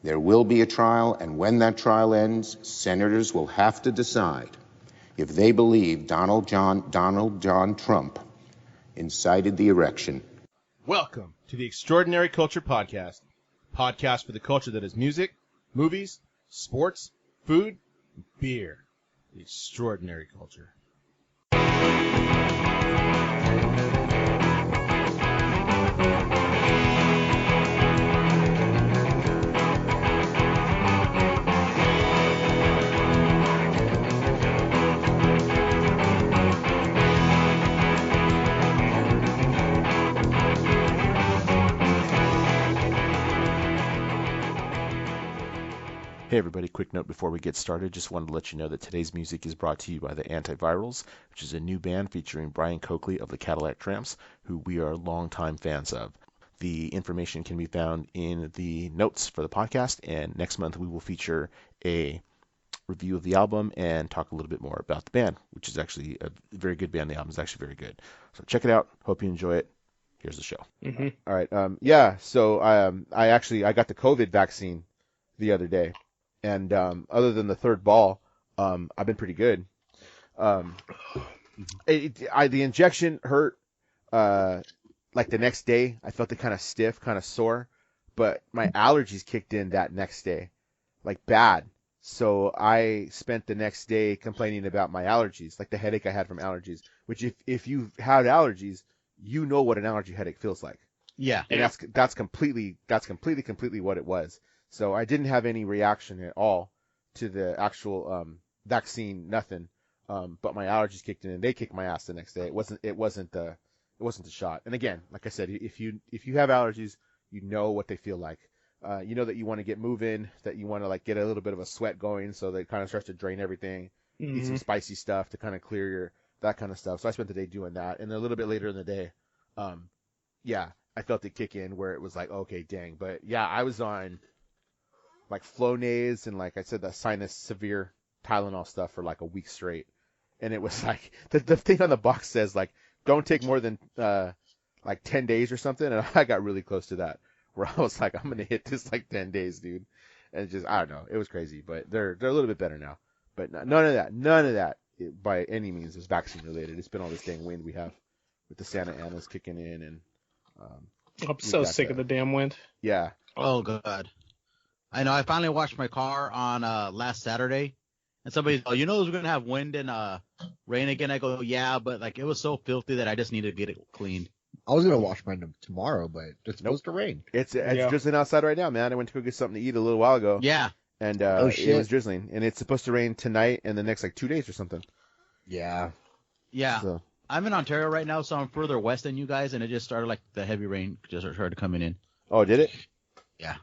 There will be a trial, and when that trial ends, senators will have to decide if they believe Donald John Trump incited the election. Welcome to the Extraordinary Culture Podcast. Podcast for the culture that is music, movies, sports, food, and beer. The Extraordinary Culture. Hey everybody, quick note before we get started. Just wanted to let you know that today's music is brought to you by the Antivirals, which is a new band featuring Brian Coakley of the Cadillac Tramps, who we are longtime fans of. The information can be found in the notes for the podcast, and next month we will feature a review of the album and talk a little bit more about the band, which is actually a very good band. The album is actually very good. So check it out. Hope you enjoy it. Here's the show. Mm-hmm. All right. So I got the COVID vaccine the other day. And other than the third ball, I've been pretty good. The injection hurt. Like the next day, I felt it kind of stiff, kind of sore. But my allergies kicked in that next day, like bad. So I spent the next day complaining about my allergies, like the headache I had from allergies. Which, if you've had allergies, you know what an allergy headache feels like. Yeah. And that's completely what it was. So I didn't have any reaction at all to the actual vaccine, nothing. But my allergies kicked in, and they kicked my ass the next day. It wasn't the shot. And again, like I said, if you have allergies, you know what they feel like. You know that you want to get moving, that you want to like get a little bit of a sweat going, so that it kind of starts to drain everything. Mm-hmm. Eat some spicy stuff to kind of clear that kind of stuff. So I spent the day doing that, and then a little bit later in the day, I felt it kick in where it was like, okay, dang. But yeah, I was on like Flonase and like I said, the sinus severe Tylenol stuff for like a week straight. And it was like, the thing on the box says like, don't take more than like 10 days or something. And I got really close to that where I was like, I'm going to hit this like 10 days, dude. And just, I don't know. It was crazy, but they're a little bit better now. But none of that by any means is vaccine related. It's been all this dang wind we have with the Santa Ana's kicking in. And I'm so sick of the damn wind. Yeah. Oh, God. I know. I finally washed my car on last Saturday, and somebody's, we're going to have wind and rain again. I go, yeah, but like it was so filthy that I just needed to get it cleaned. I was going to wash mine tomorrow, but it's supposed to rain. It's drizzling outside right now, man. I went to go get something to eat a little while ago. Yeah. And it was drizzling, and it's supposed to rain tonight and the next like 2 days or something. Yeah. Yeah. So. I'm in Ontario right now, so I'm further west than you guys, and it just started like the heavy rain just started coming in. Oh, did it? Yeah.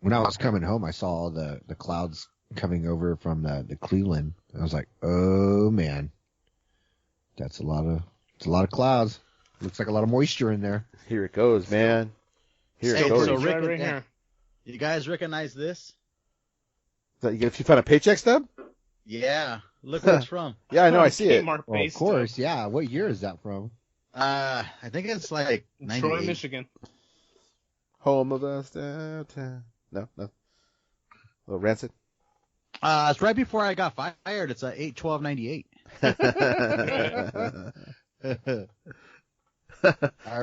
When I was coming home, I saw all the clouds coming over from the Cleveland. I was like, oh man, it's a lot of clouds. Looks like a lot of moisture in there. Here it goes, man. Here it goes. So right here. You guys recognize this? If you found a paycheck stub? Yeah. Look where it's from. Yeah, I know. I see it. Well, of course, yeah. What year is that from? I think it's like 98. Troy, Michigan. Home of us downtown. No. A little rancid. It's right before I got fired. It's 8/12/98.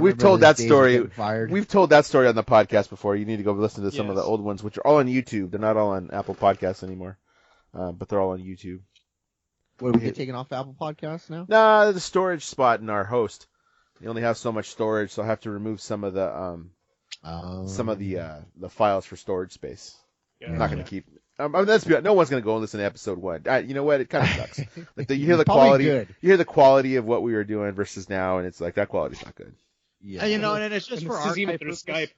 We've told that story. We've told that story on the podcast before. You need to go listen to some of the old ones, which are all on YouTube. They're not all on Apple Podcasts anymore, but they're all on YouTube. What, we get taken off Apple Podcasts now? Nah, the storage spot in our host. You only have so much storage, so I have to remove some of the the files for storage space. Yeah. I'm not going to keep. Let's be honest, no one's going to go and listen to episode 1. You know what? It kind of sucks. Like you hear the quality. You hear the quality of what we were doing versus now, and it's like that quality's not good. Yeah. And it's just for archive through Skype.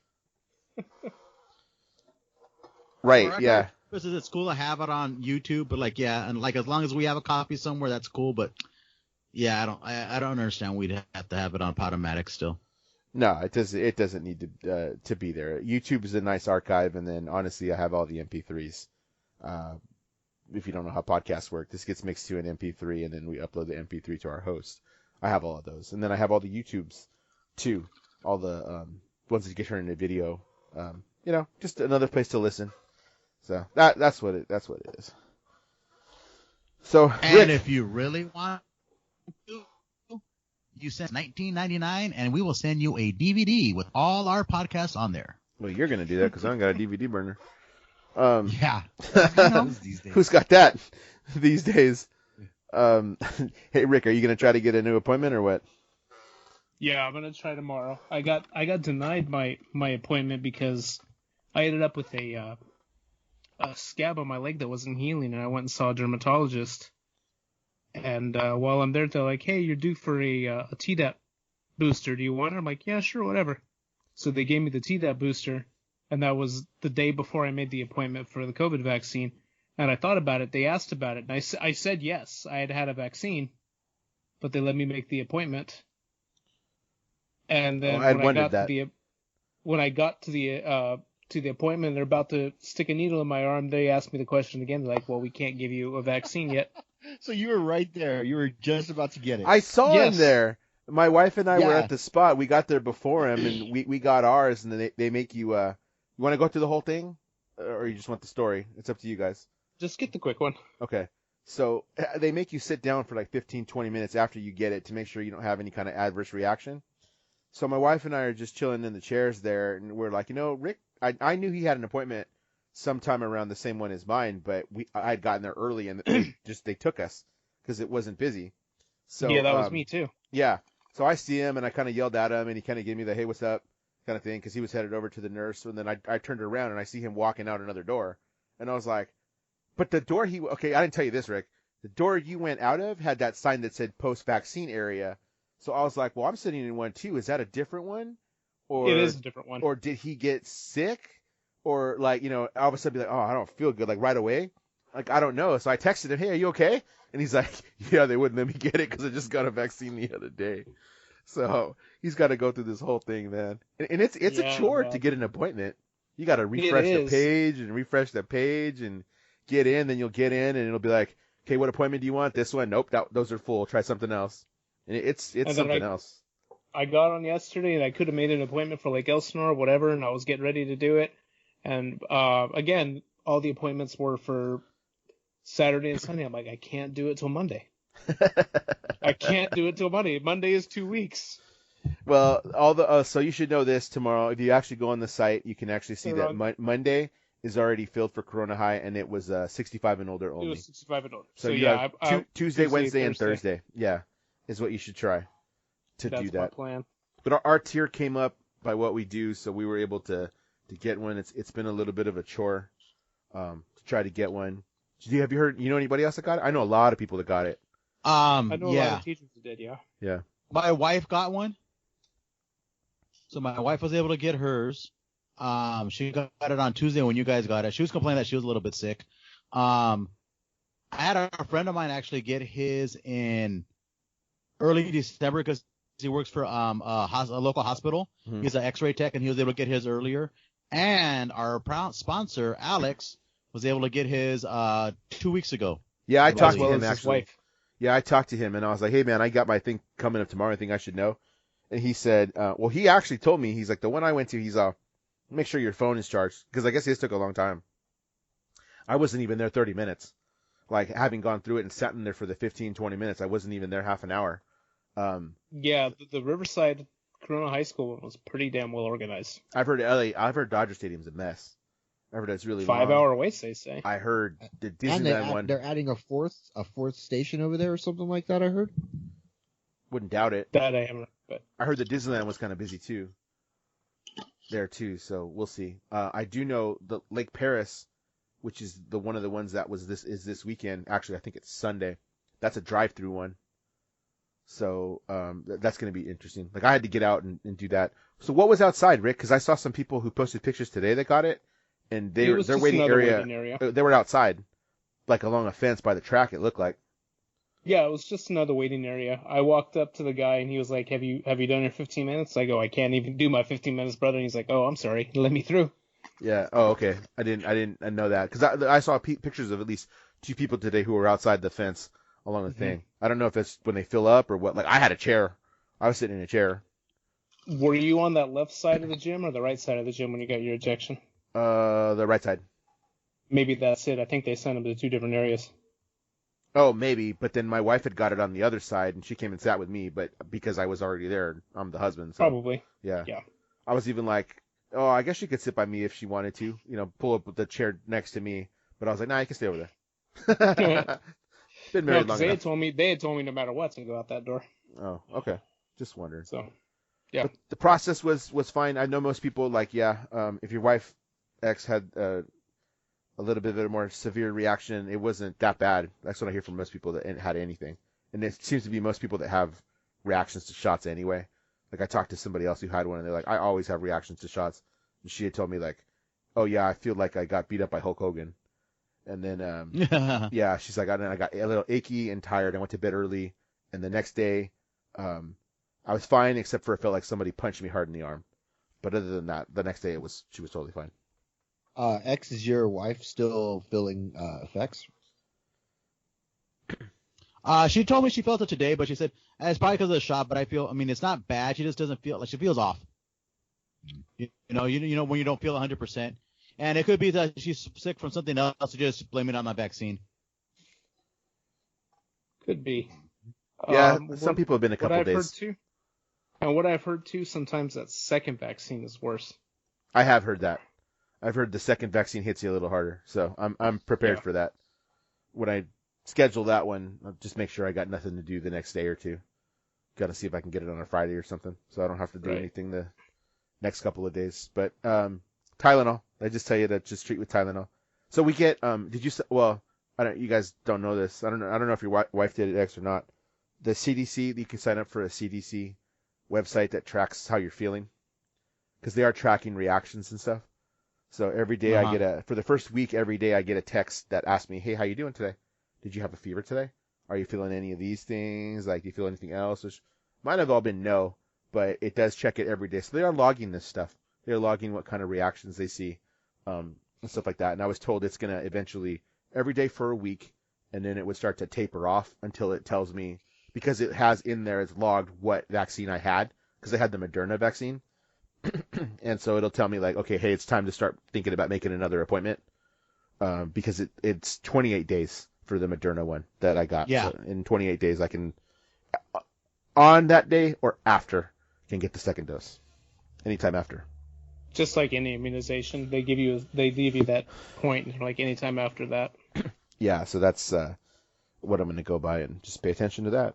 Right. Yeah. Purposes, it's cool to have it on YouTube, but like and like as long as we have a copy somewhere, that's cool. But yeah, I don't understand. We'd have to have it on Podomatic still. No, it doesn't need to be there. YouTube is a nice archive, and then honestly, I have all the MP3s. If you don't know how podcasts work, this gets mixed to an MP3, and then we upload the MP3 to our host. I have all of those, and then I have all the YouTubes too, all the ones that get turned into video. Just another place to listen. So that's what it is. So And Rick, if you really want to, you send $19.99, and we will send you a DVD with all our podcasts on there. well, you're gonna do that because I don't got a DVD burner. Yeah. Who knows these days? Who's got that these days? Hey Rick, are you gonna try to get a new appointment or what? Yeah, I'm gonna try tomorrow. I got denied my appointment because I ended up with a scab on my leg that wasn't healing, and I went and saw a dermatologist. And while I'm there, they're like, "Hey, you're due for a Tdap booster. Do you want it?" I'm like, "Yeah, sure, whatever." So they gave me the Tdap booster, and that was the day before I made the appointment for the COVID vaccine. And I thought about it. They asked about it, and I said yes. I had had a vaccine, but they let me make the appointment. And then when I got to the appointment, they're about to stick a needle in my arm. They asked me the question again. They're like, "Well, we can't give you a vaccine yet." So you were right there. You were just about to get it. I saw him Yes. there. My wife and I were Yeah. at the spot. We got there before him, and we got ours. And then they make you. You want to go through the whole thing, or you just want the story? It's up to you guys. Just get the quick one. Okay. So they make you sit down for like 15, 20 minutes after you get it to make sure you don't have any kind of adverse reaction. So my wife and I are just chilling in the chairs there, and we're like, Rick, I knew he had an appointment sometime around the same one as mine, but I had gotten there early, and they took us because it wasn't busy. So Yeah, that was me too. Yeah. So I see him, and I kind of yelled at him, and he kind of gave me the "Hey, what's up?" kind of thing, because he was headed over to the nurse. And then I turned around, and I see him walking out another door, and I was like, "But the door okay, I didn't tell you this, Rick. The door you went out of had that sign that said post-vaccine area." So I was like, "Well, I'm sitting in one too. Is that a different one?" Or It is a different one. Or did he get sick? Or like, all of a sudden be like, "Oh, I don't feel good," like right away. Like, I don't know. So I texted him, "Hey, are you okay?" And he's like, "Yeah, they wouldn't let me get it because I just got a vaccine the other day." So he's got to go through this whole thing, man. And it's a chore to get an appointment. You got to refresh the page and refresh the page and get in. Then you'll get in, and it'll be like, "Okay, what appointment do you want?" "This one." "Nope, those are full. Try something else." And it's something else. I got on yesterday, and I could have made an appointment for Lake Elsinore or whatever, and I was getting ready to do it. And again, all the appointments were for Saturday and Sunday. I'm like, I can't do it till Monday. I can't do it till Monday. Monday is 2 weeks. Well, so you should know this tomorrow. If you actually go on the site, you can actually see that Monday is already filled for Corona High, and it was 65 and older only. It was 65 and older. So yeah, Tuesday, Wednesday, and Thursday. Yeah, is what you should try to do that. That's my plan. But our tier came up by what we do, so we were able to get one. It's been a little bit of a chore to try to get one. Have you heard? Anybody else that got it? I know a lot of people that got it. I know a lot of teachers that did. Yeah. Yeah. My wife got one. So my wife was able to get hers. She got it on Tuesday when you guys got it. She was complaining that she was a little bit sick. I had a friend of mine actually get his in early December because he works for a local hospital. Mm-hmm. He's an X-ray tech, and he was able to get his earlier. And our sponsor, Alex, was able to get his 2 weeks ago. Yeah, I talked to him His actually. wife. Yeah, I talked to him, and I was like, "Hey, man, I got my thing coming up tomorrow. I think I should know." And he said, well, he actually told me, he's like, the one I went to, he's make sure your phone is charged, because I guess his took a long time. I wasn't even there 30 minutes. Like, having gone through it and sat in there for the 15, 20 minutes, I wasn't even there half an hour. Yeah, the Riverside Corona High School one was pretty damn well organized. I've heard Dodger Stadium's a mess. I've heard it's really 5 long. hour waits, they say. I heard the And Disneyland one. they're adding a fourth station over there or something like that, I heard. Wouldn't doubt it. That I haven't, but I heard the Disneyland was kind of busy too. There too, so we'll see. I do know the Lake Paris, which is one of the ones that was this weekend. Actually, I think it's Sunday. That's a drive-through one. So that's going to be interesting. Like, I had to get out and do that. So what was outside, Rick? Because I saw some people who posted pictures today that got it, and their waiting area. They were outside, like along a fence by the track. It looked like. Yeah, it was just another waiting area. I walked up to the guy, and he was like, "Have you done your 15 minutes?" I go, "I can't even do my 15 minutes, brother." And he's like, "Oh, I'm sorry, let me through." Yeah. Oh, okay. I didn't know that, because I saw pictures of at least 2 people today who were outside the fence along the thing. I don't know if it's when they fill up or what. Like, I had a chair. I was sitting in a chair. Were you on that left side of the gym or the right side of the gym when you got your ejection? The right side. Maybe that's it. I think they sent them to 2 different areas. Oh, maybe, but then my wife had got it on the other side, and she came and sat with me, but because I was already there, I'm the husband, so Probably. yeah. Yeah. I was even like, oh, I guess she could sit by me if she wanted to, pull up the chair next to me, but I was like, nah, you can stay over there. Been No, married because long they enough. had told me no matter what to go out that door. Oh, okay. Just wondering. So, yeah. But the process was fine. I know most people if your wife ex had a little bit of a more severe reaction, it wasn't that bad. That's what I hear from most people that had anything. And it seems to be most people that have reactions to shots anyway. Like I talked to somebody else who had one, and they're like, I always have reactions to shots. And she had told me like, oh yeah, I feel like I got beat up by Hulk Hogan. And then yeah, she's like, and then I got a little achy and tired. I went to bed early, and the next day, I was fine except for it felt like somebody punched me hard in the arm. But other than that, the next day she was totally fine. X, is your wife still feeling effects? She told me she felt it today, but she said it's probably because of the shot. But it's not bad. She just doesn't feel like she feels off. You know when you don't feel 100%, and it could be that she's sick from something else. So just blame it on the vaccine. Could be. Yeah, some people have been a couple days. What I've heard too, sometimes that second vaccine is worse. I have heard that. I've heard the second vaccine hits you a little harder, so I'm prepared for that. When I schedule that one, I'll just make sure I got nothing to do the next day or two. Got to see if I can get it on a Friday or something, so I don't have to do anything the next couple of days. But Tylenol, I just tell you to just treat with Tylenol. So we get well, you guys don't know this. I don't know if your wife did it X or not. The CDC, you can sign up for a CDC website that tracks how you're feeling, because they are tracking reactions and stuff. So every day I get for the first week, every day I get a text that asks me, hey, how you doing today? Did you have a fever today? Are you feeling any of these things? Like, do you feel anything else? Which might have all been no, but it does check it every day. So they are logging this stuff. They're logging what kind of reactions they see, and stuff like that. And I was told it's going to eventually, every day for a week, and then it would start to taper off until it tells me, because it has in there, it's logged what vaccine I had, because I had the Moderna vaccine. And so it'll tell me like, okay, hey, it's time to start thinking about making another appointment, because it's 28 days for the Moderna one that I got. Yeah. So in 28 days, I can, on that day or after, can get the second dose. Anytime after. Just like any immunization, they give you that point like anytime after that. Yeah, so that's what I'm going to go by, and just pay attention to that.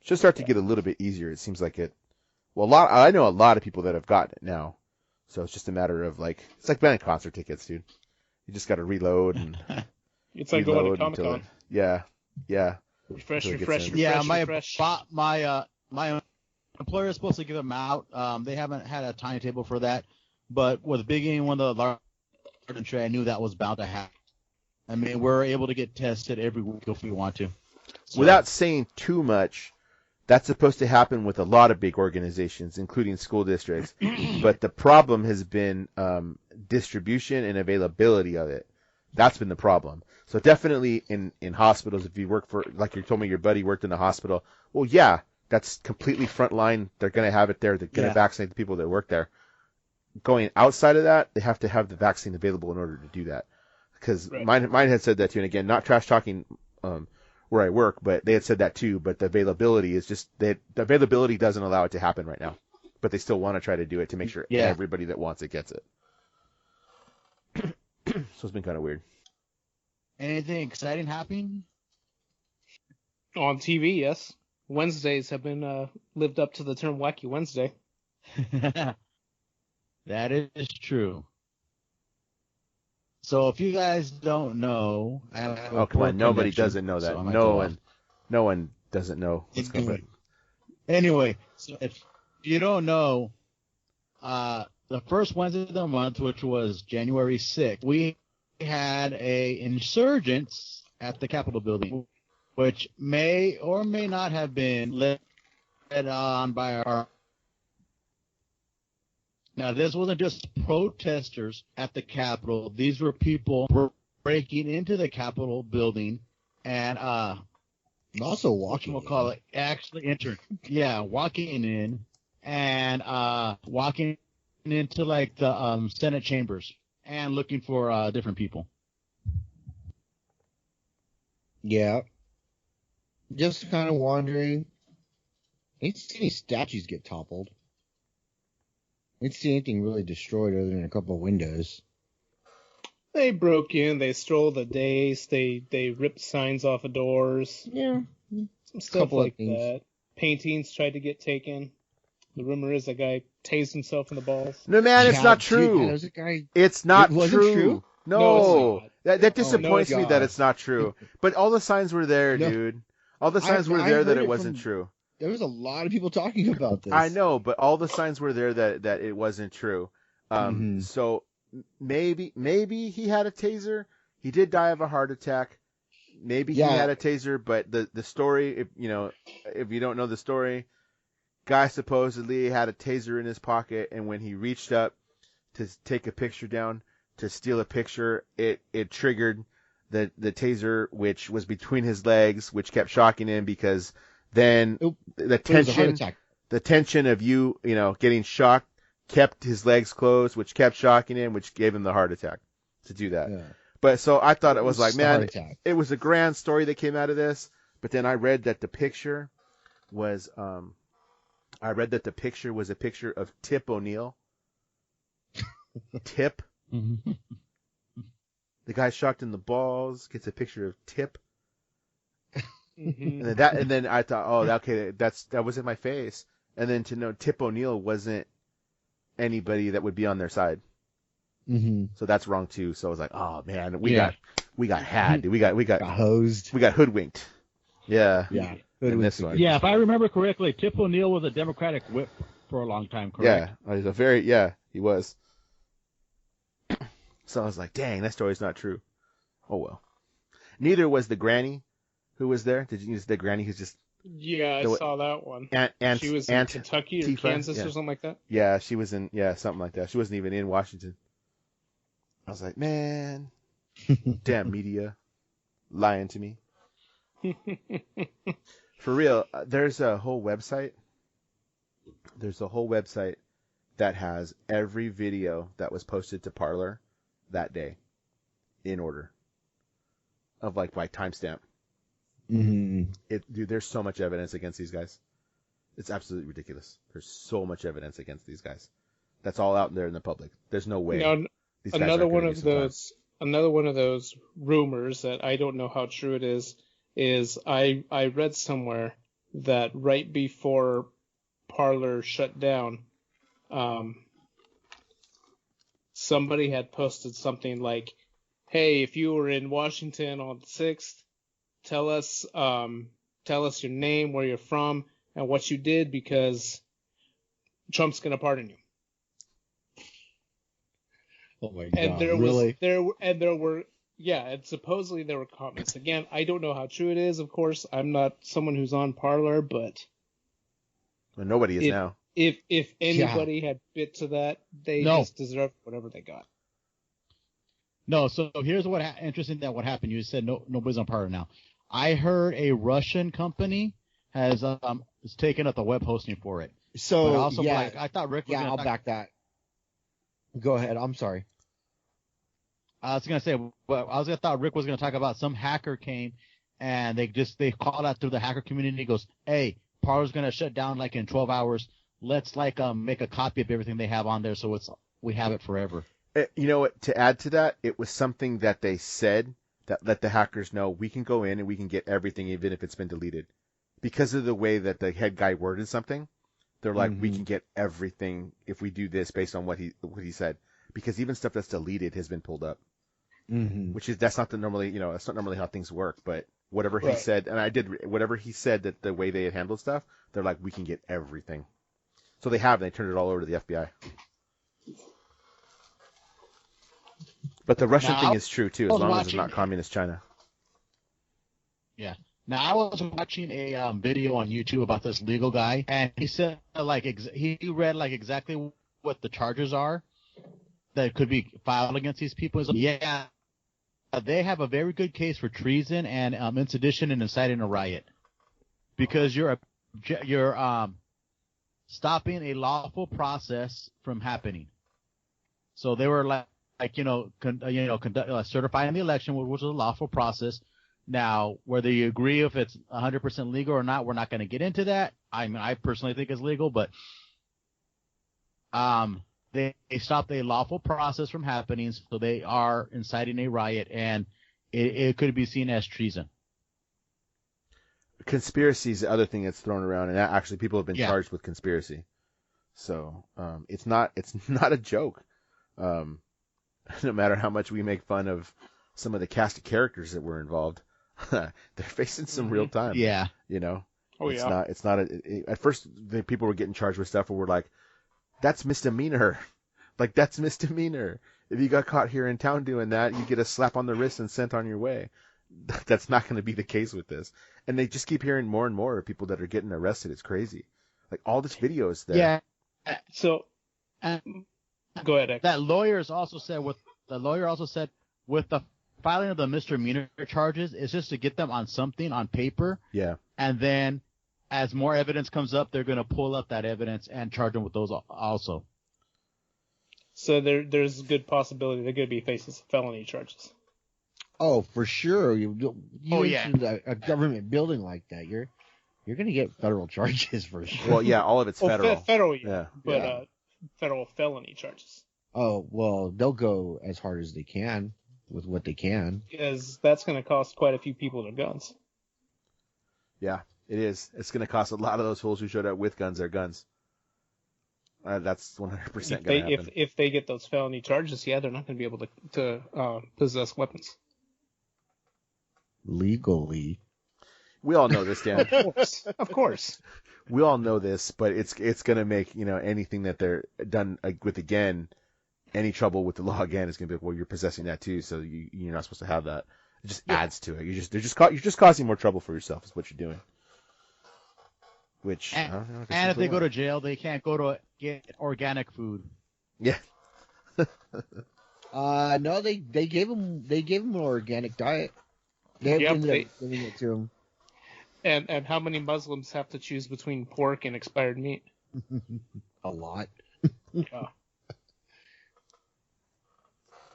Should start to get a little bit easier. It seems like it. Well, I know a lot of people that have gotten it now, so it's just a matter of like, it's like buying concert tickets, dude. You just got to reload and it's like going to Comic-Con. Yeah. Refresh. Yeah, my employer is supposed to give them out. They haven't had a timetable for that, but with being one of the large country, I knew that was bound to happen. I mean, we're able to get tested every week if we want to. So, without saying too much, that's supposed to happen with a lot of big organizations, including school districts. But the problem has been distribution and availability of it. That's been the problem. So definitely in hospitals, if you work for, like you told me your buddy worked in a hospital, well, yeah, that's completely frontline. They're going to have it there. They're going to vaccinate the people that work there. Going outside of that, they have to have the vaccine available in order to do that. Because mine had said that too, and again, not trash talking where I work, but they had said that too. But the availability is just the availability doesn't allow it to happen right now. But they still want to try to do it to make sure everybody that wants it gets it. So it's been kind of weird. Anything exciting happening? On TV, yes. Wednesdays have been lived up to the term Wacky Wednesday. That is true. So if you guys don't know, oh come on, nobody doesn't know that. So no one doesn't know what's going on. Anyway, so if you don't know, the first Wednesday of the month, which was January 6th, we had a insurgents at the Capitol building, which may or may not have been led on by our. Now, this wasn't just protesters at the Capitol. These were people breaking into the Capitol building and also walking. We'll call it actually entering. Yeah, walking in and walking into like the Senate chambers and looking for different people. Yeah. Just kind of wondering. I didn't see any statues get toppled. I didn't see anything really destroyed other than a couple of windows. They broke in, they stole the days, they ripped signs off of doors. Yeah. Some stuff Couple of like things. that. Paintings tried to get taken. The rumor is a guy tased himself in the balls. No, man, it's Yeah, not dude, true. there's a guy. It's not It wasn't true. true? No, No, it's not. that disappoints Oh my me that God. it's not true. But all the signs were there, No. dude. All the signs were I there that heard it it wasn't from- true. There was a lot of people talking about this. I know, but all the signs were there that it wasn't true. Mhm. So maybe he had a taser. He did die of a heart attack. Maybe Yeah. he had a taser, but the story, if you don't know the story, guy supposedly had a taser in his pocket, and when he reached up to take a picture down to steal a picture, it triggered the taser, which was between his legs, which kept shocking him because then It the was a heart tension attack. the tension of you getting shocked kept his legs closed, which kept shocking him, which gave him the heart attack to do that. Yeah. But so I thought it was like, just a heart man, attack. it was a grand story that came out of this. But then I read that the picture was a picture of Tip O'Neill. Tip, Mhm. the guy shocked in the balls, gets a picture of Tip. Mhm. And then I thought, oh, okay, that was in my face. And then to know Tip O'Neill wasn't anybody that would be on their side, Mm-hmm. so that's wrong too. So I was like, oh man, we Yeah. got had, dude. we got Got hosed. we got hoodwinked. Yeah, Yeah. In this one. Yeah, if I remember correctly, Tip O'Neill was a Democratic whip for a long time, correct? Yeah, he was. So I was like, dang, that story's not true. Oh well. Neither was the granny who was there. Did you use the granny who's just Yeah, I The- saw that one. Aunt She was in Aunt Kentucky or Tifa? Kansas Yeah. or something like that. Yeah, she was in something like that. She wasn't even in Washington. I was like, man, damn media, lying to me. For real, there's a whole website. There's a whole website that has every video that was posted to Parler that day, in order, of like by timestamp. Mm-hmm. Dude, there's so much evidence against these guys. It's absolutely ridiculous. There's so much evidence against these guys. That's all out there in the public. There's no way. Now, these guys another aren't one gonna of do some time. another one of those rumors that I don't know how true it is I read somewhere that right before Parler shut down, somebody had posted something like, "Hey, if you were in Washington on the 6th, tell us your name, where you're from, and what you did, because Trump's gonna pardon you." Oh my And god! there Really? were and supposedly there were comments. Again, I don't know how true it is. Of course, I'm not someone who's on Parler, but Well, nobody is now. if anybody had bit to that, they No. just deserved whatever they got. No, so here's what interesting that what happened. You said nobody's on Parler now. I heard a Russian company has taken up the web hosting for it. So But also, yeah, like, I thought Rick was yeah, I'll gonna back that. Go ahead. I'm sorry. I was gonna say, well, I thought Rick was gonna talk about some hacker came and they called out through the hacker community. He goes, "Hey, Parler's gonna shut down like in 12 hours. Let's make a copy of everything they have on there so we have it forever." You know what? To add to that, it was something that they said that let the hackers know we can go in and we can get everything, even if it's been deleted, because of the way that the head guy worded something. They're like, we can get everything if we do this based on what he said, because even stuff that's deleted has been pulled up. Mm-hmm. That's not that's not normally how things work, but whatever he Right. said, and I did whatever he said, that the way they had handled stuff, they're like, we can get everything. So they have, and they turned it all over to the FBI. But the Russian Now, thing is true too, as I was long as it's watching- not communist China. Yeah. Now I was watching a video on YouTube about this legal guy, and he said he read exactly what the charges are that could be filed against these people. He's like, yeah, they have a very good case for treason and insedition and inciting a riot, because you're stopping a lawful process from happening. So they were certifying the election, which was a lawful process. Now, whether you agree if it's 100% legal or not, we're not going to get into that. I mean, I personally think it's legal, but they stopped a lawful process from happening, so they are inciting a riot, and it could be seen as treason. Conspiracy is the other thing that's thrown around, and actually people have been Yeah. charged with conspiracy. So it's not a joke. No matter how much we make fun of some of the cast of characters that were involved, they're facing some real time. Yeah. You know, Oh, it's yeah. not at first the people were getting charged with stuff where we're like, that's misdemeanor. Like, that's misdemeanor. If you got caught here in town doing that, you get a slap on the wrist and sent on your way. That's not going to be the case with this. And they just keep hearing more and more of people that are getting arrested. It's crazy. Like, all this video is there. Yeah. So, And go ahead, X. that lawyer also said with the filing of the misdemeanor charges, it's just to get them on something on paper, Yeah. and then as more evidence comes up, they're going to pull up that evidence and charge them with those also. So there's a good possibility they're going to be facing some felony charges. Oh, for sure. You Oh, yeah. mentioned a government building like that. You're going to get federal charges for sure. Well, yeah, all of it's federal. Federal, yeah. Yeah. But Yeah. federal felony charges. Oh, well, they'll go as hard as they can with what they can. Because that's going to cost quite a few people their guns. Yeah, it is. It's going to cost a lot of those fools who showed up with guns their guns. That's 100% going to happen. If they get those felony charges, yeah, they're not going to be able to possess weapons. Legally. We all know this, Dan. Of course. We all know this, but it's going to make, anything that they're done with again, any trouble with the law again is going to be, well, you're possessing that too, so you're not supposed to have that. It just adds to it. You're just causing more trouble for yourself is what you're doing. Which, I don't know, And if they go to jail, they can't go to get organic food. Yeah. No, they gave him an organic diet. They Yep, ended up giving it to him. And how many Muslims have to choose between pork and expired meat? A lot. Yeah.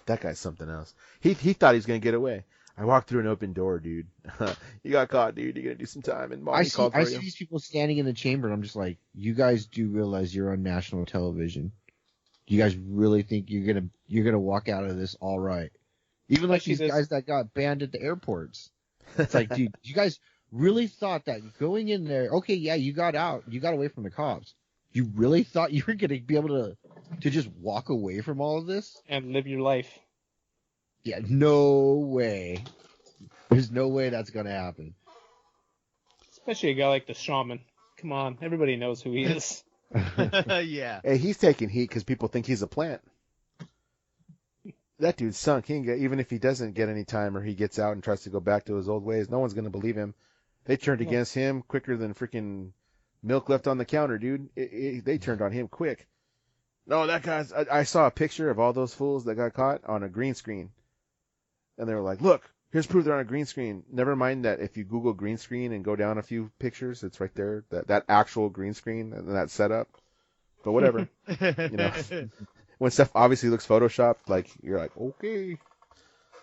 That guy's something else. He thought he was going to get away. I walked through an open door, dude. You got caught, dude. You're going to do some time. And I called for see you. these people standing in the chamber, and I'm just like, you guys do realize you're on national television. You guys really think you're gonna walk out of this all right? Even like these guys that got banned at the airports. It's like, dude, you guys really thought that going in there, okay, yeah, you got out, you got away from the cops. You really thought you were gonna be able to just walk away from all of this? And live your life. Yeah, no way. There's no way that's gonna happen. Especially a guy like the shaman. Come on, everybody knows who he is. Yeah. Hey, he's taking heat because people think he's a plant. That dude's sunk. He can get, even if he doesn't get any time or he gets out and tries to go back to his old ways, no one's going to believe him. They turned against him quicker than freaking milk left on the counter, dude. They turned on him quick. No, that guy's... I saw a picture of all those fools that got caught on a green screen. And they were like, look, here's proof they're on a green screen. Never mind that if you Google green screen and go down a few pictures, it's right there. That actual green screen and that setup. But whatever. When stuff obviously looks photoshopped, like, you're like, okay.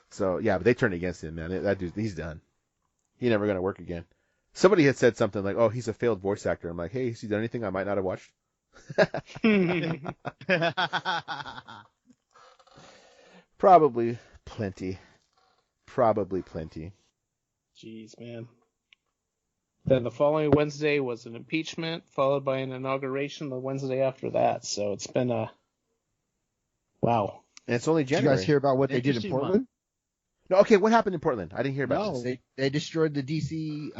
So, yeah, but they turned against him, man. That dude, he's done. He's never going to work again. Somebody had said something like, oh, he's a failed voice actor. I'm like, hey, has he done anything I might not have watched? Probably plenty. Jeez, man. Then the following Wednesday was an impeachment, followed by an inauguration the Wednesday after that. So it's been wow. And it's only Did you January. guys hear about what they did in Interesting Portland? No, okay, what happened in Portland? I didn't hear about No, this. they destroyed the DC,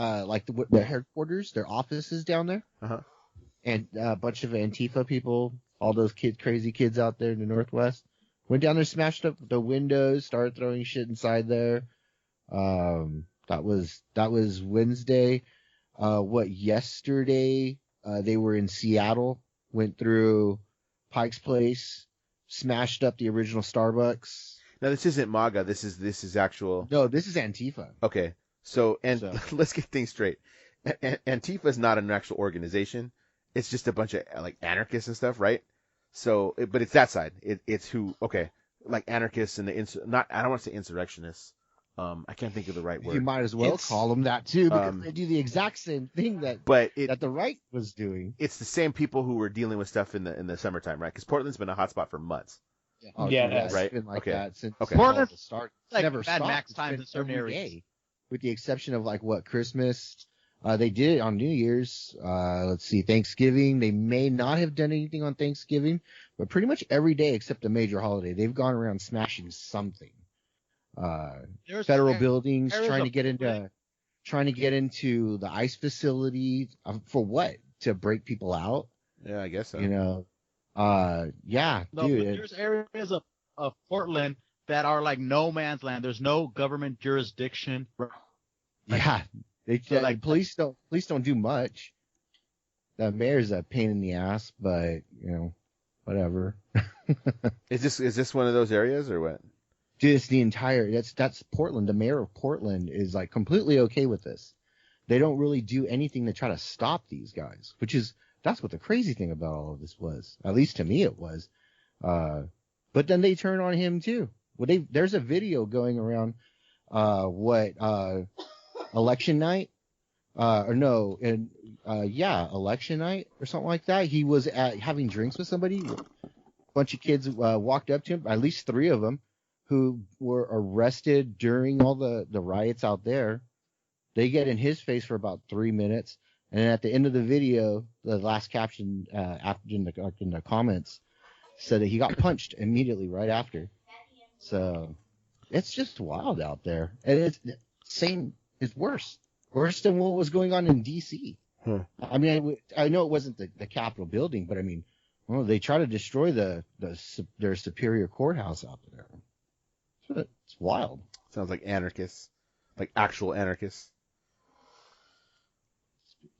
their headquarters, their offices down there. Uh-huh. And a bunch of Antifa people, all those crazy kids out there in the Northwest, went down there, smashed up the windows, started throwing shit inside there. That was Wednesday. Yesterday, they were in Seattle, went through Pike's Place, smashed up the original Starbucks. Now, this isn't MAGA. This is actual... No, this is Antifa. Okay. So let's get things straight. Antifa is not an actual organization. It's just a bunch of like anarchists and stuff, right? So, but it's that side. It's who, okay, like anarchists and I don't want to say insurrectionists. I can't think of the right You word. might as well It's- call them that too, because they do the exact same thing that But the right was doing. it's the same people who were dealing with stuff in the summertime, right? Because Portland's been a hotspot for months. Oh, Yeah, dude, it's right. been like Okay. that since Okay. Portland started. It's like never Mad stopped. Max It's times been in certain every areas. day, with the exception of like what Christmas. They did it on New Year's. Let's see, Thanksgiving. They may not have done anything on Thanksgiving, but pretty much every day except a major holiday, they've gone around smashing something. There's Federal there- buildings, there is trying a to get into the ice facility for what? To break people out, Yeah, I guess so. you know? Yeah, No, dude. but there's areas of Portland that are like no man's land. There's no government jurisdiction. Yeah, So, like- police don't do much. The mayor's a pain in the ass, but whatever. Is this one of those areas or what? Just the entire that's Portland. The mayor of Portland is like completely okay with this. They don't really do anything to try to stop these guys, that's what the crazy thing about all of this was. At least to me it was. But then they turn on him too. Well, there's a video going around. Election night? Election night or something like that. He was having drinks with somebody. A bunch of kids walked up to him, at least 3 of them, who were arrested during all the riots out there. They get in his face for about 3 minutes, and then at the end of the video, the last caption after in the comments said that he got punched immediately right after. So it's just wild out there, and it's worse than what was going on in D.C. I mean, I know it wasn't the Capitol building, but I mean, they try to destroy their Superior Courthouse out there. It's wild. Sounds like anarchists, like actual anarchists.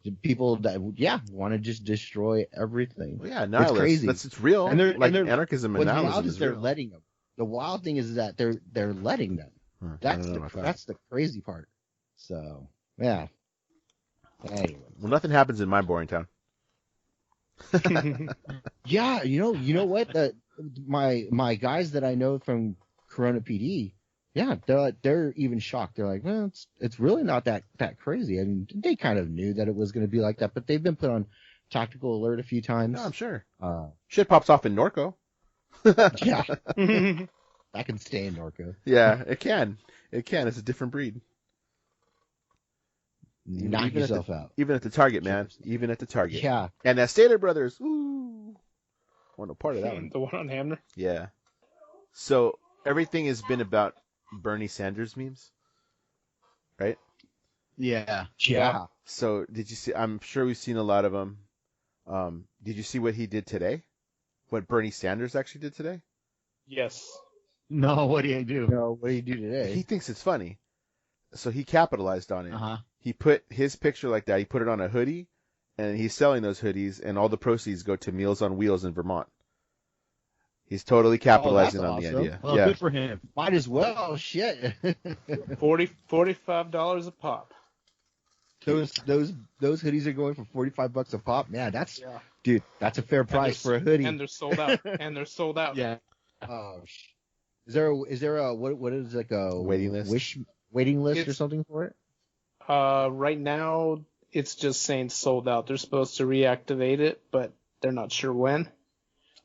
The people that want to just destroy everything. Well, yeah, nihilists. crazy. It's real. And they're anarchism and what's wild nihilism is is they're real. letting them. The wild thing is that they're letting them. I That's don't know about that. that's the crazy part. So yeah. Anyway. Well, nothing happens in my boring town. Yeah, you know what? My guys that I know from Corona PD, yeah, they're even shocked. They're like, well, it's really not that crazy. I mean, they kind of knew that it was going to be like that, but they've been put on tactical alert a few times. No, I'm sure. Uh, Shit pops off in Norco. yeah, I can stay in Norco. Yeah, it can. It can. It's a different breed. Knock Even at yourself out. Even at the Target, man. Even at the Target. Yeah. And that Stater Brothers. Woo! Want no part of that one. The one on Hamner. Yeah. So everything has been about Bernie Sanders memes, right? Yeah. Yeah. So did you see? I'm sure we've seen a lot of them. Did you see what he did today? What Bernie Sanders actually did today? Yes. No, what do you do? No, what do you do today? He thinks it's funny, so he capitalized on it. Uh-huh. He put his picture like that. He put it on a hoodie, and he's selling those hoodies, and all the proceeds go to Meals on Wheels in Vermont. He's totally capitalizing on the awesome. idea. Well, Yeah. good for him. Might as well. Shit. $45 a pop. Those hoodies are going for $45 a pop. Man, Yeah. dude, that's a fair price for a hoodie. And they're sold out. Yeah. Oh, is there a what is like a Waiting list? Waiting list or It's- something for it? Right now, it's just saying sold out. They're supposed to reactivate it, but they're not sure when.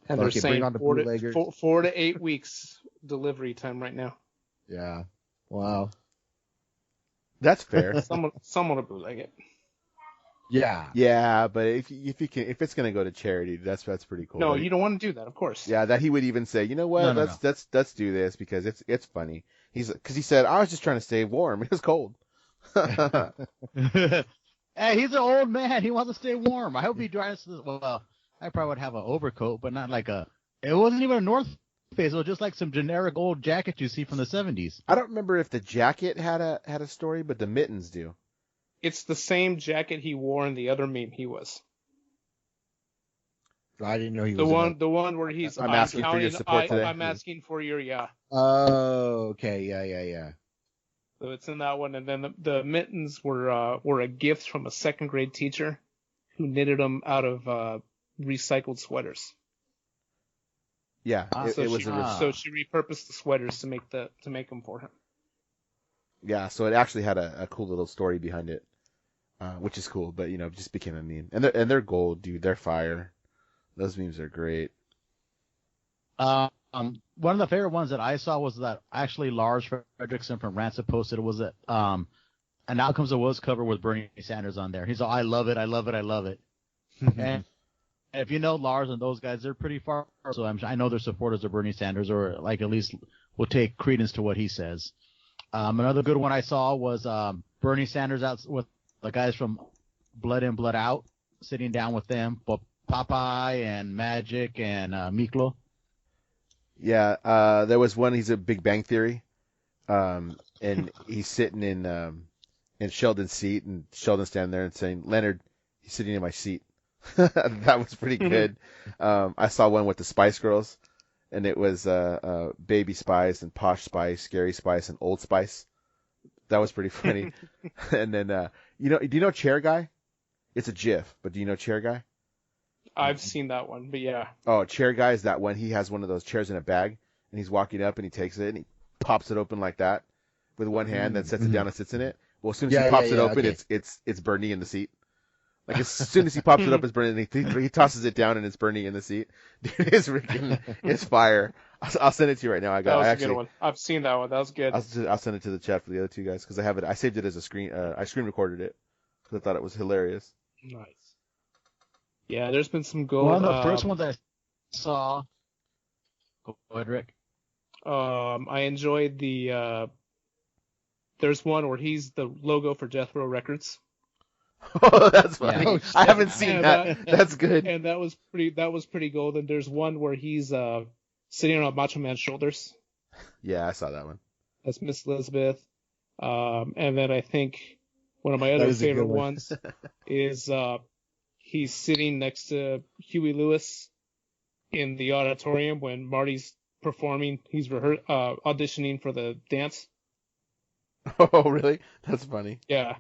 And they're Okay, bring saying on the 4 bootleggers. to 8 weeks delivery time right now. Yeah. Wow. That's fair. Someone will bootleg it. Yeah. Yeah, but if it's gonna go to charity, that's pretty cool. No, But you don't want to do that, of course. Yeah, that he would even say, you know what, No. let's do this because it's funny. Because he said, I was just trying to stay warm. It was cold. Hey, he's an old man. He wants to stay warm. I hope he drives this. Well, I probably would have an overcoat, but not like a. It wasn't even a North Face. It was just like some generic old jacket you see from the 70s. I don't remember if the jacket had a story, but the mittens do. It's the same jacket he wore in the other meme he was. I didn't know he The was. one where he's I'm asking for your support today. I'm asking for your Oh, okay. Yeah. So it's in that one, and then the mittens were a gift from a second grade teacher who knitted them out of recycled sweaters. Yeah, Ah, it was so a she repurposed the sweaters to make them for him. Yeah, so it actually had a cool little story behind it, which is cool. But it just became a meme. And they're gold, dude. They're fire. Those memes are great. One of the favorite ones that I saw was that actually Lars Fredrickson from Rancid posted was that an Outcomes of Woods cover with Bernie Sanders on there. He's all, I love it, I love it, I love it. And if you know Lars and those guys, they're pretty far. So I know they're supporters of Bernie Sanders, or like at least will take credence to what he says. Another good one I saw was Bernie Sanders out with the guys from Blood In, Blood Out, sitting down with them, Popeye and Magic and Miklo. Yeah, there was one. He's a Big Bang Theory, and he's sitting in Sheldon's seat, and Sheldon's standing there and saying, "Leonard, he's sitting in my seat." That was pretty good. I saw one with the Spice Girls, and it was Baby Spice and Posh Spice, Scary Spice, and Old Spice. That was pretty funny. And then do you know Chair Guy? It's a GIF, but do you know Chair Guy? I've seen that one, but yeah. Oh, Chair Guy is that one. He has one of those chairs in a bag, and he's walking up, and he takes it, and he pops it open like that with one hand, then sets it down and sits in it. Well, as soon as he pops it open, okay. it's Bernie in the seat. Like as soon as he pops it up, it's Bernie, and he tosses it down, and it's Bernie in the seat. Dude, it's fire. I'll send it to you right now. That was a good one. I've seen that one. That was good. I'll send it to the chat for the other two guys because I have it. I saved it as a screen. I screen recorded it because I thought it was hilarious. Nice. Yeah, there's been some gold. One of the first ones I saw. Go ahead, Rick. I enjoyed the. There's one where he's the logo for Death Row Records. Oh, that's funny. Yeah. I haven't seen that. That's good. And that was pretty gold. And there's one where he's sitting on Macho Man's shoulders. Yeah, I saw that one. That's Miss Elizabeth. And then I think one of my other favorite ones is he's sitting next to Huey Lewis in the auditorium when Marty's performing. He's auditioning for the dance. Oh, really? That's funny. Yeah.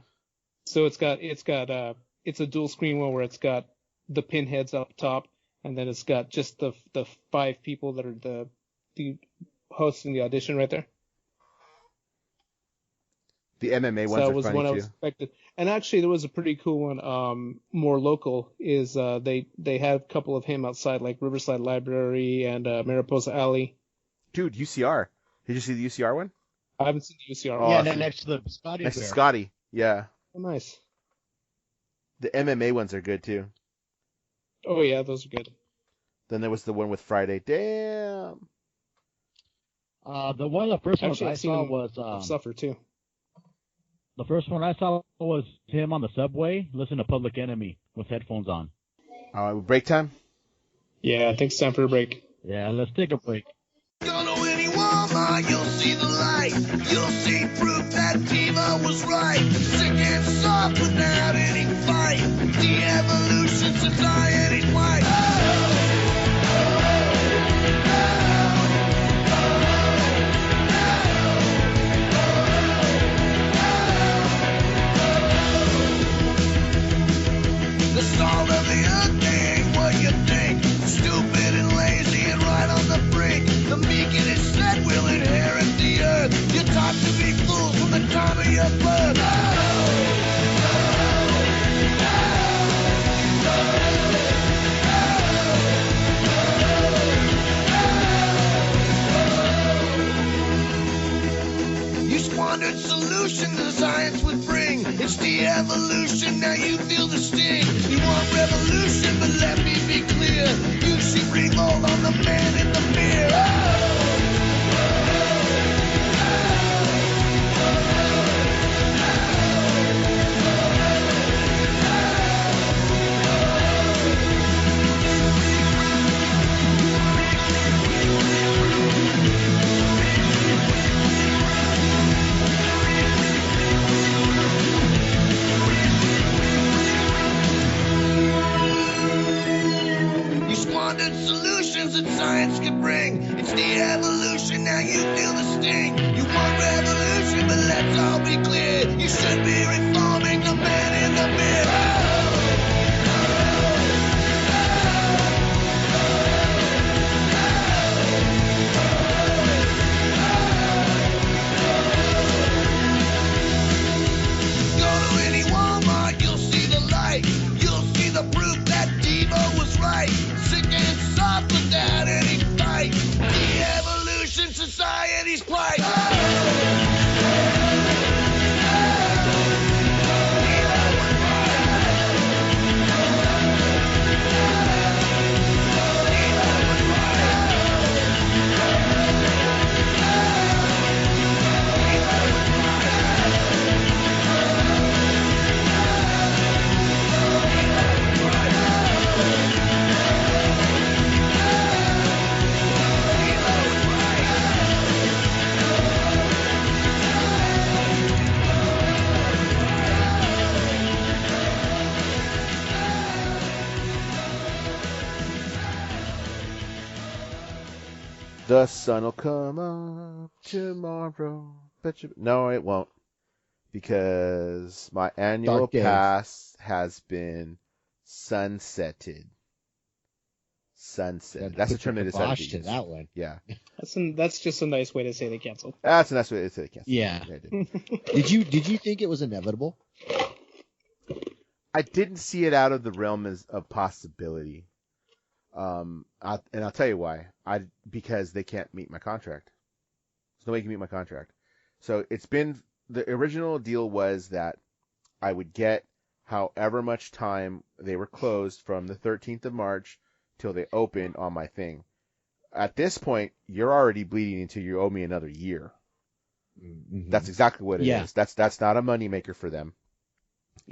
So it's a dual screen one where it's got the pinheads up top, and then it's got just the 5 people that are the hosting the audition right there. The MMA ones are funny too. That was one I was expected. And actually, there was a pretty cool one, more local, is they had a couple of him outside, like Riverside Library and Mariposa Alley. Dude, UCR. Did you see the UCR one? I haven't seen the UCR one. Yeah, next to the Scotty. Next to Scotty, yeah. Oh, nice. The MMA ones are good too. Oh yeah, those are good. Then there was the one with Friday. Damn. The first one I saw was Suffer too. The first one I saw was him on the subway, listening to Public Enemy with headphones on. Break time? Yeah, I think it's time for a break. Yeah, let's take a break. Go to any Walmart, you'll see the light. You'll see proof that Tima was right. Sick and soft without any fight. The evolution since I ain't white. The stall of the earth ain't what you think. Stupid and lazy and right on the brink. The meek it is said will inherit the earth. You're taught to be fools from the time of your birth. You squandered solution the science would bring. It's the evolution, now you feel the sting. You want revolution, but let me be clear. You should revolt on the man in the mirror. Solutions that science can bring. It's the evolution, now you feel the sting. You want revolution, but let's all be clear. You should be reforming the man in the mirror. The sun will come up tomorrow. No, it won't. Because my annual Dark days. pass has been sunsetted. Sunsetted. That's the term they decided to to use. that one. Yeah. That's just a nice way to say they canceled. That's a nice way to say it. Yeah. Did you think it was inevitable? I didn't see it out of the realm of possibility. And I'll tell you why. Because they can't meet my contract. There's no way you can meet my contract. So it's been, the original deal was that I would get however much time they were closed from the 13th of March till they opened on my thing. At this point, you're already bleeding until you owe me another year. Mm-hmm. That's exactly what it Yeah. is. That's not a moneymaker for them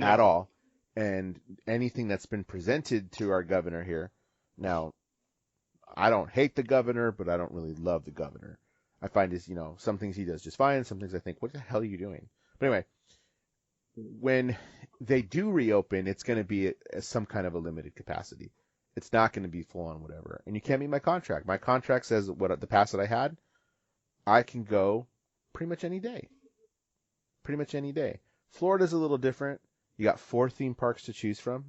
at all. And anything that's been presented to our governor here, now, I don't hate the governor, but I don't really love the governor. I find his, some things he does just fine. Some things I think, what the hell are you doing? But anyway, when they do reopen, it's going to be at some kind of a limited capacity. It's not going to be full on whatever. And you can't meet my contract. My contract says what the pass that I had, I can go pretty much any day. Pretty much any day. Florida's a little different. You got 4 theme parks to choose from.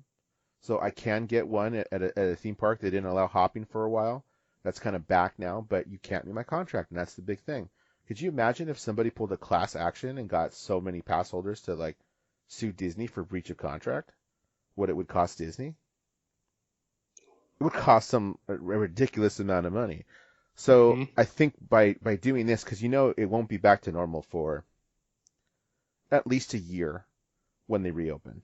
So I can get one at a theme park. They didn't allow hopping for a while. That's kind of back now, but you can't meet my contract, and that's the big thing. Could you imagine if somebody pulled a class action and got so many pass holders to sue Disney for breach of contract? What it would cost Disney? It would cost them a ridiculous amount of money. So I think by doing this, because it won't be back to normal for at least a year when they reopen.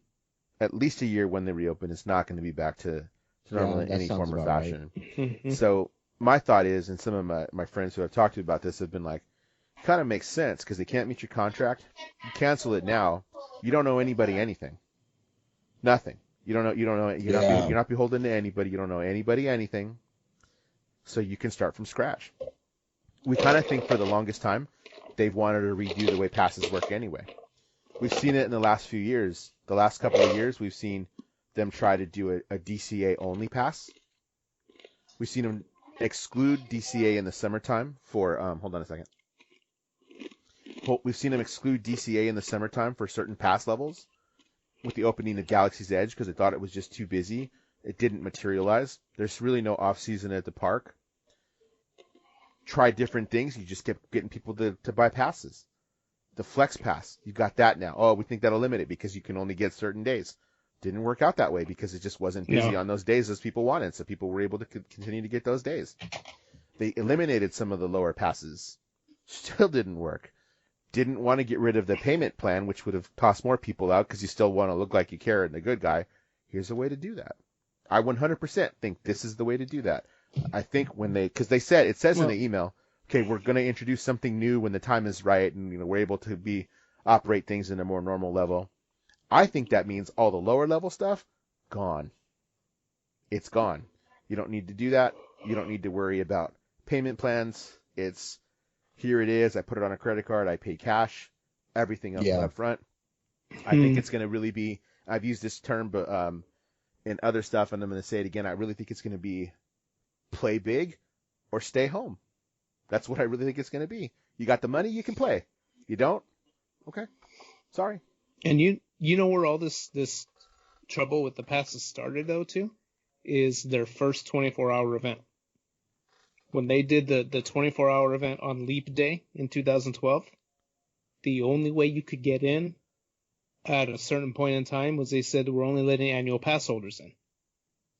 At least a year when they reopen, it's not going to be back to normal in any form or fashion. Right. So my thought is, and some of my friends who I've talked to about this have been like, kind of makes sense because they can't meet your contract. You cancel it now. You don't owe anybody anything. Nothing. You're not beholden to anybody. You don't owe anybody anything. So you can start from scratch. We kind of think for the longest time they've wanted to redo the way passes work anyway. We've seen it in the last few years. The last couple of years, we've seen them try to do a DCA only pass. We've seen them exclude DCA in the summertime for, hold on a second. We've seen them exclude DCA in the summertime for certain pass levels with the opening of Galaxy's Edge because they thought it was just too busy. It didn't materialize. There's really no off season at the park. Try different things. You just kept getting people to buy passes. The Flex Pass, you've got that now. Oh, we think that'll limit it because you can only get certain days. Didn't work out that way because it just wasn't busy on those days as people wanted, so people were able to continue to get those days. They eliminated some of the lower passes. Still didn't work. Didn't want to get rid of the payment plan, which would have tossed more people out because you still want to look like you care and a good guy. Here's a way to do that. I 100% think this is the way to do that. I think because it says in the email, okay, we're going to introduce something new when the time is right and we're able to operate things in a more normal level. I think that means all the lower level stuff, gone. It's gone. You don't need to do that. You don't need to worry about payment plans. It's, here it is. I put it on a credit card. I pay cash. Everything up front. I think it's going to really be, I've used this term but in other stuff, and I'm going to say it again. I really think it's going to be play big or stay home. That's what I really think it's going to be. You got the money, you can play. You don't? Okay. Sorry. And you know where all this trouble with the passes started, though, too? Is their first 24-hour event. When they did the 24-hour event on Leap Day in 2012, the only way you could get in at a certain point in time was they said we're only letting annual pass holders in.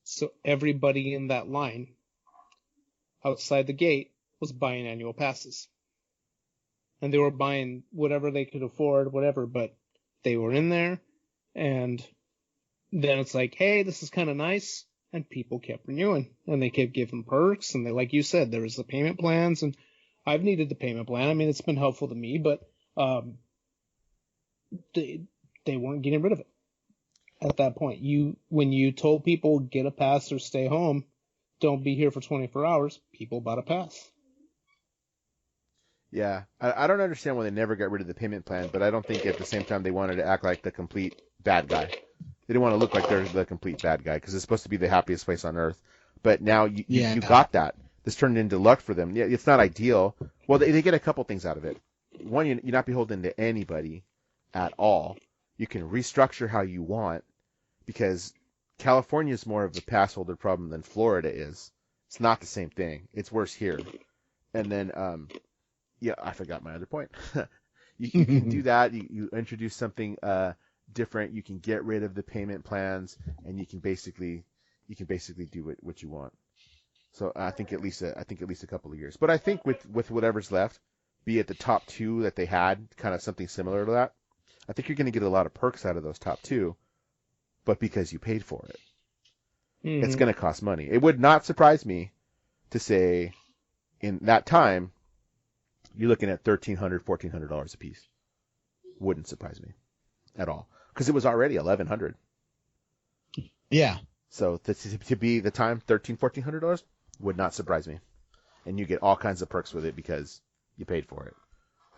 So everybody in that line outside the gate was buying annual passes. And they were buying whatever they could afford, whatever, but they were in there, and then it's like, hey, this is kind of nice, and people kept renewing, and they kept giving perks, and they, like you said, there was the payment plans, and I've needed the payment plan. I mean, it's been helpful to me, but they weren't getting rid of it at that point. When you told people get a pass or stay home, don't be here for 24 hours, people bought a pass. Yeah, I don't understand why they never got rid of the payment plan, but I don't think at the same time they wanted to act like the complete bad guy. They didn't want to look like they're the complete bad guy because it's supposed to be the happiest place on earth. But now you got that. this turned into luck for them. Yeah, it's not ideal. Well, they get a couple things out of it. One, you're not beholden to anybody at all. You can restructure how you want, because California is more of a pass holder problem than Florida is. It's not the same thing. It's worse here. And then, yeah, I forgot my other point. You can do that. You introduce something different. You can get rid of the payment plans, and you can basically do what you want. So I think at least a couple of years. But I think with whatever's left, be it the top two that they had, kind of something similar to that, I think you're going to get a lot of perks out of those top two, but because you paid for it. Mm-hmm. It's going to cost money. It would not surprise me to say in that time, you're looking at $1,300, $1,400 a piece. Wouldn't surprise me at all, because it was already $1,100. Yeah. So to be the time $1,300, $1,400 would not surprise me, and you get all kinds of perks with it because you paid for it,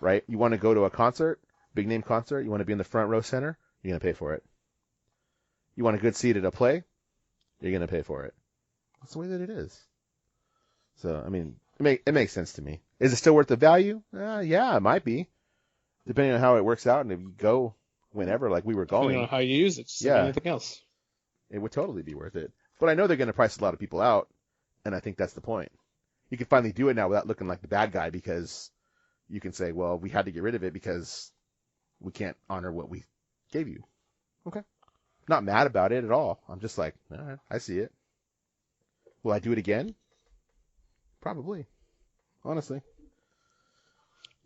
right? You want to go to a concert, big name concert, you want to be in the front row center, you're gonna pay for it. You want a good seat at a play, you're gonna pay for it. That's the way that it is. So I mean, it makes sense to me. Is it still worth the value? Yeah, it might be, depending on how it works out, and if you go whenever, like we were going. Depending on how you use it, just like anything else. It would totally be worth it. But I know they're going to price a lot of people out, and I think that's the point. You can finally do it now without looking like the bad guy, because you can say, well, we had to get rid of it because we can't honor what we gave you. Okay. Not mad about it at all. I'm just like, all right, I see it. Will I do it again? Probably. Honestly.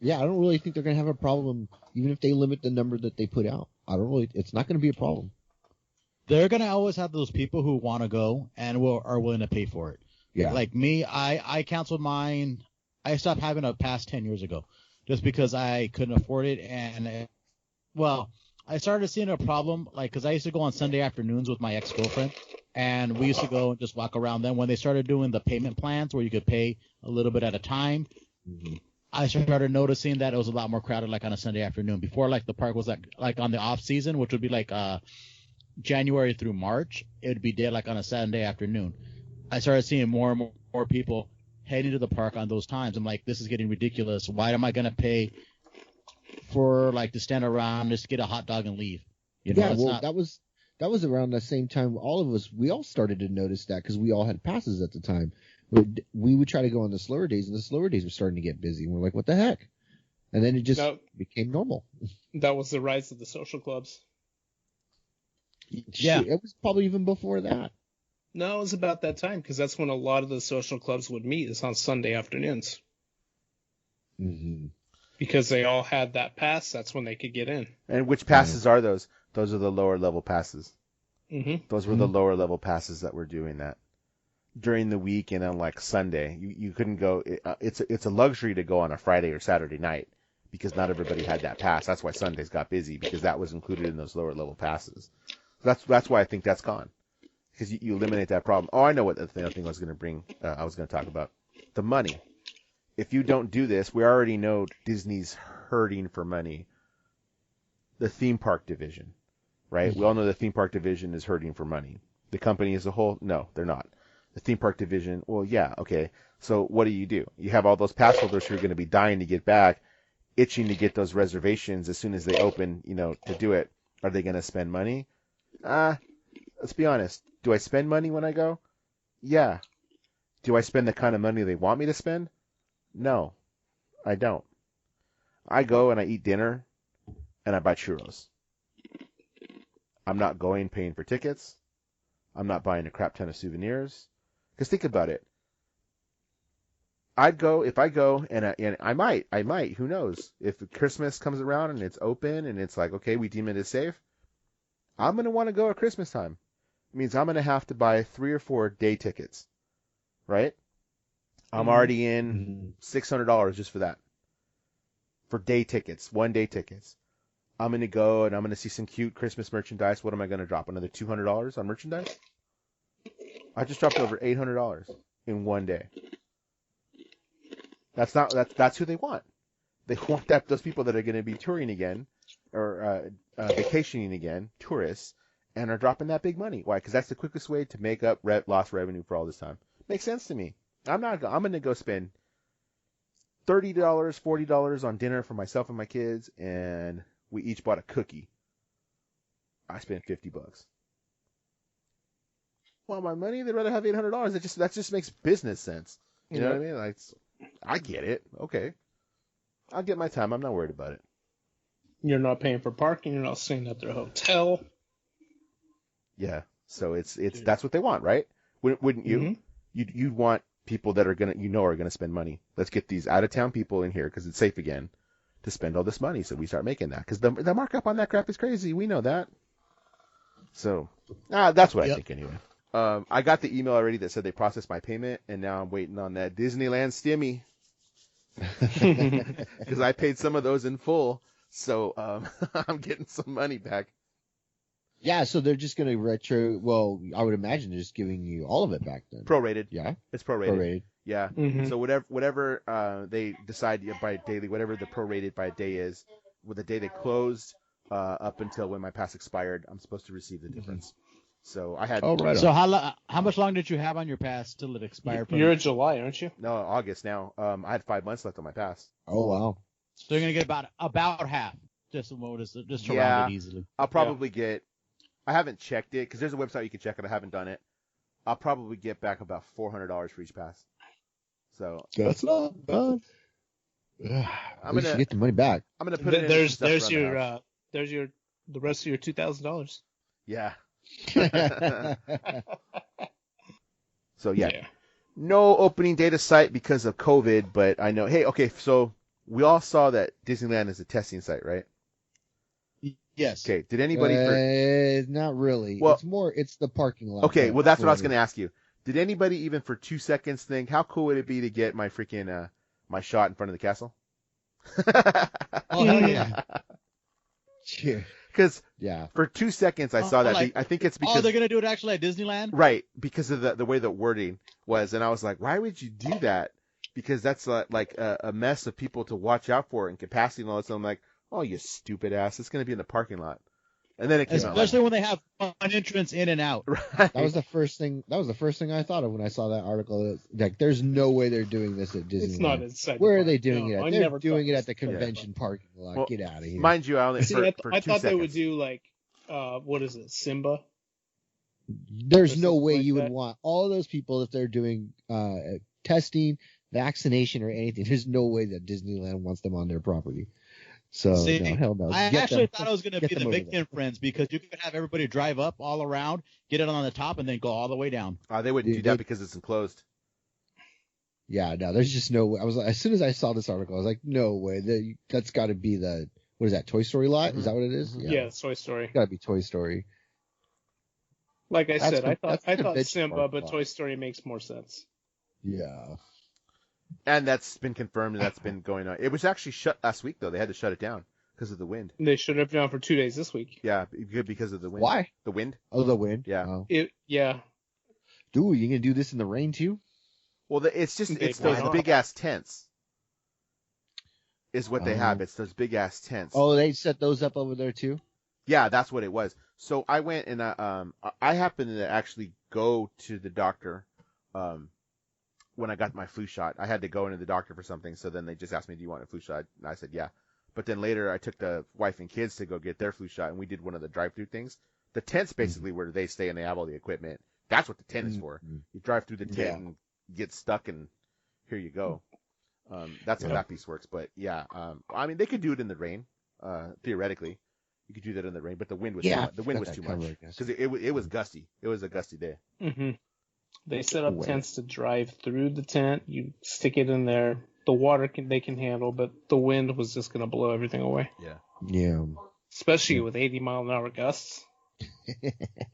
Yeah, I don't really think they're going to have a problem, even if they limit the number that they put out. It's not going to be a problem. They're going to always have those people who want to go and are willing to pay for it. Yeah. Like me, I canceled mine. I stopped having a pass 10 years ago just because I couldn't afford it. And, I started seeing a problem, because I used to go on Sunday afternoons with my ex-girlfriend, and we used to go and just walk around them. When they started doing the payment plans where you could pay a little bit at a time, I started noticing that it was a lot more crowded, like on a Sunday afternoon. Before, the park was like on the off season, which would be January through March, it would be dead on a Saturday afternoon. I started seeing more and more people heading to the park on those times. I'm like, this is getting ridiculous. Why am I going to pay for to stand around, just get a hot dog and leave? That was around the same time we all started to notice that, because we all had passes at the time. We would try to go on the slower days, and the slower days were starting to get busy, and we're like, what the heck? And then it just became normal. That was the rise of the social clubs. Yeah, it was probably even before that. No, it was about that time, because that's when a lot of the social clubs would meet, is on Sunday afternoons. Mm-hmm. Because they all had that pass, that's when they could get in. And which passes are those? Those are the lower level passes. Mm-hmm. Those were the lower level passes that were doing that during the week, and on Sunday. You couldn't go. It's a luxury to go on a Friday or Saturday night, because not everybody had that pass. That's why Sundays got busy, because that was included in those lower level passes. That's why I think that's gone, because you eliminate that problem. Oh, I know what the other thing I was going to bring. I was going to talk about the money. If you don't do this, we already know Disney's hurting for money. The theme park division, right? Mm-hmm. We all know the theme park division is hurting for money. The company as a whole, no, they're not. The theme park division, well, yeah, okay. So what do? You have all those pass holders who are going to be dying to get back, itching to get those reservations as soon as they open, to do it. Are they going to spend money? Let's be honest. Do I spend money when I go? Yeah. Do I spend the kind of money they want me to spend? No, I don't. I go and I eat dinner and I buy churros. I'm not going paying for tickets. I'm not buying a crap ton of souvenirs. Because think about it. If I go and I might, who knows? If Christmas comes around and it's open and it's like, okay, we deem it as safe, I'm going to want to go at Christmas time. It means I'm going to have to buy 3 or 4 day tickets, right? I'm already in $600 just for that. For day tickets, 1 day tickets. I'm going to go and I'm going to see some cute Christmas merchandise. What am I going to drop? Another $200 on merchandise? I just dropped over $800 in 1 day. That's who they want. They want those people that are going to be touring again or vacationing again, tourists, and are dropping that big money. Why? Because that's the quickest way to make up lost revenue for all this time. Makes sense to me. I'm going to go spend $30, $40 on dinner for myself and my kids, and we each bought a cookie. I spent $50. Well, my money, they'd rather have $800. That just makes business sense. You know what I mean? Like, I get it. Okay. I'll get my time. I'm not worried about it. You're not paying for parking. You're not staying at their hotel. Yeah. So that's what they want, right? Wouldn't you? Mm-hmm. You'd want people that are gonna spend money. Let's get these out of town people in here because it's safe again to spend all this money. So we start making that because the markup on that crap is crazy. We know that. So that's what I think anyway. I got the email already that said they processed my payment, and now I'm waiting on that Disneyland stimmy because I paid some of those in full. So I'm getting some money back. Yeah, so they're just going to retro. Well, I would imagine they're just giving you all of it back then. Prorated. Yeah. It's prorated. Prorated. Yeah. Mm-hmm. So whatever they decide by daily, whatever the prorated by day is, with the day they closed up until when my pass expired, I'm supposed to receive the difference. So I had. Oh, right. So how much long did you have on your pass till it expired? You're in July, aren't you? No, August now. I had 5 months left on my pass. Oh, wow. So you're gonna get about half. Just to Yeah. round it easily. I'll probably get. I haven't checked it because there's a website you can check it. I haven't done it. I'll probably get back about $400 for each pass. So That's not bad. I'm You should get the money back. I'm gonna put it in. There's some stuff around the house. the rest of your $2,000. Yeah. So yeah. No opening data site because of COVID, but I know. Hey, okay, so we all saw that Disneyland is a testing site, right? Yes. Okay. Did anybody? Not really. Well- It's the parking lot. Okay, well that's what I was gonna ask you. Did anybody even for 2 seconds think how cool would it be to get my freaking my shot in front of the castle? Oh hell yeah. Yeah. Because Yeah. for 2 seconds I saw that. like- I think it's Oh, because they're gonna do it actually at Disneyland? right because of the way the wording was, and I was like, why would you do that? Because that's like a mess of people to watch out for and capacity and all that. So I'm like, oh, you stupid ass! It's gonna be in the parking lot, and then it came Especially when they have an entrance in and out. out. Right. That was the first thing. That was the first thing I thought of when I saw that article. Like, there's no way they're doing this at Disneyland. It's not inside. Where the are they park. doing No, it I at? They're never doing thought it at the this was convention parking lot. Well, Get out of here. Mind you, I only See, for I 2 thought seconds. they would do like, what is it, Simba? There's no something way like you would that. want all those people if they're doing testing, vaccination, or anything. There's no way that Disneyland wants them on their property. So See, no, hell no. I Get actually them- thought it was going to get be them the over Big there. Ten Friends because you could have everybody drive up all around, get it on the top, and then go all the way down. They wouldn't do They- that because it's enclosed. Yeah, no, there's just no way. I was like, as soon as I saw this article, I was like, no way. That's got to be the, what is that, Toy Story lot? Is that what it is? Mhm. Yeah, it's Toy Story. Got to be Toy Story. Like I That's said, I thought the convention Simba, park but lot. Toy Story makes more sense. Yeah. And that's been confirmed, and that's been going on. It was actually shut last week, though. They had to shut it down because of the wind. They should have done for 2 days this week. Yeah, because of the wind. Why? The wind. Oh, the wind. Yeah. Oh. Yeah. Dude, you gonna do this in the rain too? Well, it's They- those why not? big ass tents. Is what they Oh. have. It's those big ass tents. Oh, they set those up over there too. Yeah, that's what it was. So I went and I happened to actually go to the doctor when I got my flu shot. I had to go into the doctor for something, so then they just asked me, "Do you want a flu shot?" And I said, "Yeah." But then later I took the wife and kids to go get their flu shot, and we did one of the drive-through things. The tent's basically where they stay and they have all the equipment. That's what the tent is for. Mhm. You drive through the tent Yeah. and get stuck, and here you go. That's how that piece works. But yeah, I mean, they could do it in the rain, theoretically. You could do that in the rain, but the wind was too much. The wind was got too that covered, much I guess. because it was gusty. It was a gusty day. hmm They set up Wait. tents to drive through the tent. You stick it in there. The water they can handle, but the wind was just going to blow everything away. Yeah. Yeah. Especially with 80-mile-an-hour gusts.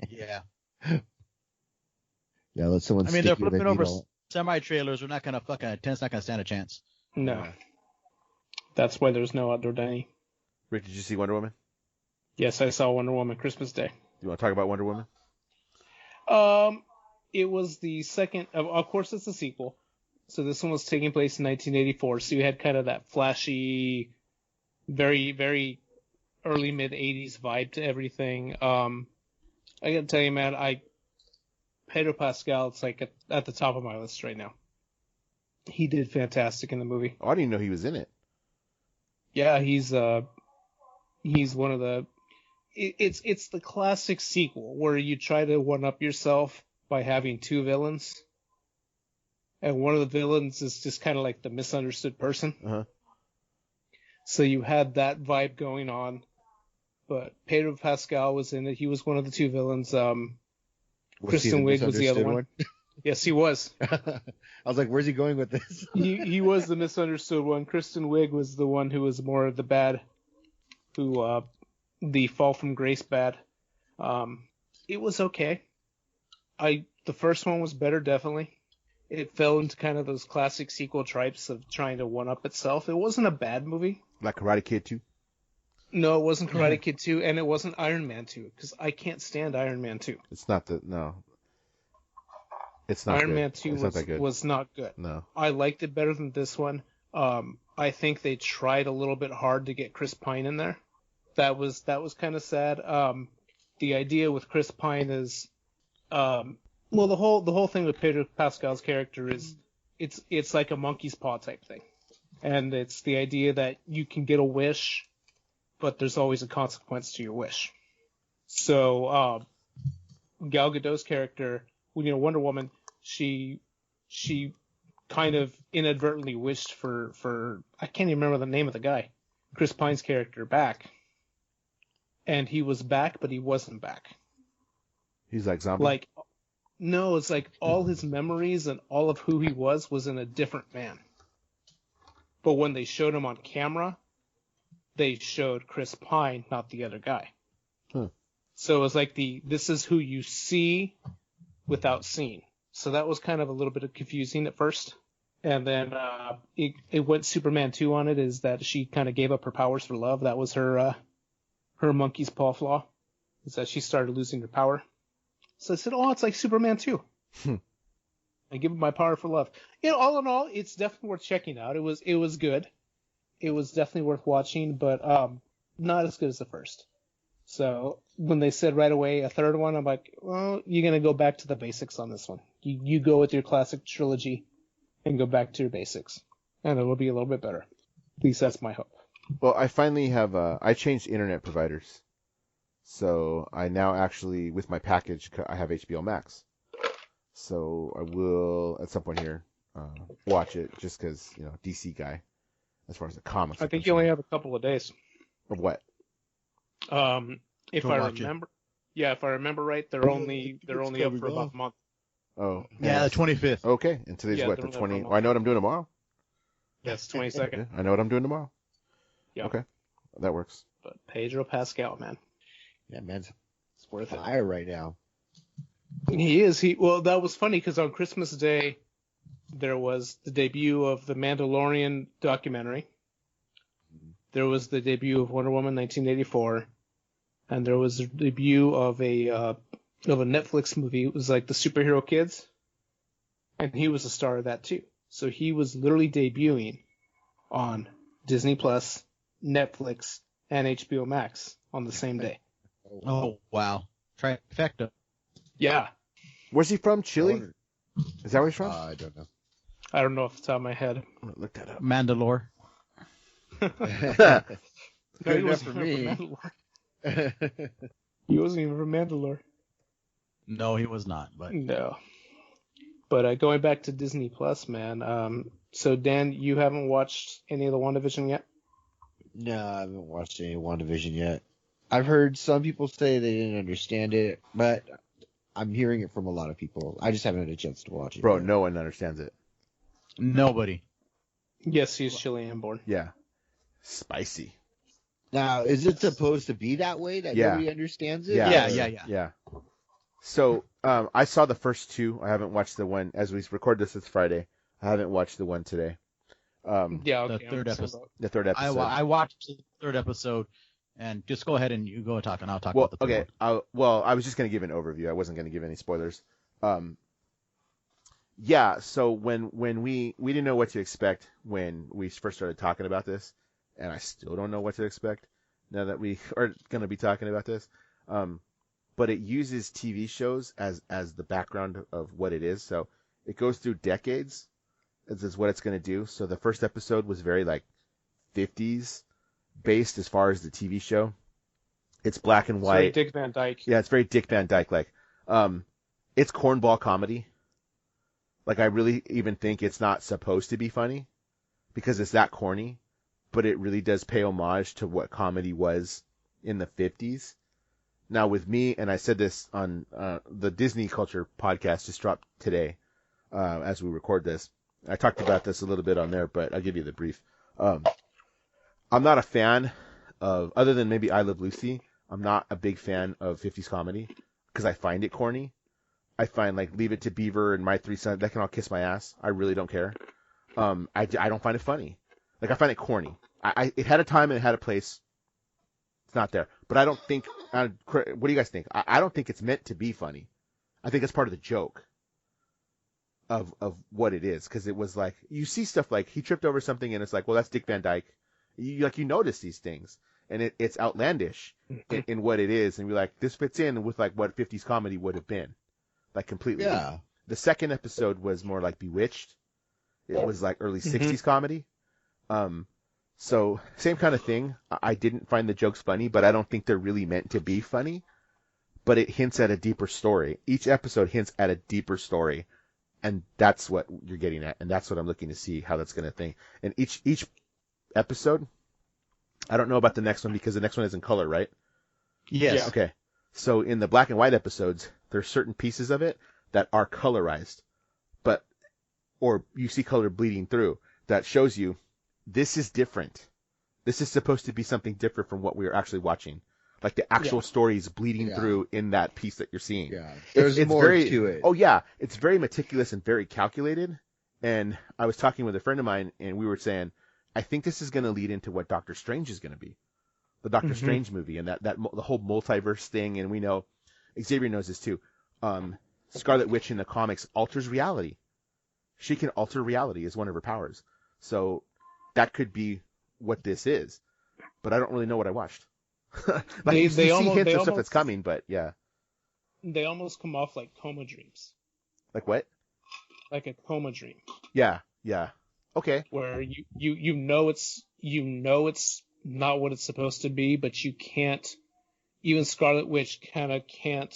Yeah. Yeah, let someone I mean, stick they're you with a flipping over needle. semi-trailers. We're not going to fucking, tent's not going to stand a chance. No. Yeah. That's why there's no outdoor dining. Rick, did you see Wonder Woman? Yes, I saw Wonder Woman Christmas Day. You want to talk about Wonder Woman? It was the second, of course it's a sequel. So this one was taking place in 1984. So you had kind of that flashy, very, very early mid 80s vibe to everything. I gotta tell you, man, Pedro Pascal, it's like at the top of my list right now. He did fantastic in the movie. Oh, I didn't even know he was in it. Yeah, he's one of the. It's the classic sequel where you try to one up yourself by having two villains, and one of the villains is just kind of like the misunderstood person. Uh-huh. So you had that vibe going on, but Pedro Pascal was in it. He was one of the two villains. Kristen Wiig was the other one. Yes, he was. I was like, where's he going with this? he was the misunderstood one. Kristen Wiig was the one who was more of the bad, who the Fall from Grace bad. It was okay. The first one was better, definitely. It fell into kind of those classic sequel tropes of trying to one up itself. It wasn't a bad movie. Like Karate Kid 2? No, it wasn't Karate Kid 2, and it wasn't Iron Man 2, because I can't stand Iron Man 2. It's not no. It's not Iron good. Man 2 was not good. No. I liked it better than this one. I think they tried a little bit hard to get Chris Pine in there. That was kind of sad. The idea with Chris Pine is, the whole thing with Pedro Pascal's character is, it's like a monkey's paw type thing, and it's the idea that you can get a wish, but there's always a consequence to your wish. So Gal Gadot's character, Wonder Woman, she kind of inadvertently wished for I can't even remember the name of the guy, Chris Pine's character, back. And he was back, but he wasn't back. He's like zombie? Like, no, it's like all his memories and all of who he was in a different man. But when they showed him on camera, they showed Chris Pine, not the other guy. Huh. So it was like this is who you see without seeing. So that was kind of a little bit confusing at first. And then it went Superman 2 on it, is that she kind of gave up her powers for love. That was her monkey's paw flaw, is that she started losing her power. So I said, it's like Superman 2. I give up my power for love. All in all, it's definitely worth checking out. It was good. It was definitely worth watching, but not as good as the first. So when they said right away a third one, I'm like, well, you're going to go back to the basics on this one. You go with your classic trilogy and go back to your basics, and it'll be a little bit better. At least that's my hope. Well, I finally have, I changed internet providers. So I now actually, with my package, I have HBO Max. So I will, at some point here, watch it, just because, DC guy, as far as the comics. I think you only have a couple of days. Of what? If I remember right, they're only up for about a month. Oh. Yeah, the 25th. Okay, and today's what, the 20? Oh, I know what I'm doing tomorrow. Yes, 22nd. Yeah, I know what I'm doing tomorrow. Yeah. Okay, that works. But Pedro Pascal, man. Yeah, man's It's worth it. fire right now. He is. Well, that was funny because on Christmas Day, there was the debut of the Mandalorian documentary. There was the debut of Wonder Woman 1984, and there was the debut of a Netflix movie. It was like the Superhero Kids, and he was a star of that too. So he was literally debuting on Disney Plus, Netflix, and HBO Max on the same day. Oh, wow. Trifecta. Yeah. Where's he from? Chile? Is that where he's from? I don't know. I don't know off the top of my head. I'm gonna look that up. Mandalore. No, he enough wasn't for even me. from Mandalore. He wasn't even from Mandalore. No, he was not. But No. But going back to Disney Plus, man. So Dan, you haven't watched any of the WandaVision yet? No, I haven't watched any WandaVision yet. I've heard some people say they didn't understand it, but I'm hearing it from a lot of people. I just haven't had a chance to watch it. Bro, yet. no one understands it. nobody. Yes, he's Chilean born. Yeah. Spicy. Now, is it supposed to be that way, that Yeah. nobody understands it? Yeah. Yeah. So, I saw the first two. I haven't watched the one, as we record this, it's Friday. I haven't watched the one today. Yeah, okay. The third episode. The third episode. I watched the third episode, and just go ahead and you go talk, and I'll talk Well, about the third okay. one. I was just going to give an overview. I wasn't going to give any spoilers. Yeah, so when we didn't know what to expect when we first started talking about this, and I still don't know what to expect now that we are going to be talking about this. But it uses TV shows as the background of what it is. So it goes through decades. is what it's going to do. So the first episode was very like 50s based as far as the TV show. It's black and It's very white. Dick Van Dyke. Yeah, it's very Dick Van Dyke like. It's cornball comedy. Like I really even think it's not supposed to be funny because it's that corny, but it really does pay homage to what comedy was in the 50s. Now with me, and I said this on the Disney Culture podcast just dropped today as we record this. I talked about this a little bit on there, but I'll give you the brief. I'm not a fan of, other than maybe I Love Lucy, I'm not a big fan of 50s comedy because I find it corny. I find like Leave It to Beaver and My Three Sons, that can all kiss my ass. I really don't care. I don't find it funny. Like I find it corny. It had a time and it had a place. It's not there. But I don't think, what do you guys think? I don't think it's meant to be funny. I think it's part of the joke of what it is. Cause it was like, you see stuff like he tripped over something and it's like, well, that's Dick Van Dyke. You notice these things and it's outlandish in what it is. And you're like, this fits in with like what 50s comedy would have been. Like completely. Yeah. The second episode was more like Bewitched. It was like early 60s comedy. So same kind of thing. I didn't find the jokes funny, but I don't think they're really meant to be funny. But it hints at a deeper story. Each episode hints at a deeper story, and that's what you're getting at, and that's what I'm looking to see how that's going to think. And each episode, I don't know about the next one because the next one is in color, right? Yes. Yeah. Okay. So in the black and white episodes, there's certain pieces of it that are colorized, or you see color bleeding through that shows you this is different. This is supposed to be something different from what we are actually watching. Like the actual story is bleeding through in that piece that you're seeing. Yeah. There's It's more very, to it. Oh yeah, it's very meticulous and very calculated. And I was talking with a friend of mine, and we were saying, I think this is going to lead into what Doctor Strange is going to be, the Doctor Strange movie, and that the whole multiverse thing. And we know Xavier knows this too. Scarlet Witch in the comics alters reality. She can alter reality as one of her powers. So that could be what this is, but I don't really know what I watched. Like you see hints of stuff that's coming, but yeah. They almost come off like coma dreams. Like what? Like a coma dream. Yeah. Okay. Where you know it's not what it's supposed to be, but you can't. Even Scarlet Witch kind of can't.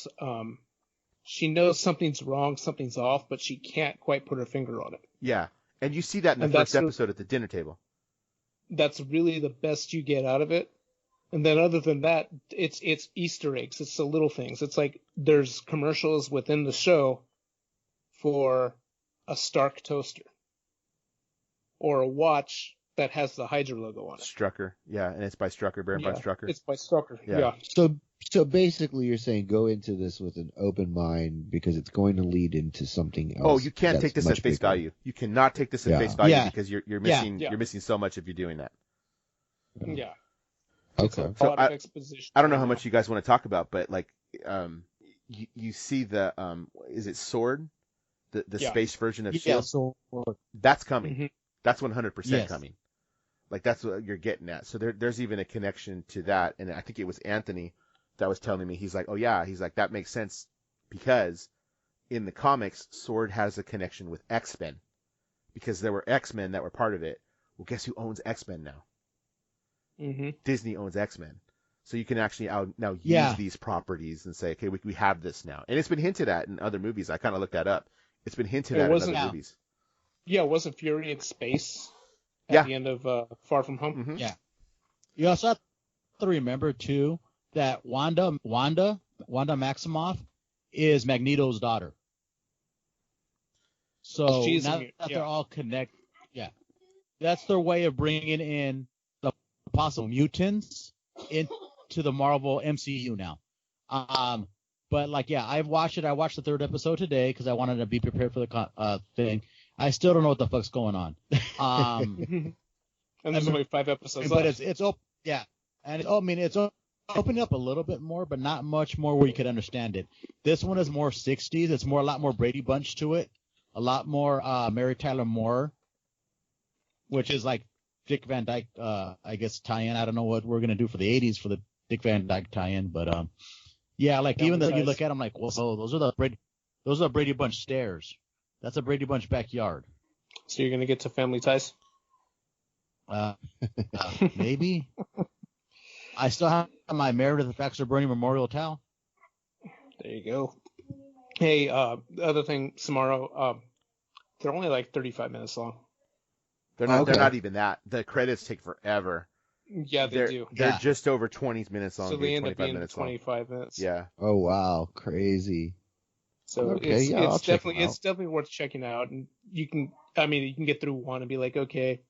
She knows something's wrong, something's off, but she can't quite put her finger on it. Yeah, and you see that in the first episode at the dinner table. That's really the best you get out of it. And then other than that, it's Easter eggs. It's the little things. It's like there's commercials within the show for a Stark toaster or a watch that has the Hydra logo on it. Strucker, yeah, and it's by Strucker, Baron von Strucker. It's by Strucker, yeah. So basically, you're saying go into this with an open mind because it's going to lead into something else. Oh, you can't take this at face value. You cannot take this at face value because you're missing so much if you're doing that. Yeah. Okay. It's a lot of exposition. I don't know how much you guys want to talk about, but like, you see the is it Sword, the space version of S.H.I.E.L.D.? So That's coming. Mhm. That's 100% Yes. coming. Like that's what you're getting at. So there's even a connection to that, and I think it was Anthony that was telling me. He's like, oh yeah, he's like that makes sense because in the comics, Sword has a connection with X-Men because there were X-Men that were part of it. Well, guess who owns X-Men now? Mm-hmm. Disney owns X-Men. So you can actually now use these properties and say, okay, we have this now. And it's been hinted at in other movies. I kind of looked that up. It's been hinted at in other movies. Yeah, wasn't Fury in space at the end of Far From Home? Mm-hmm. Yeah. You also have to remember too that Wanda Maximoff is Magneto's daughter. So She's now that they're all connected, that's their way of bringing in the possible mutants into the Marvel MCU now. But I've watched it. I watched the third episode today because I wanted to be prepared for the thing. I still don't know what the fuck's going on. And there's only 5 episodes but left. it's opening up a little bit more, but not much more where you could understand it. This one is more 60s. It's a lot more Brady Bunch to it. A lot more Mary Tyler Moore, which is like Dick Van Dyke, I guess, tie-in. I don't know what we're going to do for the 80s for the Dick Van Dyke tie-in, but even though you look at them those are the Brady Bunch stairs. That's a Brady Bunch backyard. So you're gonna get to Family Ties? Maybe. I still have my Meredith Baxter Bernie Memorial towel. There you go. Hey, the other thing, Samaro, they're only like 35 minutes long. They're not. Okay. They're not even that. The credits take forever. Yeah, they They're do. they're just over 20 minutes long. So they end 25 up being minutes 25 minutes. long. Yeah. Oh wow, crazy. So Okay, yeah, I'll it's check definitely them out. it's definitely worth checking out, and you can get through one and be like, okay,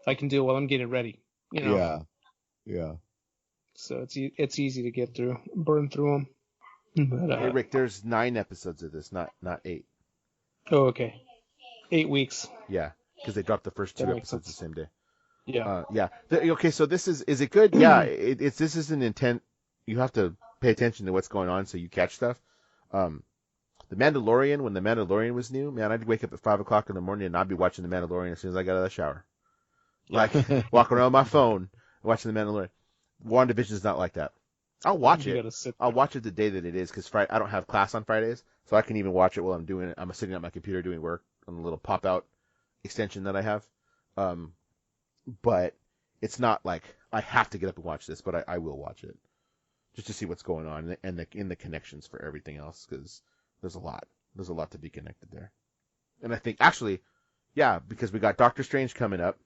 I can do it while I'm getting ready. You know. Yeah. Yeah. So it's easy to get through, burn through them. But, Hey Rick, there's 9 episodes of this, not 8. Oh, okay. 8 weeks. Yeah, because they dropped the first 2 That makes episodes the sense. same day. Yeah. Yeah. Okay, so this is it good? Yeah. This is an intent. You have to pay attention to what's going on so you catch stuff. The Mandalorian, when the Mandalorian was new, man, I'd wake up at 5 o'clock in the morning and I'd be watching the Mandalorian as soon as I got out of the shower. Like walking around my phone watching the Mandalorian. WandaVision's not like that. I'll watch You it. gotta sit I'll watch it the day that it is because I don't have class on Fridays, so I can even watch it while I'm doing it. I'm sitting at my computer doing work on the little pop-out extension that I have. But it's not like I have to get up and watch this, but I will watch it just to see what's going on and the connections for everything else because there's a lot to be connected there. And I think actually, yeah, because we got Doctor Strange coming up,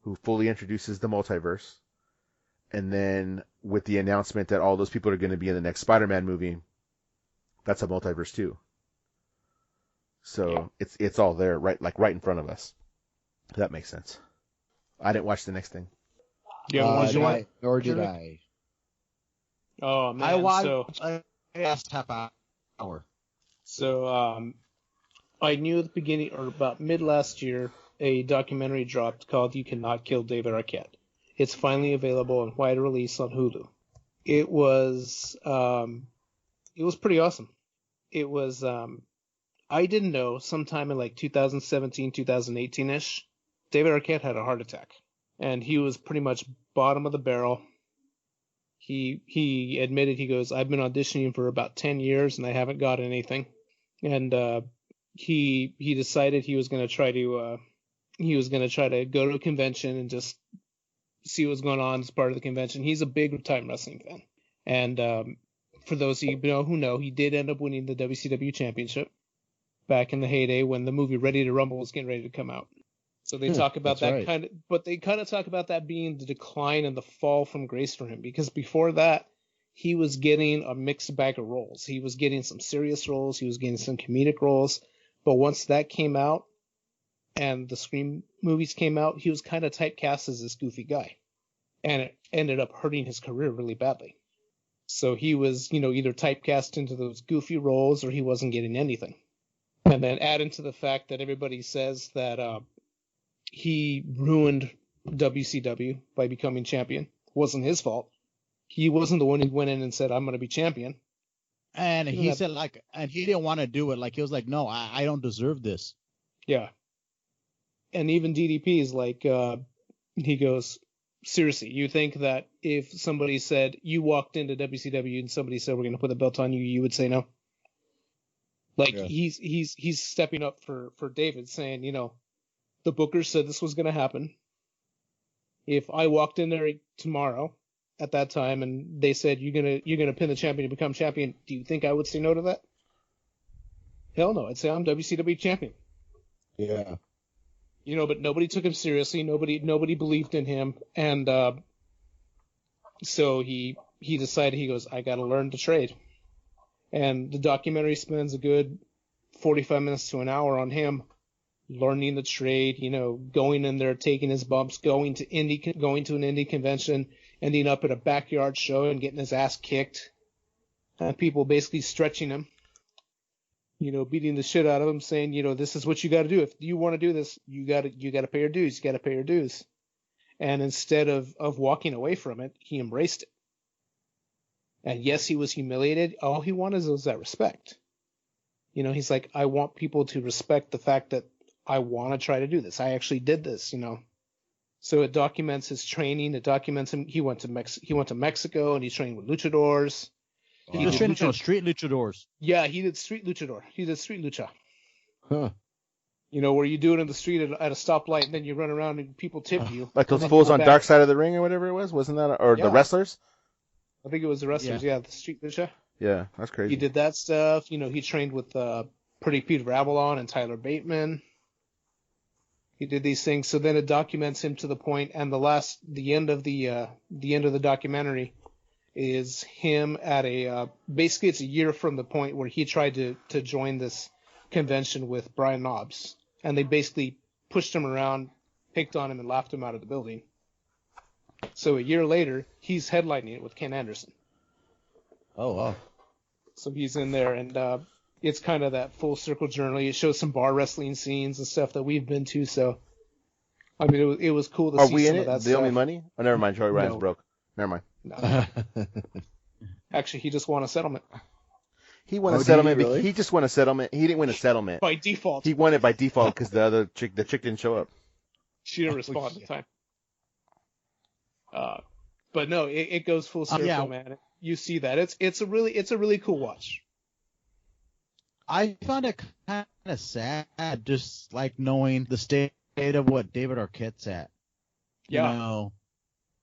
who fully introduces the multiverse. And then with the announcement that all those people are going to be in the next Spider-Man movie, that's a multiverse too. So it's all there, right in front of us. If that makes sense. I didn't watch the next thing. You haven't watched it? Nor did I. Oh man. I watched So last half hour. I knew at the beginning or about mid last year a documentary dropped called "You Cannot Kill David Arquette." It's finally available in wide release on Hulu. It was pretty awesome. It was I didn't know sometime in like 2017, 2018ish, David Arquette had a heart attack, and he was pretty much bottom of the barrel. He admitted, he goes, I've been auditioning for about 10 years and I haven't got anything, and he decided he was going to try to go to a convention and just see what's going on as part of the convention. He's a big time wrestling fan, and for those of you who know, he did end up winning the WCW championship back in the heyday when the movie Ready to Rumble was getting ready to come out. So they talk about that right. but they kind of talk about that being the decline and the fall from grace for him, because before that he was getting a mixed bag of roles. He was getting some serious roles, he was getting some comedic roles, but once that came out and the Scream movies came out, he was kind of typecast as this goofy guy, and it ended up hurting his career really badly. So he was, either typecast into those goofy roles or he wasn't getting anything. And then add into the fact that everybody says that he ruined WCW by becoming champion. It wasn't his fault. He wasn't the one who went in and said, I'm going to be champion. And he said, and he didn't want to do it. Like, he was like, no, I don't deserve this. Yeah. And even DDP is like, he goes, seriously, you think that if somebody said, you walked into WCW and somebody said, we're going to put the belt on you, you would say no? Like, yeah. He's stepping up for David, saying, the booker said this was going to happen. If I walked in there tomorrow at that time and they said you're gonna pin the champion to become champion, do you think I would say no to that? Hell no, I'd say I'm WCW champion. Yeah. But nobody took him seriously. Nobody believed in him, and so he decided, he goes, I got to learn the trade. And the documentary spends a good 45 minutes to an hour on him learning the trade, going in there, taking his bumps, going to an indie convention, ending up at a backyard show and getting his ass kicked, and people basically stretching him, beating the shit out of him, saying, this is what you got to do. If you want to do this, you got to pay your dues. You got to pay your dues. And instead of walking away from it, he embraced it. And yes, he was humiliated. All he wanted was that respect. He's like, I want people to respect the fact that I want to try to do this. I actually did this, So it documents his training. It documents him. He went to Mexico and he's training with luchadors. He was training with street luchadors. Yeah, he did street luchador. He did street lucha. Huh. You know, where you do it in the street at a stoplight, and then you run around and people tip you. Like those and then fools you go on back. Dark Side of the Ring or whatever it was, wasn't that? Or the Yeah. wrestlers? I think it was the wrestlers, yeah, the street ninja. Yeah, that's crazy. He did that stuff. You know, he trained with Pretty Peter Avalon and Tyler Bateman. He did these things, so then it documents him to the point, and the end of the documentary is him at basically it's a year from the point where he tried to join this convention with Brian Knobs, and they basically pushed him around, picked on him, and laughed him out of the building. So a year later, he's headlining it with Ken Anderson. Oh wow. So he's in there, and it's kind of that full circle journey. It shows some bar wrestling scenes and stuff that we've been to. So, I mean, it was cool to Are see we some in of it? that They stuff. owe me money? Oh, never mind. Joey Ryan's No. broke. Never mind. No. Actually, he just won a settlement He won Oh, a did settlement. he really? He just won a settlement. He didn't win a settlement. by default. He won it by default because the chick didn't show up. She didn't respond at the time. But no, it goes full circle, yeah. man. You see that it's a really cool watch. I found it kind of sad, just like knowing the state of what David Arquette's at. Yeah. You know,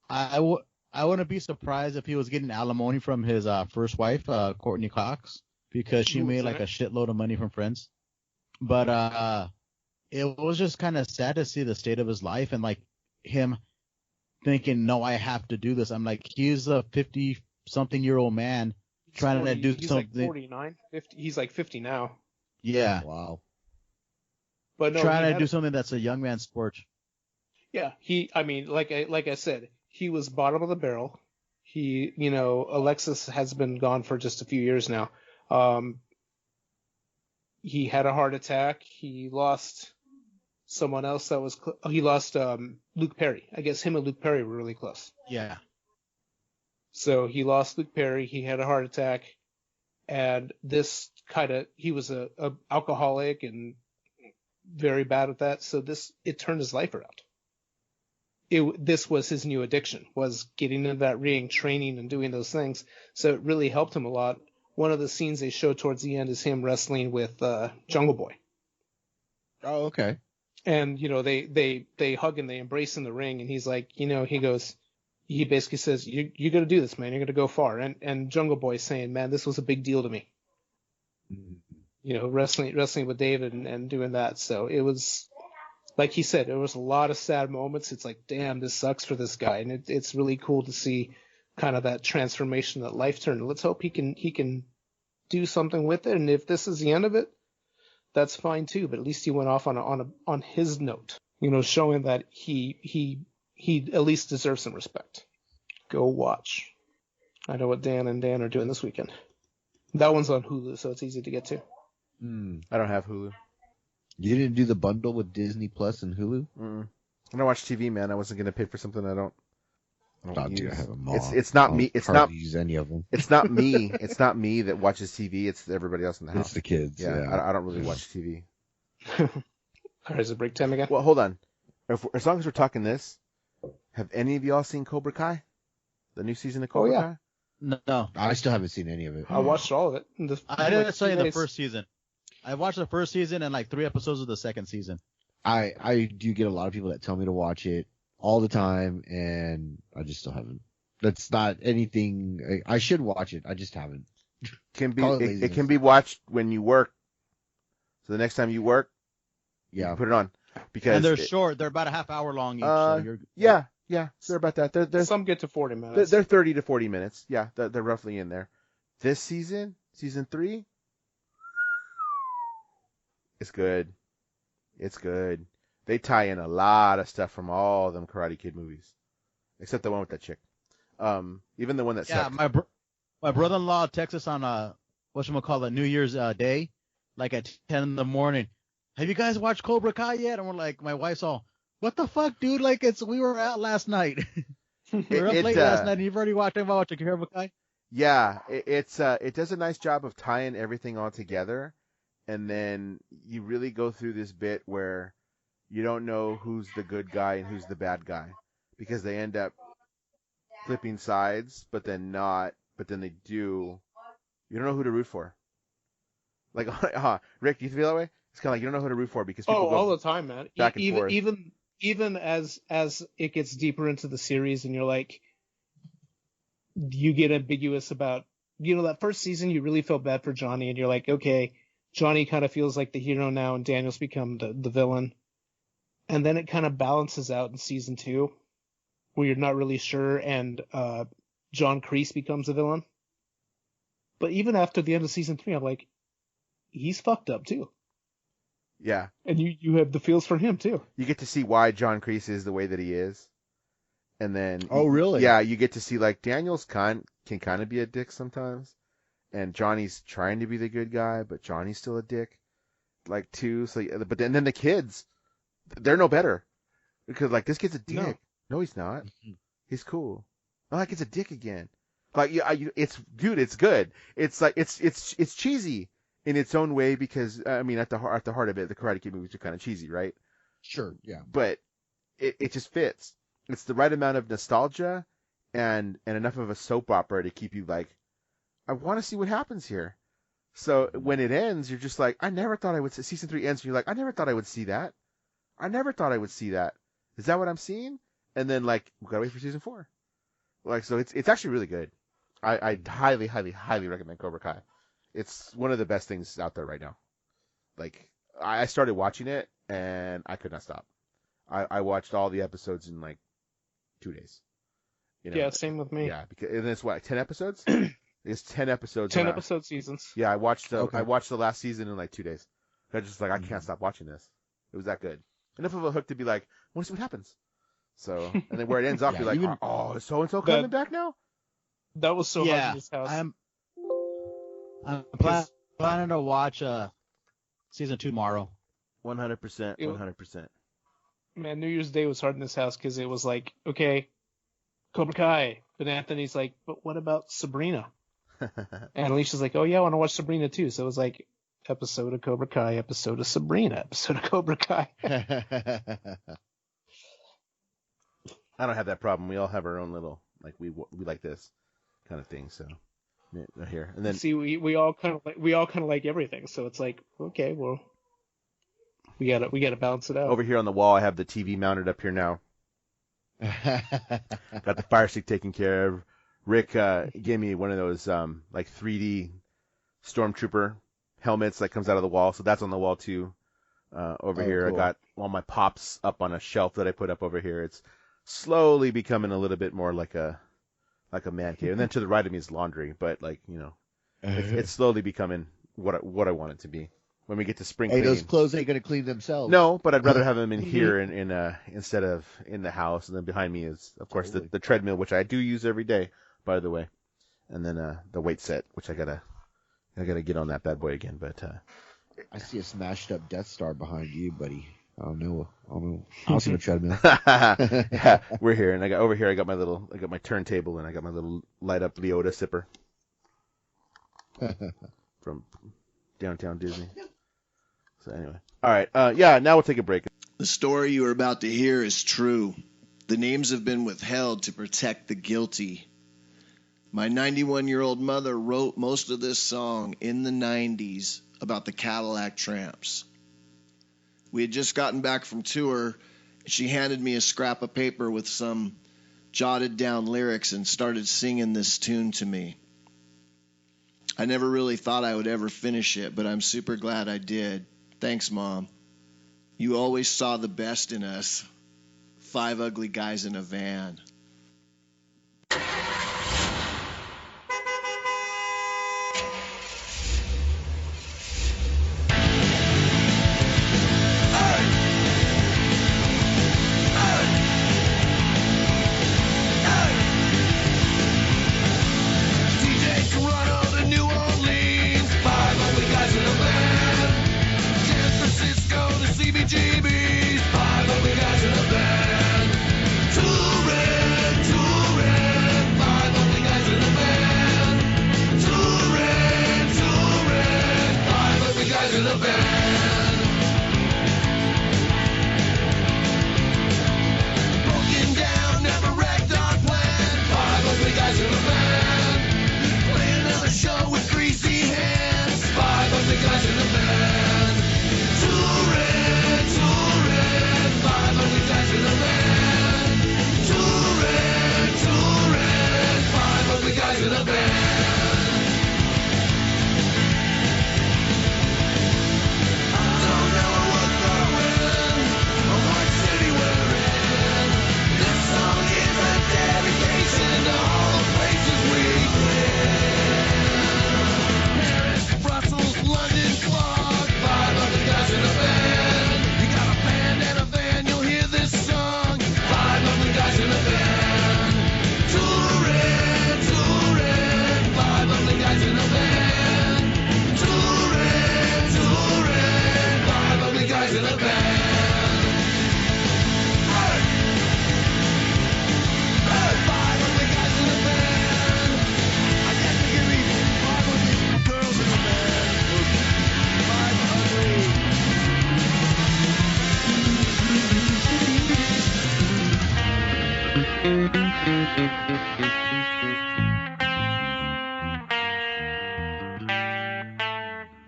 I wouldn't be surprised if he was getting alimony from his first wife, Courtney Cox, because she Who made was like that? a shitload of money from Friends. But it was just kind of sad to see the state of his life and like him thinking, no, I have to do this. I'm like, he's a 50-something-year-old man trying to do he's something. like 49, 50. He's like 50 now. Yeah, Wow. But no, trying he to had do something that's a young man's sport. Yeah, I mean, like I said, he was bottom of the barrel. He, you know, Alexis has been gone for just a few years now. He had a heart attack. He lost someone else that was, he lost Luke Perry. I guess him and Luke Perry were really close. Yeah. So he lost Luke Perry. He had a heart attack, and he was a alcoholic and very bad at that. So it turned his life around. This was his new addiction, was getting into that ring, training, and doing those things. So it really helped him a lot. One of the scenes they show towards the end is him wrestling with Jungle Boy. Oh, okay. And, you know, they hug and they embrace in the ring, and he's like, you know, he basically says, you're going to do this, man. You're going to go far. And Jungle Boy saying, man, this was a big deal to me. You know, wrestling with David and doing that. So it was, like he said, there was a lot of sad moments. It's like, damn, this sucks for this guy. And it's really cool to see kind of that transformation, that life turn. Let's hope he can do something with it. And if this is the end of it, that's fine too. But at least he went off on his note, you know, showing that he at least deserves some respect. Go watch. I know what Dan and Dan are doing this weekend. That one's on Hulu, so it's easy to get to. I don't have Hulu. You didn't do the bundle with Disney Plus and Hulu? I don't watch TV, man. I wasn't gonna pay for something I don't use. Dude, I have them all. It's not I me. don't It's hardly not. use any of them. It's not me. It's not me that watches TV. It's everybody else in the house. It's the kids. Yeah, Yeah. I don't really watch TV. All right, is it break time again? Well, hold on. As long as we're talking this, have any of y'all seen Cobra Kai? The new season of Cobra yeah. Kai? No. I still haven't seen any of it. I watched all of it. I didn't say the first season. I watched the first season and like 3 episodes of the second season. I do get a lot of people that tell me to watch it all the time, and I just still haven't. That's not anything. I should watch it. I just haven't. It can be watched when you work. So the next time you work, Yeah. you put it on. Because And they're short. They're about a half hour long each. So you're, yeah, they're about that. They're Some get to 40 minutes. they're 30 to 40 minutes. Yeah, they're roughly in there. This season 3, it's good. It's good. They tie in a lot of stuff from all them Karate Kid movies, except the one with that chick. Even the one that yeah, sucked. my brother-in-law texts us on whatchamacallit, New Year's Day, like at 10 in the morning. Have you guys watched Cobra Kai yet? And we're like, my wife's all, what the fuck, dude? Like we were out last night. We were up late last night, and you've already watched Cobra Kai? Yeah, it does a nice job of tying everything all together, and then you really go through this bit where you don't know who's the good guy and who's the bad guy, because they end up flipping sides, but then they do. You don't know who to root for. Like, Rick, do you feel that way? It's kind of like you don't know who to root for because people go all the time, man. back and forth. Even as it gets deeper into the series, and you're like, you get ambiguous about, that first season you really felt bad for Johnny, and you're like, okay, Johnny kind of feels like the hero now, and Daniel's become the villain. And then it kind of balances out in season 2, where you're not really sure, and John Kreese becomes the villain. But even after the end of season 3, I'm like, he's fucked up too. Yeah. And you have the feels for him too. You get to see why John Kreese is the way that he is. And then Oh, really? Yeah, you get to see like Daniel's can kind of be a dick sometimes. And Johnny's trying to be the good guy, but Johnny's still a dick. Like too. So but then the kids, they're no better. Because like this kid's a dick. No, he's not. He's cool. Oh, that kid's a dick again. Like it's dude, it's good. It's like it's cheesy in its own way because I mean at the heart of it, the Karate Kid movies are kind of cheesy, right? Sure, yeah. But it just fits. It's the right amount of nostalgia and enough of a soap opera to keep you like, I want to see what happens here. So when it ends, you're just like, I never thought I would see. Season 3 ends, and you're like, I never thought I would see that. I never thought I would see that. Is that what I'm seeing? And then like, we gotta wait for season 4. Like, so it's actually really good. I highly, highly, highly recommend Cobra Kai. It's one of the best things out there right now. Like, I started watching it, and I could not stop. I watched all the episodes in, like, 2 days. Yeah, same with me. Yeah, because and it's what, 10 episodes? It's 10 episodes. 10 episode seasons. Yeah, I watched the last season in, like, 2 days. I was just like, I can't stop watching this. It was that good. Enough of a hook to be like, I want to see what happens. So, and then where it ends up, you're like, oh, is so-and-so coming back now? That was so hard in this house. I'm planning to watch season 2 tomorrow. 100%. 100%. Man, New Year's Day was hard in this house because it was like, okay, Cobra Kai. But Anthony's like, but what about Sabrina? And Alicia's like, oh yeah, I want to watch Sabrina too. So it was like, episode of Cobra Kai, episode of Sabrina, episode of Cobra Kai. I don't have that problem. We all have our own little, like, we like this kind of thing. So here, and then see, we all kind of like everything. So it's like, okay, well, we gotta balance it out. Over here on the wall, I have the TV mounted up here now. Got the Fire Stick taken care of. Rick gave me one of those like 3D Stormtrooper helmets that comes out of the wall, so that's on the wall too. Over here, cool. I got all my pops up on a shelf that I put up over here. It's slowly becoming a little bit more like a man cave. And then to the right of me is laundry, but like, you know, it's slowly becoming what I want it to be. When we get to spring cleaning. Those clothes ain't gonna clean themselves. No, but I'd rather have them in here in instead of in the house. And then behind me is, of course, the treadmill, which I do use every day, by the way. And then the weight set, which I gotta get on that bad boy again. But I see a smashed up Death Star behind you, buddy. I don't know. I don't see no treadmill. Yeah, we're here, and I got my turntable, and I got my little light up Leota sipper from downtown Disney. So anyway, all right, yeah. Now we'll take a break. The story you are about to hear is true. The names have been withheld to protect the guilty. My 91-year-old mother wrote most of this song in the 90s about the Cadillac Tramps. We had just gotten back from tour, and she handed me a scrap of paper with some jotted down lyrics and started singing this tune to me. I never really thought I would ever finish it, but I'm super glad I did. Thanks, Mom. You always saw the best in us. 5 ugly guys in a van.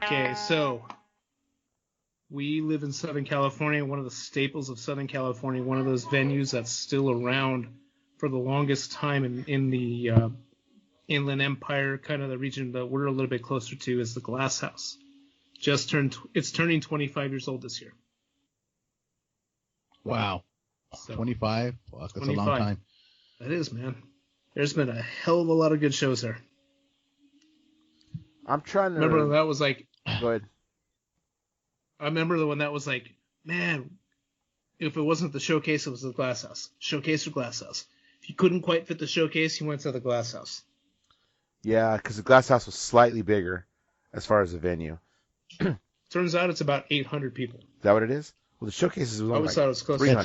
Okay, so we live in Southern California, one of the staples of Southern California, one of those venues that's still around for the longest time in the Inland Empire, kind of the region that we're a little bit closer to, is the Glass House. It's turning 25 years old this year. Wow. So, 25? Well, that's 25. a long time. That is, man. There's been a hell of a lot of good shows there. I'm trying to Remember when that was like... Go ahead. I remember when that was like, man, if it wasn't the Showcase, it was the Glass House. Showcase or Glass House. If you couldn't quite fit the Showcase, you went to the Glass House. Yeah, because the Glass House was slightly bigger as far as the venue. Turns out it's about 800 people. Is that what it is? Well, the Showcases was I only always thought it was close. 300.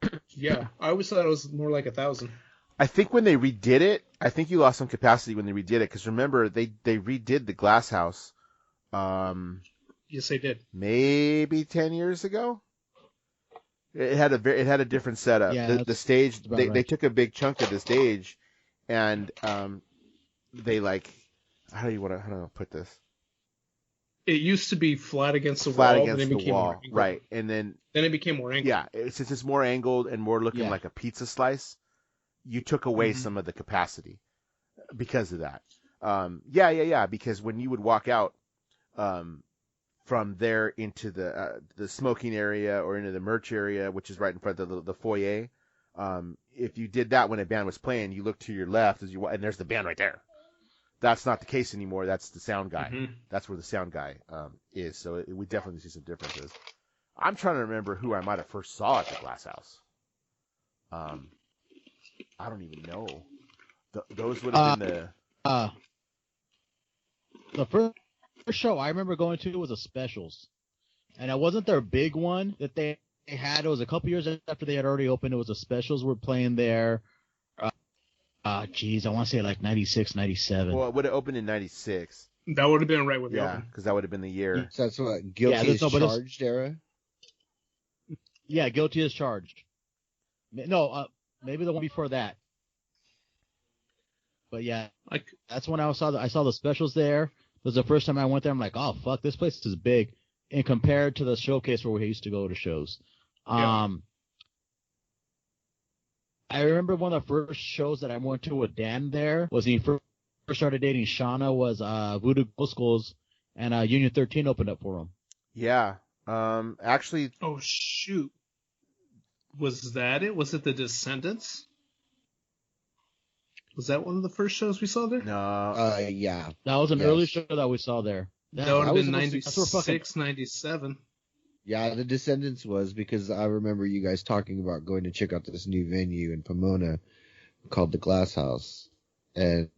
That's it? Yeah, I always thought it was more like 1,000. I think when they redid it, I think you lost some capacity when they redid it, because remember, they redid the Glass House Yes, they did. maybe 10 years ago. It had a different setup. Yeah, The stage, about they right. took a big chunk of the stage, and they like, how do I put this? It used to be flat against the Flat wall, against then it the became more wall, angled. right? And then Then it became more angled. yeah, since it's more angled and more looking Yeah. like a pizza slice, you took away Mhm. some of the capacity because of that. Yeah. Because when you would walk out from there into the smoking area or into the merch area, which is right in front of the foyer, if you did that when a band was playing, you look to your left and there's the band right there. That's not the case anymore. That's the sound guy. Mhm. That's where the sound guy is. So we definitely see some differences. I'm trying to remember who I might have first saw at the Glass House. I don't even know. Those would have been The first show I remember going to was a Specials, and it wasn't their big one that they had. It was a couple years after they had already opened. It was a Specials were playing there. I want to say like 96, 97. Well, it would have opened in '96. That would have been right with the Yeah, open. because that would have been the year. So that's what guilty there's as no- but it's- charged era. Yeah, Guilty as Charged. No, maybe the one before that. But yeah, Like, that's when I saw the Specials there. It was the first time I went there. I'm like, oh fuck, this place is big, and compared to the Showcase where we used to go to shows. Yeah. I remember one of the first shows that I went to with Dan there was when he first started dating Shauna, was Voodoo Ghost Schools, and Union 13 opened up for him. Yeah. Actually, oh shoot. Was that it? Was it the Descendants? Was that one of the first shows we saw there? no. Yeah. That was an Yes. early show that we saw there. That would have I was been supposed to- that's where fucking- 96, 97. Yeah, the Descendants was because I remember you guys talking about going to check out this new venue in Pomona called the Glass House, and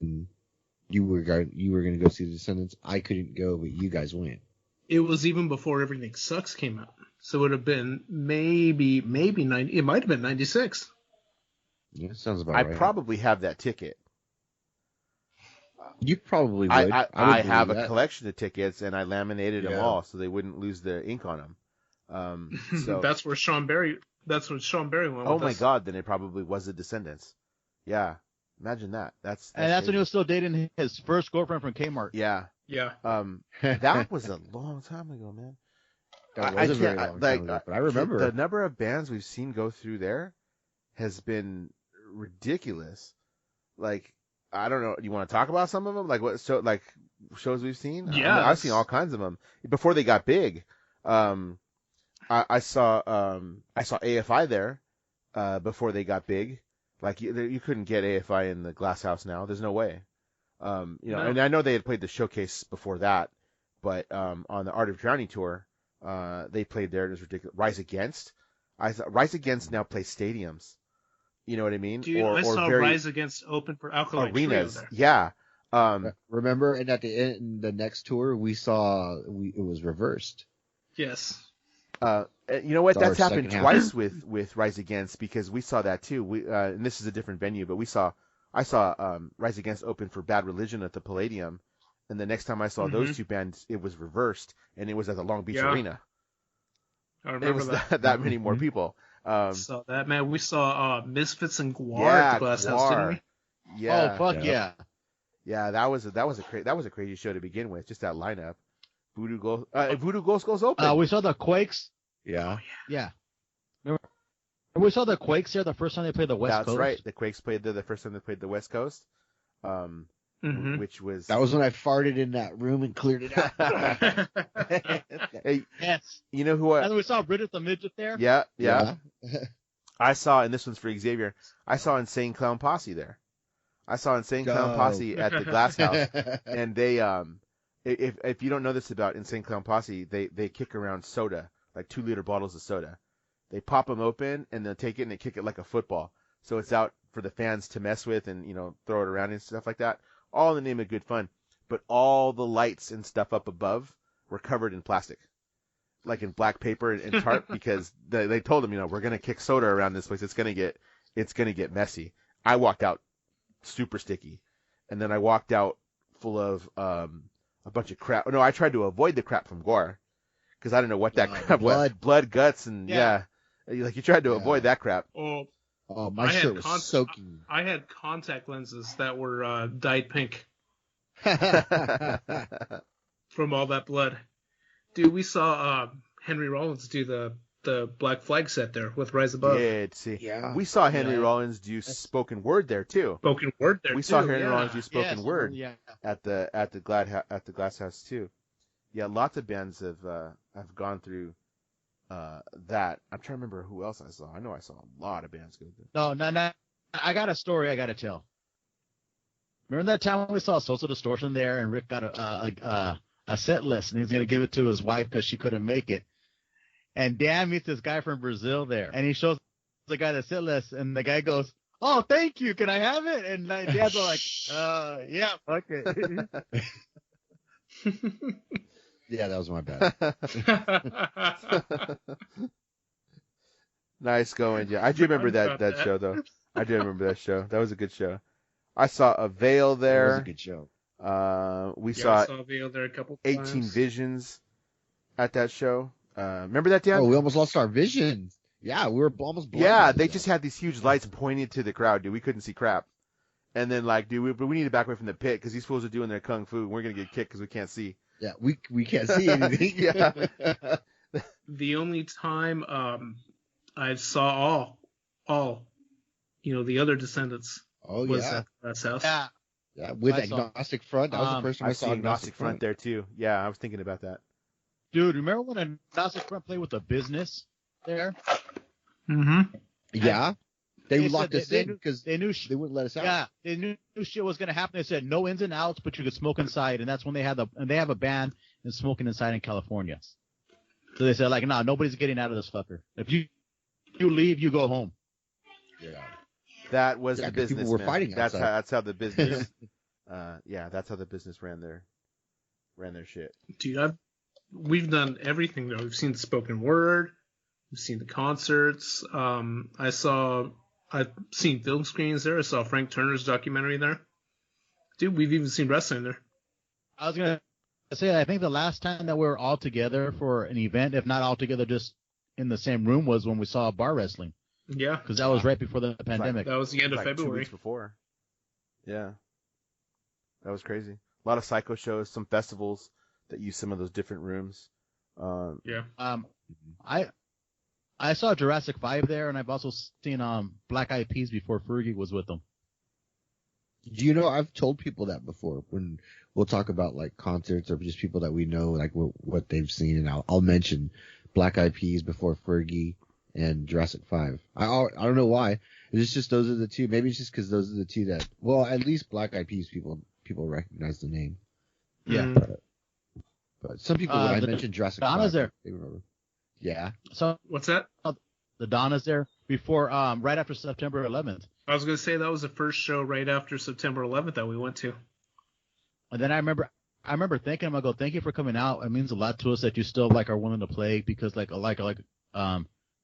you were going to go see the Descendants. I couldn't go, but you guys went. It was even before Everything Sucks came out. So it would have been maybe 90. It might have been 96. Yeah, sounds about I right. probably have that ticket. You probably would. I would have believe a that. collection of tickets, and I laminated them Yeah. all so they wouldn't lose the ink on them. So That's where Sean Berry went. oh with my us. God, then it probably was the Descendants. Yeah, imagine that. That's And that's when he crazy. was still dating his first girlfriend from Kmart. Yeah. Yeah. That was a long time ago, man. That I was a very can't- long like, time ago, but I remember. the number of bands we've seen go through there has been ridiculous. Like, I don't know. You want to talk about some of them? Like what? So like shows we've seen? Yeah, I've seen all kinds of them before they got big. I saw AFI there before they got big. Like you couldn't get AFI in the Glass House now. There's no way. No. And I know they had played the Showcase before that, but on the Art of Drowning tour, they played there. It was ridiculous. Rise Against now plays stadiums. You know what I mean? Dude, I saw Rise Against open for Alkaline arenas. Trio there. Yeah. Remember, and at the end, the next tour, we saw it was reversed. Yes. You know what? It's our That's happened second twice with Rise Against, because we saw that too. And this is a different venue, but I saw Rise Against open for Bad Religion at the Palladium, and the next time I saw those two bands, it was reversed, and it was at the Long Beach Yeah. Arena. I It remember was that. that many more people. Saw that, man. We saw Misfits and Guar Yeah, at the Glass House, didn't we? Yeah. Oh fuck Yeah. yeah. Yeah, that was a crazy show to begin with, just that lineup. Voodoo Ghost goes open. We saw the Quakes. Yeah. Yeah. Remember, we saw the Quakes there the first time they played the West That's Coast. right. The Quakes played there the first time they played the West Coast, Mhm. which was That was when I farted in that room and cleared it out. Hey, Yes. you know who? And then we saw Bridget the Midget there. Yeah. I saw, and this one's for Xavier. I saw Insane Clown Posse there. I saw Insane Clown Posse at the Glass House, and they if you don't know this about Insane Clown Posse, they kick around soda, like 2-liter bottles of soda. They pop them open and they'll take it and they kick it like a football. So it's out for the fans to mess with and throw it around and stuff like that. All in the name of good fun. But all the lights and stuff up above were covered in plastic, like in black paper and tarp, because they told them, we're gonna kick soda around this place. It's gonna get messy. I walked out super sticky, and then I walked out full of a bunch of crap. No, I tried to avoid the crap from Gore because I don't know what that crap was. Blood, guts, and like you tried to avoid that crap. Oh, my shirt was soaking. I had contact lenses that were dyed pink from all that blood. Dude, we saw Henry Rollins do the Black Flag set there with Rise Above. Yeah. We saw Henry Rollins do spoken word there too. Spoken word there. We too, saw Henry Rollins do spoken word Yeah. at the Glass House too. Yeah, lots of bands have gone through that. I'm trying to remember who else I saw. I know I saw a lot of bands go through. No. I got a story I got to tell. Remember that time when we saw Social Distortion there, and Rick got a set list, and he's gonna give it to his wife because she couldn't make it. And Dan meets this guy from Brazil there, and he shows the guy the set list, and the guy goes, "Oh, thank you. Can I have it?" And Dan's all like, "Yeah, fuck it." Yeah, that was my bad. Nice going, yeah. I do remember that show though. I do remember that show. That was a good show. I saw a Veil there. That was a good show. We saw I saw Veil there a couple 18 times. Visions at that show. Remember that, Dan? Oh, we almost lost our vision. Yeah, we were almost blind. Yeah, they just had these huge lights pointed to the crowd, dude. We couldn't see crap. And then, we need to back away from the pit because these fools are doing their kung fu. And we're going to get kicked because we can't see. Yeah, we can't see anything. Yeah. The only time I saw all the other Descendants Oh, was yeah. at that house. Yeah. Yeah, with I saw- Agnostic Front. That was the first time I I saw saw Agnostic Front there, too. Yeah, I was thinking about that. Dude, remember when Agnostic Front played with the Business there? Mm-hmm. Yeah. They They locked said us they in knew- because They knew they wouldn't let us out. Yeah, they knew shit was gonna happen. They said no ins and outs, but you could smoke inside, and that's when they have a ban in smoking inside in California. So they said nah, nobody's getting out of this fucker. If you leave, you go home. Yeah. That was Yeah, the 'cause business. people were man. fighting That's outside. how the business. That's how the business ran their shit. Dude, we've done everything though. We've seen the spoken word. We've seen the concerts. I've seen film screenings there. I saw Frank Turner's documentary there. Dude, we've even seen wrestling there. I was gonna say, I think the last time that we were all together for an event, if not all together, just in the same room, was when we saw bar wrestling, Yeah, because that was right before the pandemic. that was the end of Like 2 February. weeks before. Yeah. That was crazy. A lot of psycho shows, some festivals that use some of those different rooms. Yeah. I saw Jurassic 5 there, and I've also seen Black Eyed Peas before Fergie was with them. Do you know, I've told people that before when we'll talk about like concerts or just people that we know, like what they've seen, and I'll mention Black Eyed Peas before Fergie and Jurassic 5. I don't know why. It's just those are the two. Maybe it's just because those are the two that, well, at least Black Eyed Peas people recognize the name. Yeah. But some people, when I the mentioned Jurassic Donna's 5, there. they remember. Yeah. So What's that? the Donna's there before, right after September 11th. I was gonna say that was the first show right after September 11th that we went to. And then I remember thinking, I'm gonna go, thank you for coming out. It means a lot to us that you still are willing to play, because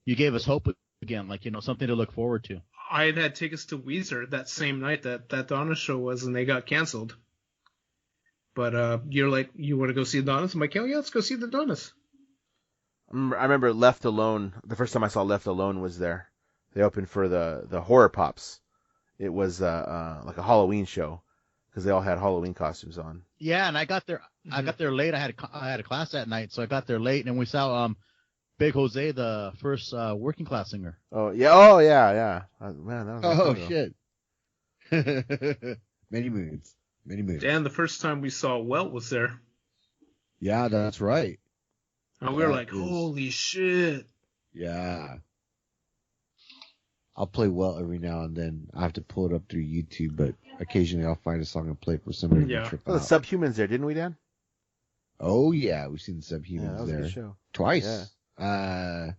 you gave us hope again, something to look forward to. I had tickets to Weezer that same night that Donna show was, and they got canceled. But you're like, you want to go see the Donnas? I'm like, hell yeah, let's go see the Donnas. I remember Left Alone. The first time I saw Left Alone was there. They opened for the Horror Pops. It was like a Halloween show. because they all had Halloween costumes on. Yeah, and I got there late. I had a class that night, so I got there late, and we saw Big Jose, the first working class singer. Oh yeah. Man, that was Oh a shit. Many moons. And the first time we saw Welt was there. Yeah, that's right. And we were That like, is- holy shit. Yeah. I'll play well every now and then. I have to pull it up through YouTube, but occasionally I'll find a song and play for somebody Yeah. to trip Oh, the out. Subhumans there, didn't we, Dan? Oh yeah, we've seen the Yeah, that Subhumans was a there good show. twice. Yeah.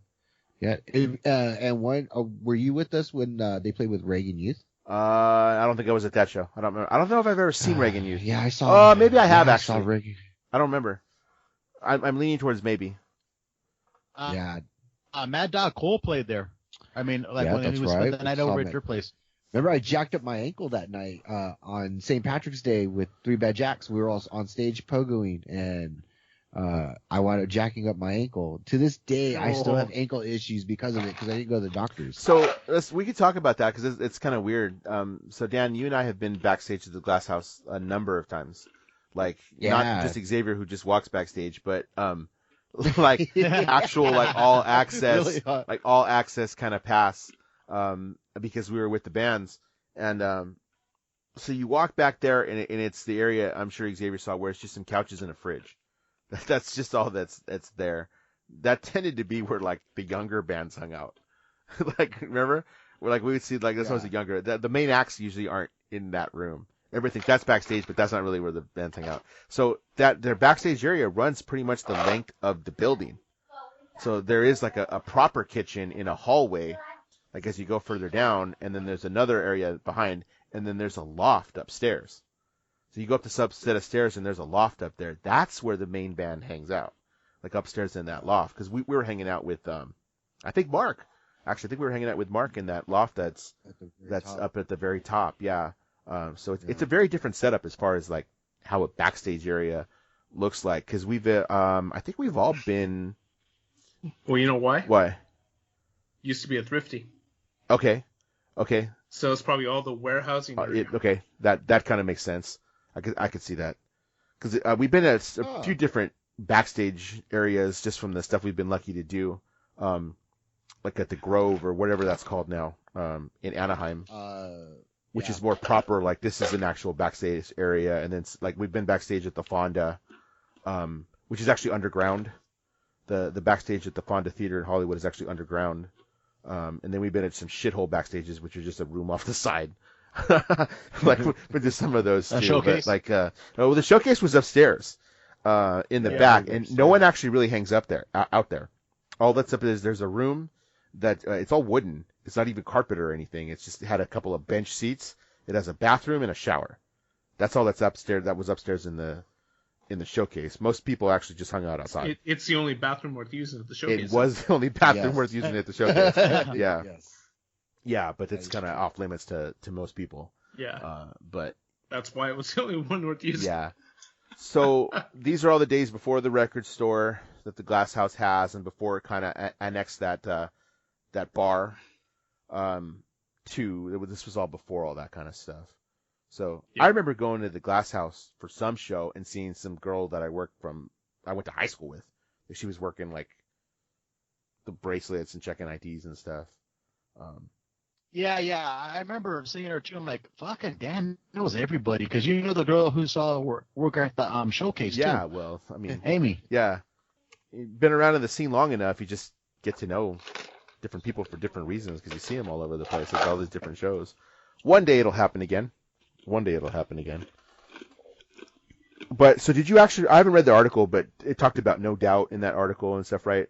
And one, were you with us when they played with Reagan Youth? I don't think I was at that show. I don't remember. I don't know if I've ever seen Reagan Youth. Yeah, I saw. Maybe I have I actually. saw Reagan. I don't remember. I'm leaning towards maybe. Yeah, Mad Dog Cole played there. I mean, like Yeah, when that's he was right. spent the night Saw over him at your place. remember I jacked up my ankle that night on St. Patrick's Day with Three Bad Jacks. We were all on stage pogoing, and I wound up jacking up my ankle. To this day, I still have ankle issues because of it, because I didn't go to the doctors. So we could talk about that because it's kind of weird. So Dan, you and I have been backstage at the Glass House a number of times. Like not Yeah. just Xavier who just walks backstage, but like actual like all access, Really hot. like all access kind of pass. Because we were with the bands, and so you walk back there, and it's the area I'm sure Xavier saw where it's just some couches and a fridge. That's just all that's there. That tended to be where like the younger bands hung out. Like remember, where like we would see like this was a younger. The main acts usually aren't in that room. Everybody thinks that's backstage, but that's not really where the bands hang out. So that their backstage area runs pretty much the length of the building. So there is like a proper kitchen in a hallway, like as you go further down, and then there's another area behind, and then there's a loft upstairs. So you go up the set of stairs, and there's a loft up there. That's where the main band hangs out, like upstairs in that loft. Because we were hanging out with, I think Mark. Actually, I think we were hanging out with Mark in that loft that's up at the very top. Yeah. So it's a very different setup as far as like how a backstage area looks like. Because I think we've all been. Well, you know why? Why? Used to be a thrifty. Okay. So it's probably all the warehousing area. Okay, that kind of makes sense. I could see that because we've been at a few different backstage areas just from the stuff we've been lucky to do, like at the Grove or whatever that's called now, in Anaheim, which is more proper. Like this is an actual backstage area, and then like we've been backstage at the Fonda, which is actually underground. The backstage at the Fonda Theater in Hollywood is actually underground. And then we've been at some shithole backstages, which are just a room off the side. Like, but there's some of those too. Showcase? But, like, the showcase was upstairs, in the back, and no one actually really hangs up there, out there. All that's up is there's a room that, it's all wooden. It's not even carpet or anything. It's just had a couple of bench seats. It has a bathroom and a shower. That's all that's upstairs. That was upstairs in the showcase. Most people actually just hung out outside. It's the only bathroom worth using at the showcase. It was the only bathroom Yes. worth using at the showcase. Yeah. Yes. Yeah, but it's kind of off limits to most people. Yeah. But That's why it was the only one worth using. yeah. So these are all the days before the record store that the Glass House has, and before it kind of annexed that bar. This was all before all that kind of stuff. So Yeah. I remember going to the Glass House for some show and seeing some girl that I went to high school with. She was working like the bracelets and checking IDs and stuff. Yeah. I remember seeing her too. I'm like, fucking Dan knows everybody, because you know the girl who saw her work at the showcase Yeah, too. well, I mean, Amy. yeah, you've been around in the scene long enough, you just get to know different people for different reasons because you see them all over the place at all these different shows. One day it'll happen again. But so did you actually? I haven't read the article, but it talked about No Doubt in that article and stuff, right?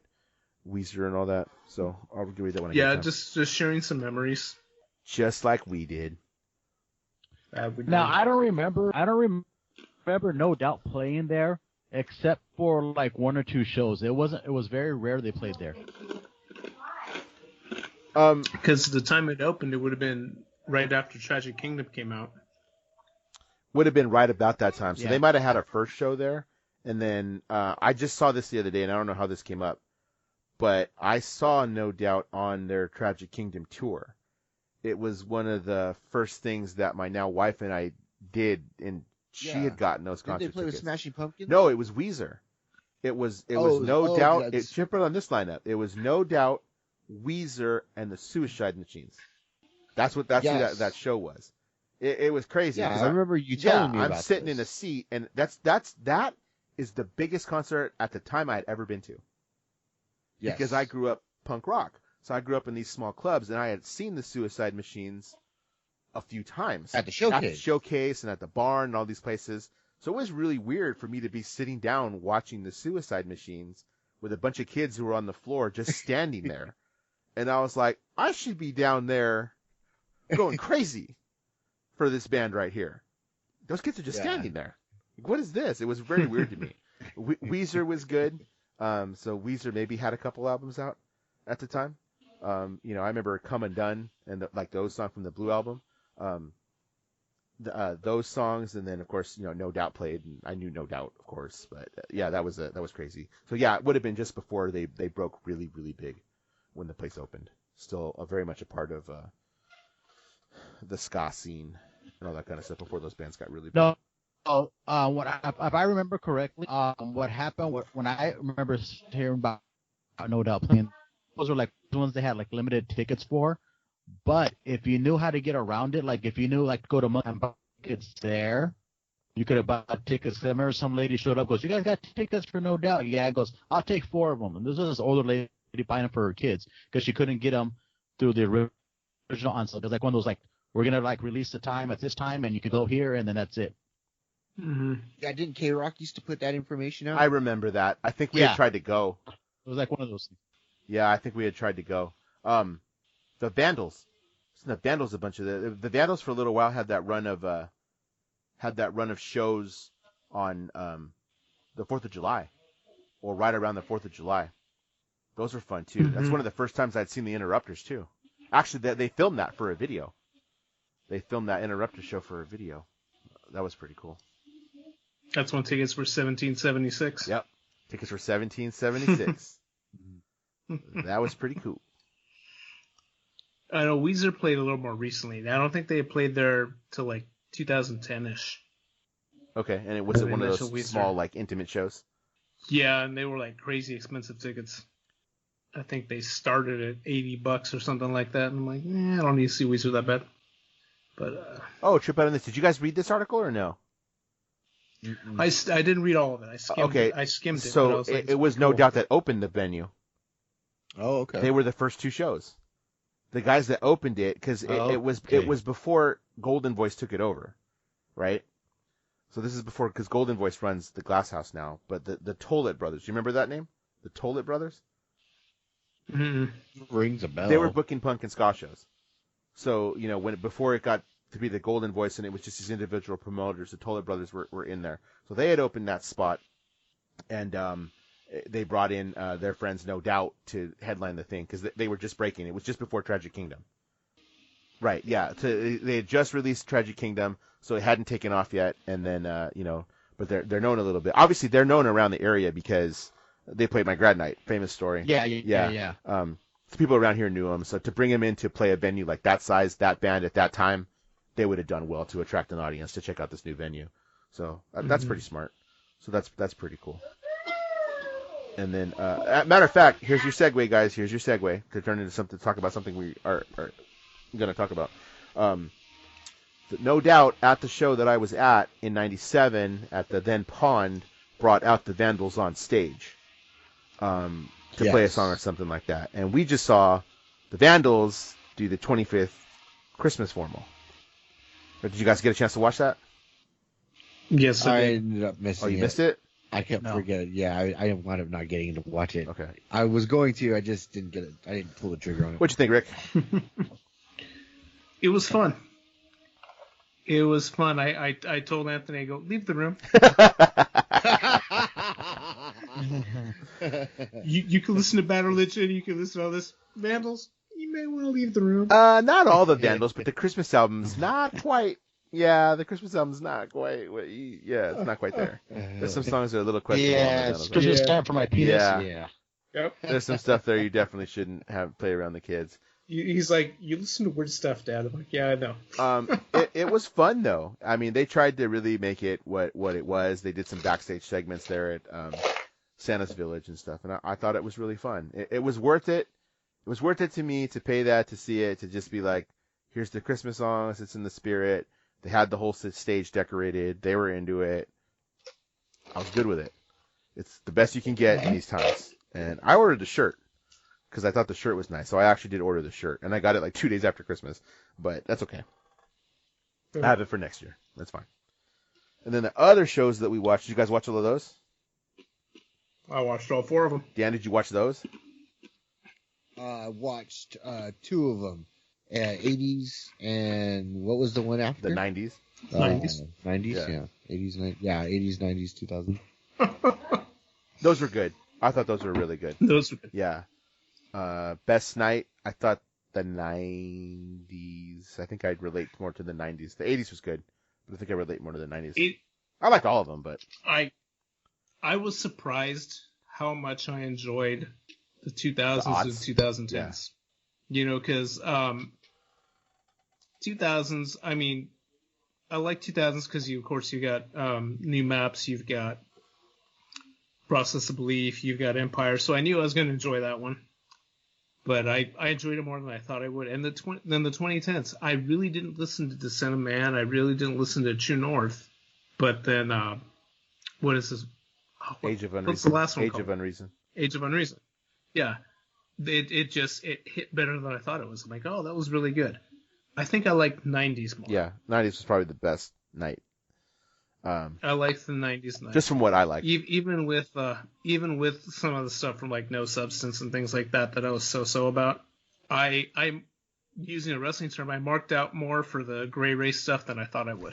Weezer and all that. So I'll read that when I get Yeah, time. just sharing some memories. Just like we did. Now I don't remember No Doubt playing there except for like one or two shows. It was very rare they played there. Because the time it opened, it would have been right after Tragic Kingdom came out. Would have been right about that time. So Yeah. they might have had a first show there. And then I just saw this the other day, and I don't know how this came up. But I saw No Doubt on their Tragic Kingdom tour. It was one of the first things that my now wife and I did, and she Yeah. had gotten those Did concert they play with tickets. Smashing Pumpkins? No, it was Weezer. It was No Doubt. It should put on this lineup. It was No Doubt, Weezer, and the Suicide Machines. That's who that show was. It was crazy. Yeah, I remember you telling me about I'm sitting this. in a seat, and that is the biggest concert at the time I had ever been to. Yes. Because I grew up punk rock. So I grew up in these small clubs, and I had seen the Suicide Machines a few times. At the Showcase. At the Showcase and at the Barn and all these places. So it was really weird for me to be sitting down watching the Suicide Machines with a bunch of kids who were on the floor just standing there. And I was like, I should be down there going crazy for this band right here. Those kids are just standing there. Like, what is this? It was very weird to me. Weezer was good. So Weezer maybe had a couple albums out at the time. I remember Come Undone and those songs from the Blue album. Those songs, and then of course No Doubt played, and I knew No Doubt, of course. But that was crazy. So it would have been just before they broke really, really big when the place opened. Still very much a part of the ska scene and all that kind of stuff before those bands got really big. No. If I remember correctly, what happened when I remember hearing about No Doubt playing, those were like the ones they had like limited tickets for. But if you knew how to get around it, like if you knew like go to and buy tickets there, you could have bought tickets. I remember some lady showed up, goes, "You guys got tickets for No Doubt?" Yeah, goes, "I'll take 4 of them." And this was this older lady buying them for her kids because she couldn't get them through the original on sale. It was like one of those like, we're gonna like release the time at this time, and you could go here, and then that's it. Mm-hmm. Yeah, didn't K-Rock used to put that information out? I remember that. I think we had tried to go. It was like one of those things. Yeah, I think we had tried to go. The Vandals. The Vandals, a bunch of the Vandals for a little while had that run of shows on the 4th of July, or right around the 4th of July. Those were fun too. Mm-hmm. That's one of the first times I'd seen the Interrupters too. Actually, they filmed that for a video. They filmed that Interrupter show for a video. That was pretty cool. That's when tickets were $17.76. Yep, tickets were $17.76. That was pretty cool. I know Weezer played a little more recently. I don't think they had played there till like 2010-ish. Okay, and it was one of those small, like, intimate shows? Yeah, and they were like crazy expensive tickets. I think they started at $80 or something like that. And I'm like, I don't need to see Weezer that bad. But trip out on this. Did you guys read this article or no? I didn't read all of it. I skimmed it. So it was No Doubt that opened the venue. Oh, okay. They were the first 2 shows. The guys that opened it, because it was before Golden Voice took it over, right? So this is before, because Golden Voice runs the Glass House now. But the Tollett Brothers, do you remember that name? The Tollett Brothers? Mm-hmm. Rings a bell. They were booking punk and ska shows. So before it got to be the Golden Voice and it was just these individual promoters, the Tollett Brothers were in there. So they had opened that spot, and they brought in their friends No Doubt to headline the thing because they were just breaking. It was just before Tragic Kingdom. Right, yeah. They had just released Tragic Kingdom, so it hadn't taken off yet. And then, but they're known a little bit. Obviously, they're known around the area because they played my grad night. Famous story. Yeah. So people around here knew them. So to bring them in to play a venue like that size, that band at that time, they would have done well to attract an audience to check out this new venue. So that's pretty smart. So that's pretty cool. And then, matter of fact, here's your segue, guys. Here's your segue to turn into something, to talk about something we are going to talk about. No Doubt at the show that I was at in '97 at the then Pond brought out the Vandals on stage to play a song or something like that. And we just saw the Vandals do the 25th Christmas formal. Did you guys get a chance to watch that? Yes, I ended up missing it. Oh, you missed it? I kept forgetting. Yeah, I wound up not getting to watch it. Okay. I was going to. I just didn't get it. I didn't pull the trigger on it. What'd you think, Rick? It was fun. It was fun. I told Anthony, I go, leave the room. you can listen to Bad Religion. You can listen to all this Vandals. You may want to leave the room. Not all the Vandals, but the Christmas album's not quite. Yeah, the Christmas album's not quite. Yeah, it's not quite there. There's some songs that are a little questionable. Yeah, it's Christmas time for my penis. Yeah. Yep. There's some stuff there you definitely shouldn't play around the kids. He's like, you listen to weird stuff, Dad. I'm like, yeah, I know. It was fun though. I mean, they tried to really make it what it was. They did some backstage segments there at Santa's Village and stuff, and I thought it was really fun. It was worth it. It was worth it to me to pay that, to see it, to just be like, here's the Christmas songs. It's in the spirit. They had the whole stage decorated. They were into it. I was good with it. It's the best you can get in these times. And I ordered the shirt because I thought the shirt was nice. So I actually did order the shirt, and I got it like 2 days after Christmas, but that's okay. I have it for next year. That's fine. And then the other shows that we watched, did you guys watch all of those? I watched all 4 of them. Dan, did you watch those? I watched 2 of them. 80s and what was the one after? The 90s. 90s. 90s, Yeah. 80s, 90s, 2000. Those were good. I thought those were really good. Those were good. Yeah. Best night, I thought the 90s. I think I'd relate more to the 90s. The 80s was good, but I think I relate more to the 90s. I liked all of them, but I was surprised how much I enjoyed the 2000s and 2010s. Yeah. You know, because 2000s, I mean, I like 2000s because, of course, you got new maps, you've got Process of Belief, you've got Empire, so I knew I was going to enjoy that one. But I enjoyed it more than I thought I would. And then the 2010s, I really didn't listen to Descent of Man, I really didn't listen to True North, but then, what is this? Age of Unreason. What's the last one Age called? of Unreason. Age of Unreason. Yeah. It hit better than I thought it was. I'm like, oh, that was really good. I think I like 90s more. Yeah, 90s was probably the best night. I like the 90s night. Just from what I like. Even with some of the stuff from like No Substance and things like that I was so about. I'm using a wrestling term. I marked out more for the gray race stuff than I thought I would.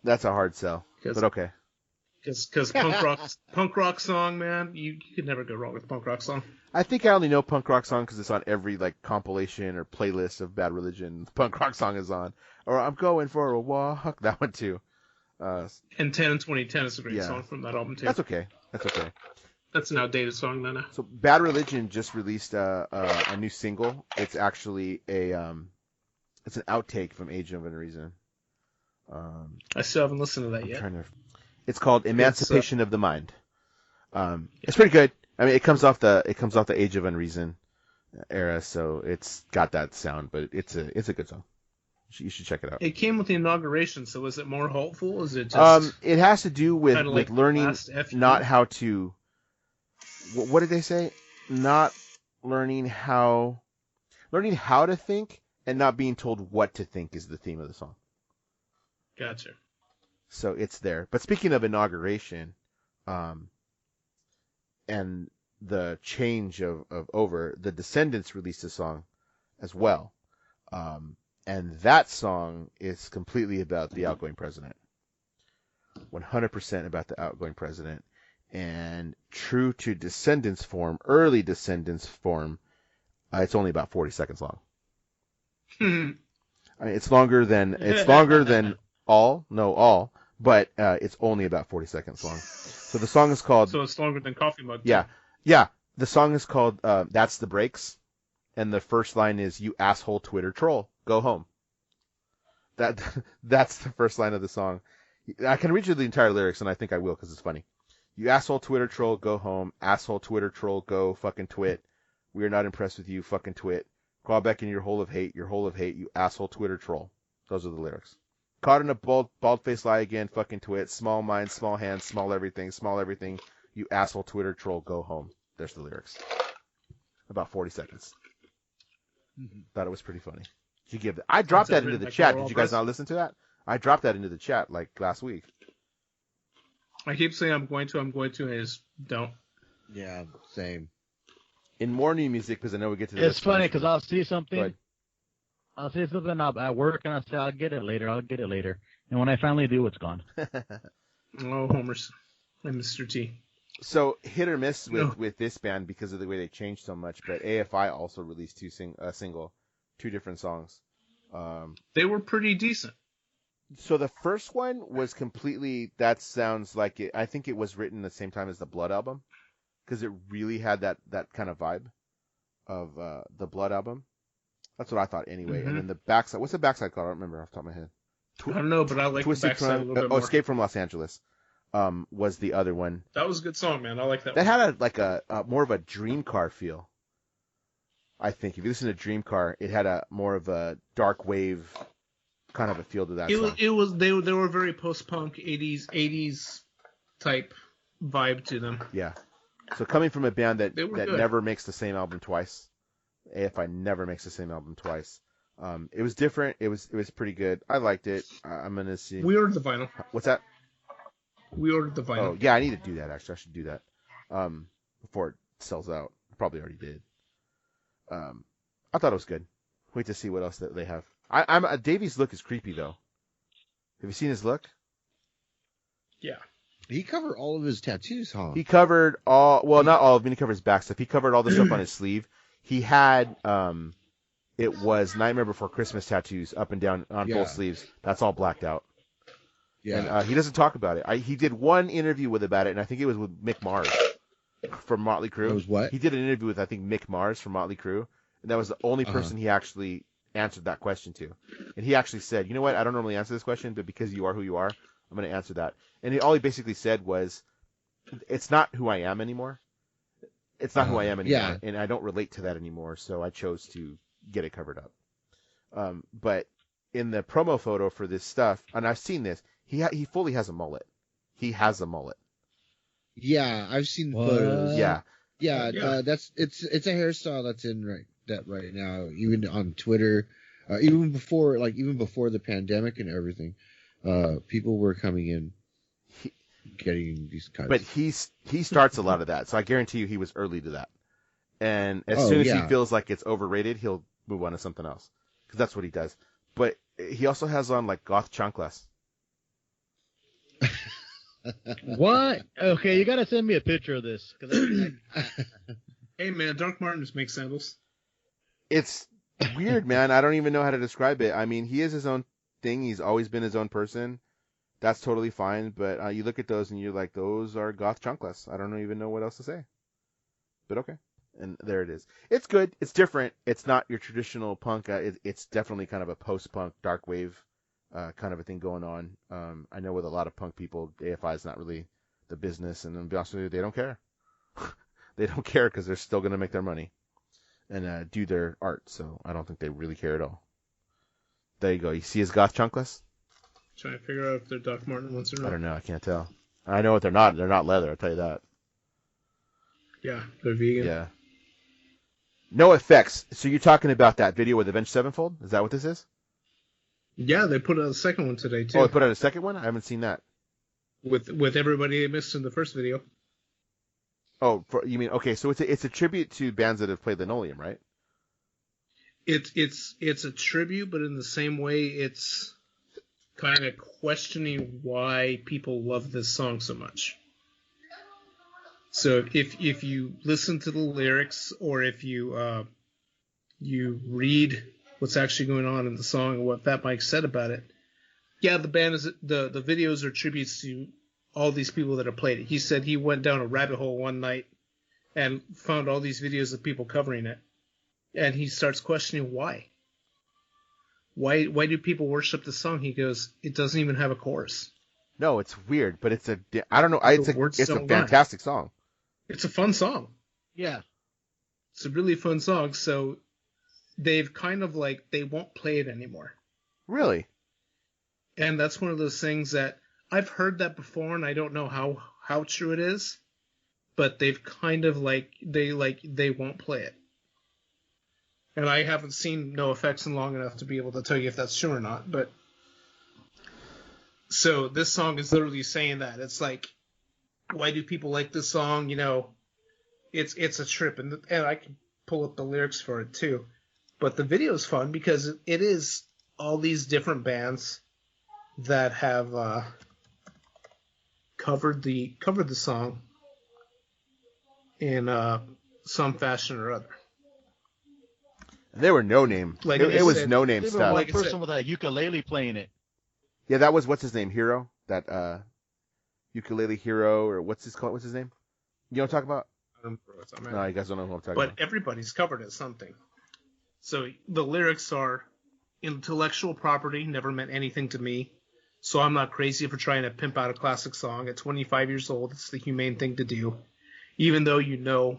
That's a hard sell, but okay. Because punk rock song, man, you could never go wrong with a punk rock song. I think I only know punk rock song because it's on every like compilation or playlist of Bad Religion. The punk rock song is on, or I'm going for a walk. That one too. And 10 and 2010 is a great song from that album too. That's okay. That's an outdated song then. So Bad Religion just released a new single. It's actually it's an outtake from Age of Unreason. I still haven't listened to that yet. It's called Emancipation of the Mind. It's pretty good. I mean, it comes off the Age of Unreason era, so it's got that sound, but it's a good song. You should check it out. It came with the Inauguration, so is it more hopeful? Is it just it has to do with like learning not how to. What did they say? Not learning how to think and not being told what to think is the theme of the song. Gotcha. So it's there. But speaking of Inauguration, and the change of over, the Descendents released a song as well. And that song is completely about the outgoing president. 100% about the outgoing president. And true to Descendents form, early Descendents form, it's only about 40 seconds long. I mean, it's longer than all, but it's only about 40 seconds long. So the song is called... So it's longer than Coffee Mug. Yeah. Yeah. The song is called That's the Breaks. And the first line is, "You asshole Twitter troll, go home." That's the first line of the song. I can read you the entire lyrics, and I think I will because it's funny. "You asshole Twitter troll, go home. Asshole Twitter troll, go fucking twit. We are not impressed with you, fucking twit. Crawl back in your hole of hate, you asshole Twitter troll." Those are the lyrics. "Caught in a bald-faced lie again, fucking twit. Small mind, small hands, small everything. You asshole Twitter troll, go home." There's the lyrics. About 40 seconds. Thought it was pretty funny. Did you give that? I dropped that into the chat. Did you guys not listen to that? I dropped that into the chat like last week. I keep saying I'm going to, and I just don't. Yeah, same. In more new music, because I know we get to this. It's funny because I'll see something. I'll see something at work, and I'll say, I'll get it later. And when I finally do, it's gone. Oh, Homer's and Mr. T. So hit or miss with this band because of the way they changed so much. But AFI also released a single, 2 different songs. They were pretty decent. So the first one was completely. That sounds like it. I think it was written the same time as the Blood album, because it really had that kind of vibe. of the Blood album. That's what I thought anyway. Mhm. And then the backside, what's the backside called? I don't remember off the top of my head. I don't know, but I like the Twisted backside a from little bit more. Escape from Los Angeles was the other one. That was a good song, man. I like that That one. had a more of a Dream Car feel. I think if you listen to Dream Car, it had a more of a dark wave kind of a feel to that song. It was they were very post-punk 80s type vibe to them. Yeah. So coming from a band that They were good. never makes the same album twice, AFI never makes the same album twice. It was different. It was pretty good. I liked it. I'm gonna see. We ordered the vinyl. What's that? We ordered the vinyl. Oh yeah, I need to do that. Actually, I should do that before it sells out. Probably already did. I thought it was good. Wait to see what else that they have. Davey's look is creepy though. Have you seen his look? Yeah. He covered all of his tattoos, huh? He covered all. Well, not all of them. He covered his back stuff. He covered all the stuff on his sleeve. He had it was Nightmare Before Christmas tattoos up and down on both sleeves. That's all blacked out. Yeah. And he doesn't talk about it. He did one interview about it, and I think it was with Mick Mars from Motley Crue. It was what? He did an interview with, I think, Mick Mars from Motley Crue, and that was the only person he actually answered that question to. And he actually said, you know what, I don't normally answer this question, but because you are who you are, I'm going to answer that. And all he basically said was, it's not who I am anymore. It's not who I am anymore, and I don't relate to that anymore, so I chose to get it covered up. But in the promo photo for this stuff, and I've seen this, he fully has a mullet. He has a mullet. Yeah, I've seen photos. Yeah. Yeah, it's a hairstyle that's in right now, even on Twitter, even before the pandemic and everything. People were coming in, getting these cuts. But he starts a lot of that, so I guarantee you he was early to that. And as soon as he feels like it's overrated, he'll move on to something else, because that's what he does. But he also has on like goth chanclas. What? Okay, you gotta send me a picture of this. Hey man, Dark Martins make sandals. It's weird, man. I don't even know how to describe it. I mean, he is his own thing. He's always been his own person. That's totally fine. But you look at those and you're like, those are goth chanclas. I don't even know what else to say. But okay. And there it is. It's good. It's different. It's not your traditional punk. It's definitely kind of a post-punk, dark wave kind of a thing going on. I know with a lot of punk people, AFI is not really the business. And to be honest with you, they don't care. They don't care because they're still going to make their money and do their art. So I don't think they really care at all. There you go. You see his goth chanclas? Trying to figure out if they're Doc Martin ones or not. I don't know. I can't tell. I know what they're not. They're not leather. I'll tell you that. Yeah, they're vegan. Yeah. NOFX. So you're talking about that video with Avenged Sevenfold? Is that what this is? Yeah, they put out a second one today too. Oh, they put out a second one? I haven't seen that. With everybody they missed in the first video. Oh, you mean okay? So it's a tribute to bands that have played Linewluem, right? It's a tribute, but in the same way, it's kind of questioning why people love this song so much. So if you listen to the lyrics, or if you read what's actually going on in the song and what Fat Mike said about it, yeah, the band is the videos are tributes to all these people that have played it. He said he went down a rabbit hole one night and found all these videos of people covering it, and he starts questioning why. Why do people worship the song? He goes, it doesn't even have a chorus. No, it's weird, but I don't know. It's a fantastic song. It's a fun song. Yeah. It's a really fun song. So they've kind of they won't play it anymore. Really? And that's one of those things that I've heard that before, and I don't know how true it is, but they've kind of they won't play it. And I haven't seen NOFX in long enough to be able to tell you if that's true or not. But so this song is literally saying that. It's like, why do people like this song? You know, it's a trip, and I can pull up the lyrics for it too. But the video is fun because it is all these different bands that have covered the song in some fashion or other. There were no name. It was no name stuff. One person with a ukulele playing it. Yeah, that was what's his name, Hero. That ukulele Hero, or what's his name? You know what I'm talking about? No, you guys don't know who I'm talking But about. everybody's covered as something. So the lyrics are, intellectual property never meant anything to me, so I'm not crazy for trying to pimp out a classic song. At 25 years old, it's the humane thing to do, even though you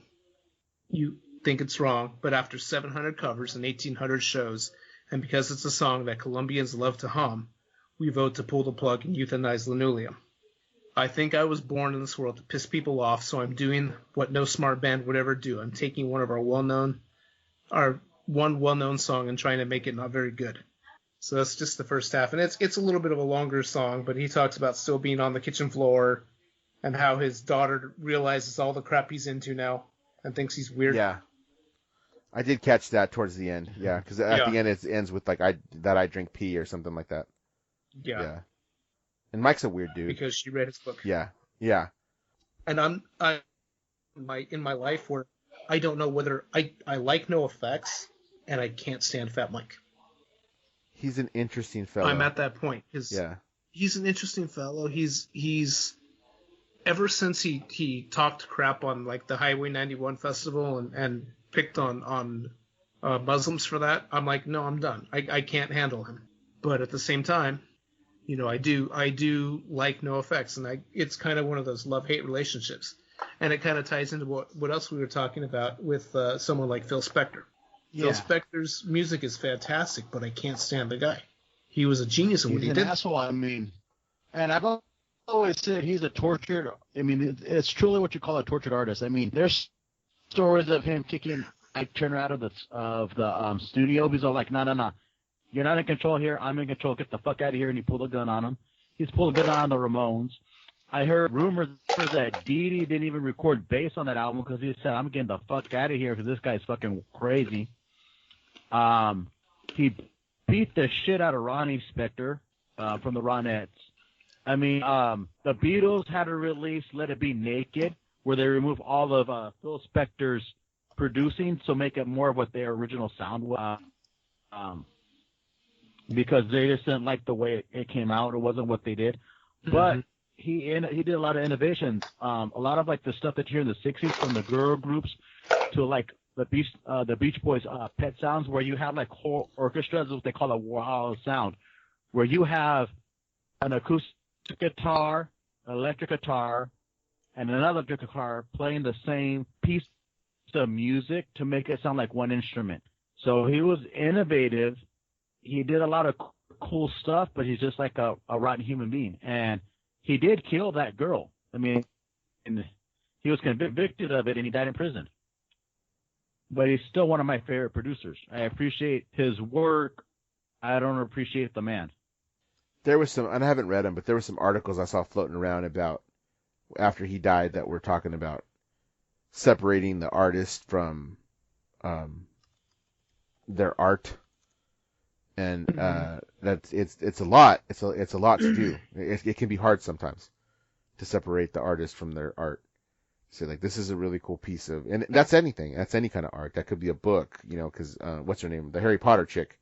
think it's wrong. But after 700 covers and 1,800 shows, and because it's a song that Colombians love to hum, we vote to pull the plug and euthanize Linewluem. I think I was born in this world to piss people off, so I'm doing what no smart band would ever do. I'm taking one of our one well-known song and trying to make it not very good. So that's just the first half, and it's a little bit of a longer song, but he talks about still being on the kitchen floor and how his daughter realizes all the crap he's into now and thinks he's weird. Yeah. I did catch that towards the end. Yeah, because at the end it ends with like I drink pee or something like that. Yeah. And Mike's a weird dude. Because she read his book. Yeah. And I'm in my life where I don't know whether I like NOFX and I can't stand Fat Mike. He's an interesting fellow. I'm at that point. He's an interesting fellow. He's ever since he talked crap on like the Highway 91 festival and picked on Muslims for that, I'm like, no, I'm done. I can't handle him. But at the same time, I do like NOFX, and it's kind of one of those love-hate relationships. And it kind of ties into what else we were talking about with someone like Phil Spector. Yeah. Phil Spector's music is fantastic, but I can't stand the guy. He was a genius in what he He's did. an asshole, I mean. And I've always said he's a tortured, it's truly what you call a tortured artist. I mean, there's stories of him kicking Ike Turner out of the studio. He's all like, no. You're not in control here. I'm in control. Get the fuck out of here. And he pulled a gun on him. He's pulled a gun on the Ramones. I heard rumors that Dee Dee didn't even record bass on that album because he said, I'm getting the fuck out of here because this guy's fucking crazy. He beat the shit out of Ronnie Spector from the Ronettes. I mean, the Beatles had a release, Let It Be Naked, where they remove all of Phil Spector's producing, so make it more of what their original sound was. Because they just didn't like the way it came out. It wasn't what they did. But he did a lot of innovations. A lot of like the stuff that you hear in the 60s from the girl groups to like the Beach Boys Pet Sounds, where you have like whole orchestras, what they call a wow sound, where you have an acoustic guitar, electric guitar, and another electric guitar playing the same piece of music to make it sound like one instrument. So he was innovative. He did a lot of cool stuff, but he's just like a rotten human being. And he did kill that girl. I mean, and he was convicted of it, and he died in prison. But he's still one of my favorite producers. I appreciate his work. I don't appreciate the man. There was some, and I haven't read them, but there were some articles I saw floating around about after he died that were talking about separating the artist from their art. And that's it's a lot. It's a lot to do. It can be hard sometimes to separate the artist from their art. So like, this is a really cool piece of, and that's anything. That's any kind of art. That could be a book, because what's her name? The Harry Potter chick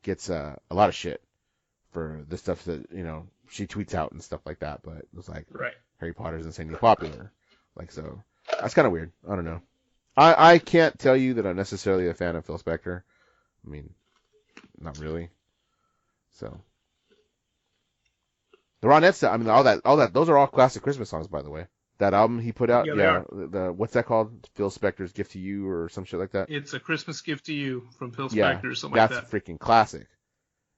gets a lot of shit for the stuff that she tweets out and stuff like that. But it's like, Right. Harry Potter's insanely popular. Like, so that's kind of weird. I don't know. I can't tell you that I'm necessarily a fan of Phil Spector. I mean, not really. So the Ronettes, I mean, all that, those are all classic Christmas songs, by the way. That album he put out, the what's that called? Phil Spector's Gift to You or some shit like that. It's a Christmas Gift to You from Phil Spector or something like that. That's freaking classic.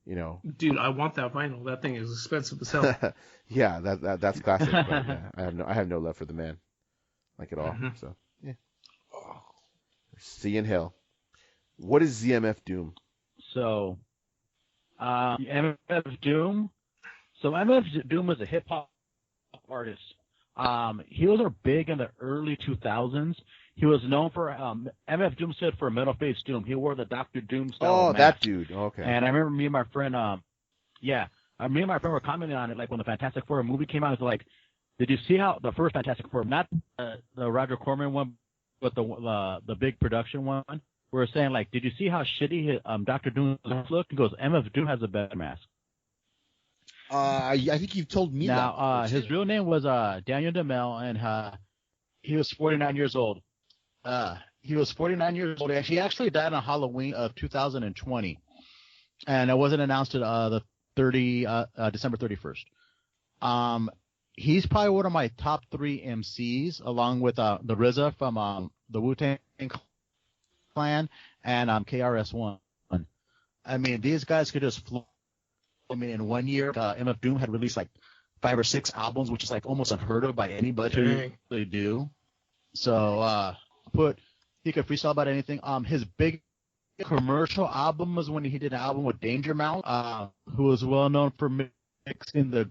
Dude, I want that vinyl. That thing is expensive as hell. Yeah, that's classic. But, yeah, I have no love for the man, like at all. So yeah. See you in hell. What is ZMF Doom? So, MF Doom. So MF Doom was a hip hop artist. He was big in the early 2000s. He was known for MF Doom stood for Metal Face Doom. He wore the Dr. Doom style mask. That dude. Okay. And I remember me and my friend, me and my friend were commenting on it, like when the Fantastic Four movie came out. It was like, did you see how the first Fantastic Four, not the Roger Corman one, but the big production one? We were saying, like, did you see how shitty Dr. Doom looked? He goes, MF Doom has a better mask. I think you've told me now, that. His real name was Daniel DeMel, and he was 49 years old. He was 49 years old. He actually died on Halloween of 2020, and it wasn't announced to December 31st. He's probably one of my top 3 MCs, along with the RZA from the Wu-Tang Clan and KRS-One. I mean, these guys could just flow. I mean, in 1 year, MF Doom had released like 5 or 6 albums, which is like almost unheard of by anybody to really do. So, he could freestyle about anything. His big commercial album was when he did an album with Danger Mouse, who was well known for mixing the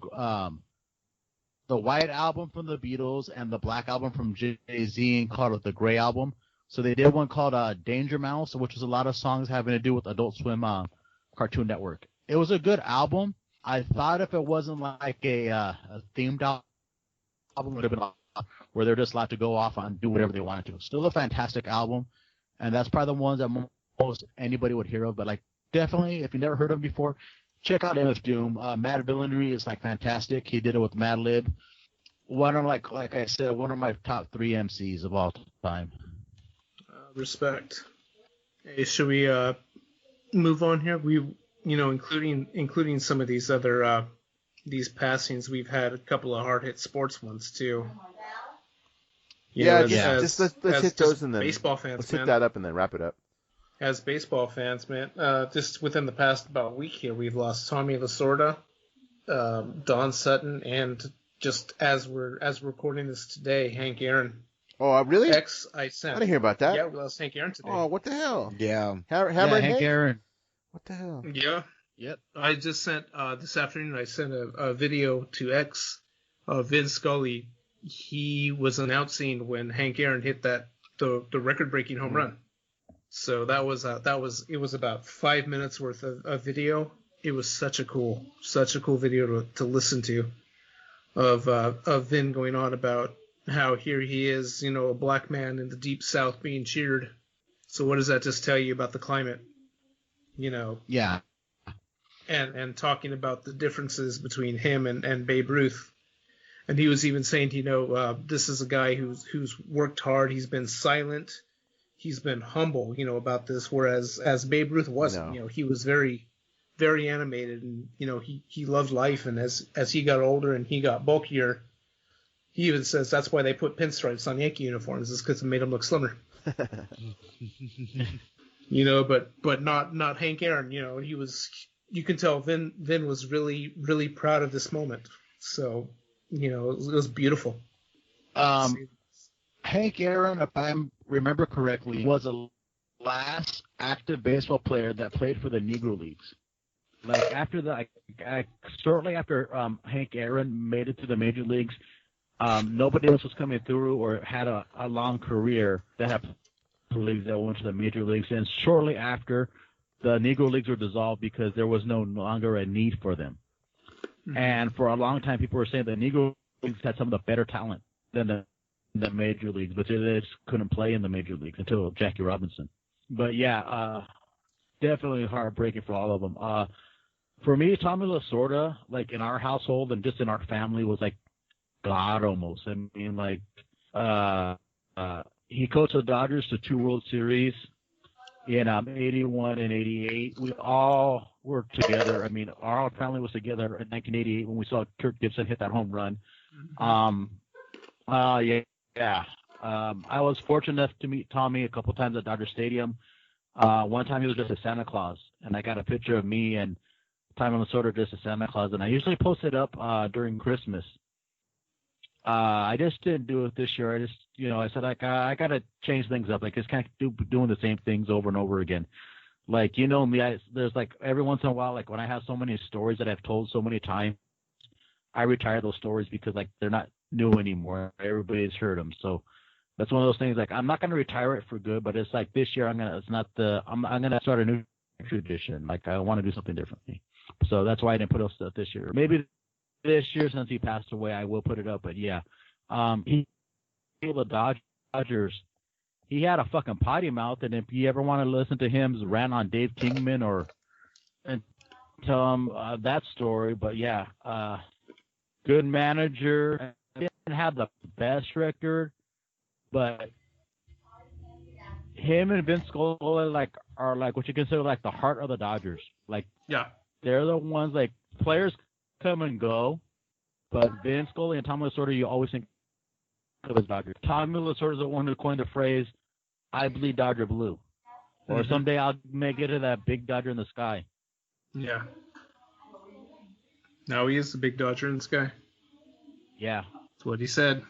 White Album from the Beatles and the Black Album from Jay-Z and called it the Gray Album. So they did one called Danger Mouse, which was a lot of songs having to do with Adult Swim Cartoon Network. It was a good album. I thought if it wasn't like a themed album, it would have been where they're just allowed to go off and do whatever they wanted to. Still a fantastic album, and that's probably the ones that most anybody would hear of. But like, definitely, if you never heard of him before, check out MF Doom. Mad Villainy is like fantastic. He did it with Madlib. One of like I said, one of my top 3 MCs of all time. Respect. Hey, should we move on here? We, including some of these other these passings, we've had a couple of hard hit sports ones too. Let's hit those and then baseball fans. Let's hit that up and then wrap it up. As baseball fans, man, just within the past about week here, we've lost Tommy Lasorda, Don Sutton, and just as we're recording this today, Hank Aaron. Oh, really? I didn't hear about that. Yeah, we lost Hank Aaron today. Oh, what the hell? Yeah. Hank Aaron. What the hell? Yeah. Yep. I just sent this afternoon. I sent a video to X of Vin Scully. He was announcing when Hank Aaron hit the record-breaking home run. So it was about 5 minutes worth of video. It was such a cool video to listen to of Vin going on about how here he is, a black man in the deep South being cheered. So what does that just tell you about the climate? Yeah. And talking about the differences between him and Babe Ruth. And he was even saying, this is a guy who's worked hard. He's been silent. He's been humble, about this. Whereas as Babe Ruth wasn't, he was very, very animated, and he loved life. And as he got older and he got bulkier, he even says that's why they put pinstripes on Yankee uniforms, is because it made him look slimmer. But not Hank Aaron. He was. You can tell Vin was really, really proud of this moment. So. It was beautiful. Hank Aaron, if I remember correctly, was the last active baseball player that played for the Negro Leagues. Like after shortly after Hank Aaron made it to the major leagues, nobody else was coming through or had a long career that had leagues that went to the major leagues. And shortly after, the Negro Leagues were dissolved because there was no longer a need for them. And for a long time, people were saying the Negro Leagues had some of the better talent than the major leagues, but they just couldn't play in the major leagues until Jackie Robinson. But yeah, definitely heartbreaking for all of them. For me, Tommy Lasorda, like in our household and just in our family, was like God almost. I mean, like he coached the Dodgers to 2 World Series in 81 and 88. We all were together. I mean, our family was together in 1988 when we saw Kirk Gibson hit that home run. I was fortunate enough to meet Tommy a couple times at Dodger Stadium. One time he was just a Santa Claus, and I got a picture of me and Tommy Lasorda just a Santa Claus, and I usually post it up during Christmas. I just didn't do it this year. I just, I said, like, I got to change things up. Like, just can't keep doing the same things over and over again. Like, me, there's like every once in a while, like when I have so many stories that I've told so many times, I retire those stories because like they're not new anymore. Everybody's heard them. So that's one of those things. Like, I'm not going to retire it for good, but it's like this year I'm going to start a new tradition. Like, I want to do something differently. So that's why I didn't put up stuff this year. Maybe this year, since he passed away, I will put it up. But yeah, the Dodgers, he had a fucking potty mouth, and if you ever want to listen to him rant on Dave Kingman and tell him that story, but yeah, good manager. Didn't have the best record, but him and Vince Scully are what you consider like the heart of the Dodgers. Like Yeah. they're the ones like players come and go, but Vince Scully and Tommy Lasorda, you always think of as Dodgers. Tommy Lasorda is the one who coined the phrase, "I bleed Dodger blue," or someday I'll make it to that big Dodger in the sky. Yeah. Now he is the big Dodger in the sky. Yeah. That's what he said.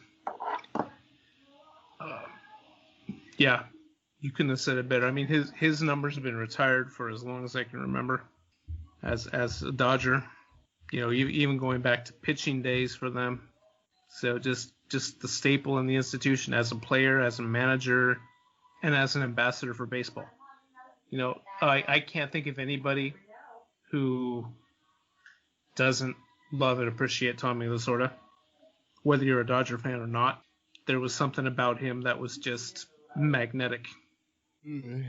Yeah. You couldn't have said it better. I mean, his numbers have been retired for as long as I can remember as a Dodger. You know, even going back to pitching days for them. So just the staple in the institution as a player, as a manager, and as an ambassador for baseball. You know, I can't think of anybody who doesn't love and appreciate Tommy Lasorda, whether you're a Dodger fan or not. There was something about him that was just magnetic. And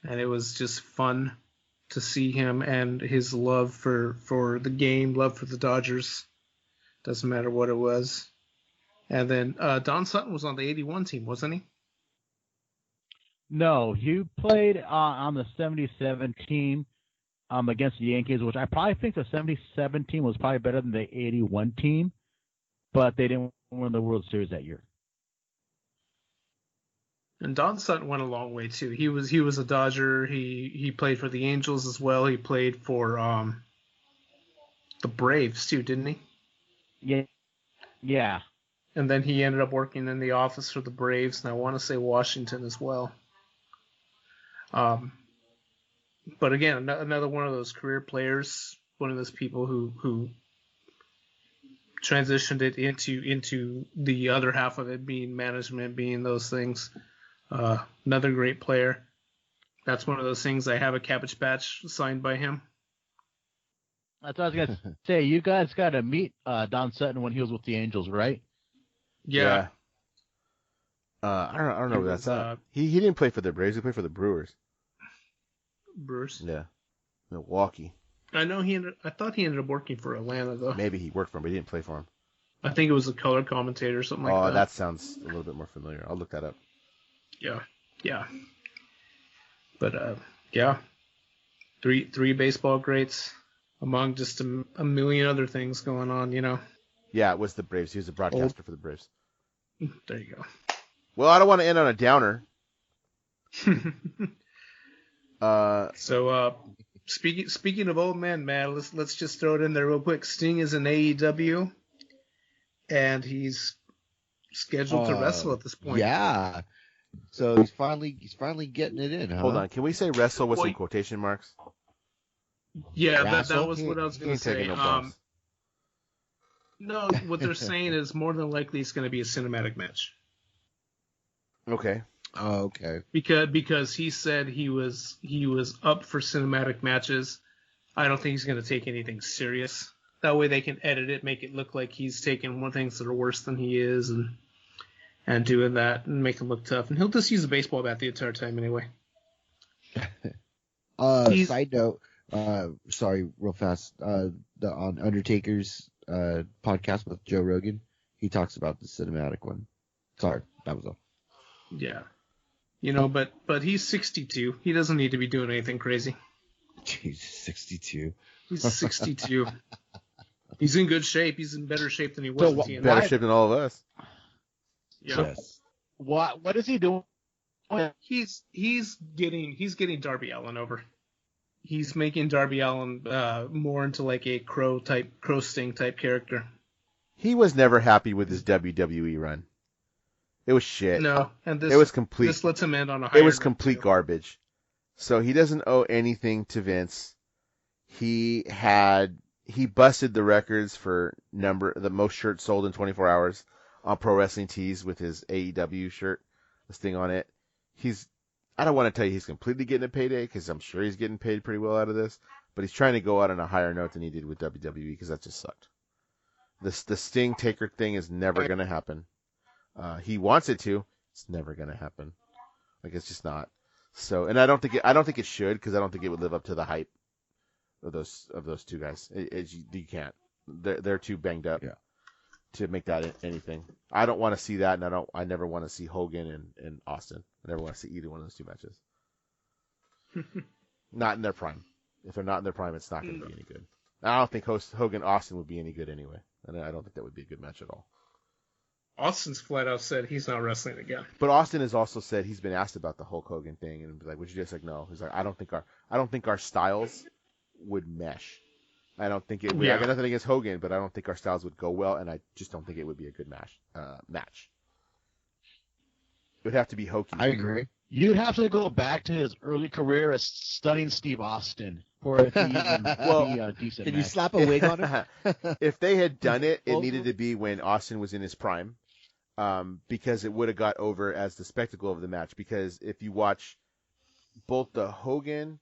it was just fun to see him and his love for the game, love for the Dodgers. Doesn't matter what it was. And then Don Sutton was on the 81 team, wasn't he? No, he played on the 77 team against the Yankees, which I probably think the 77 team was probably better than the 81 team, but they didn't win the World Series that year. And Don Sutton went a long way too. He was a Dodger. He played for the Angels as well. He played for the Braves too, didn't he? Yeah. And then he ended up working in the office for the Braves, and I want to say Washington as well. But again, another one of those career players, one of those people who transitioned it into the other half of it, being management, being those things. Another great player. That's one of those things. I have a Cabbage Patch signed by him. That's what I was gonna say. You guys got to meet Don Sutton when he was with the Angels, right? Yeah. I don't know where that's at. He didn't play for the Braves. He played for the Brewers. Brewers. Yeah. Milwaukee. I thought he ended up working for Atlanta though. Maybe he worked for him, but he didn't play for him. I think it was a color commentator or something like that. Oh, that sounds a little bit more familiar. I'll look that up. Yeah. But yeah. Three baseball greats among just a million other things going on, you know. Yeah, it was the Braves. He was a broadcaster for the Braves. There you go. Well, I don't want to end on a downer. So speaking of old man, let's just throw it in there real quick. Sting is in AEW, and he's scheduled to wrestle at this point. Yeah. So he's finally getting it in, huh? Hold on. Can we say wrestle with some quotation marks? Yeah, that was what I was going to say. No, no, what they're saying is more than likely it's going to be a cinematic match. Okay. Oh, okay. Because he said he was up for cinematic matches. I don't think he's going to take anything serious. That way they can edit it, make it look like he's taking more things that are worse than he is, and doing that and make him look tough. And he'll just use a baseball bat the entire time anyway. Side note, sorry, real fast. On Undertaker's podcast with Joe Rogan, he talks about the cinematic one. Sorry, that was all. Yeah. You know, but he's 62. He doesn't need to be doing anything crazy. Jeez, 62. He's 62. He's in good shape. He's in better shape than he was in TNA. Better shape than all of us. Yeah. Yes. What is he doing? He's getting Darby Allin over. He's making Darby Allin more into like a Crow Sting type character. He was never happy with his WWE run. It was shit. No, and it was complete. This lets him end on a higher. It was complete garbage. So he doesn't owe anything to Vince. He busted the records for the most shirts sold in 24 hours on Pro Wrestling Tees with his AEW shirt, this thing on it. I don't want to tell you he's completely getting a payday because I'm sure he's getting paid pretty well out of this, but he's trying to go out on a higher note than he did with WWE because that just sucked. The Sting Taker thing is never going to happen. He wants it to. It's never going to happen. Like, it's just not. So, and I don't think it should because I don't think it would live up to the hype of those two guys. You can't. They're too banged up to make that anything. I don't want to see that, and I never want to see Hogan and Austin. I never want to see either one of those two matches. Not in their prime. If they're not in their prime, it's not going to be any good. I don't think Hogan Austin would be any good anyway, and I don't think that would be a good match at all. Austin's flat out said he's not wrestling again. But Austin has also said he's been asked about the Hulk Hogan thing, and like, would you just like no? He's like, I don't think our styles would mesh. I don't think it would. I got nothing against Hogan, but I don't think our styles would go well, and I just don't think it would be a good match. It would have to be hokey. I agree. You'd have to go back to his early career as stunning Steve Austin for it to even be a decent Can match. you slap a wig on him? If they had done it, it needed to be when Austin was in his prime, because it would have got over as the spectacle of the match. Because if you watch both the Hogan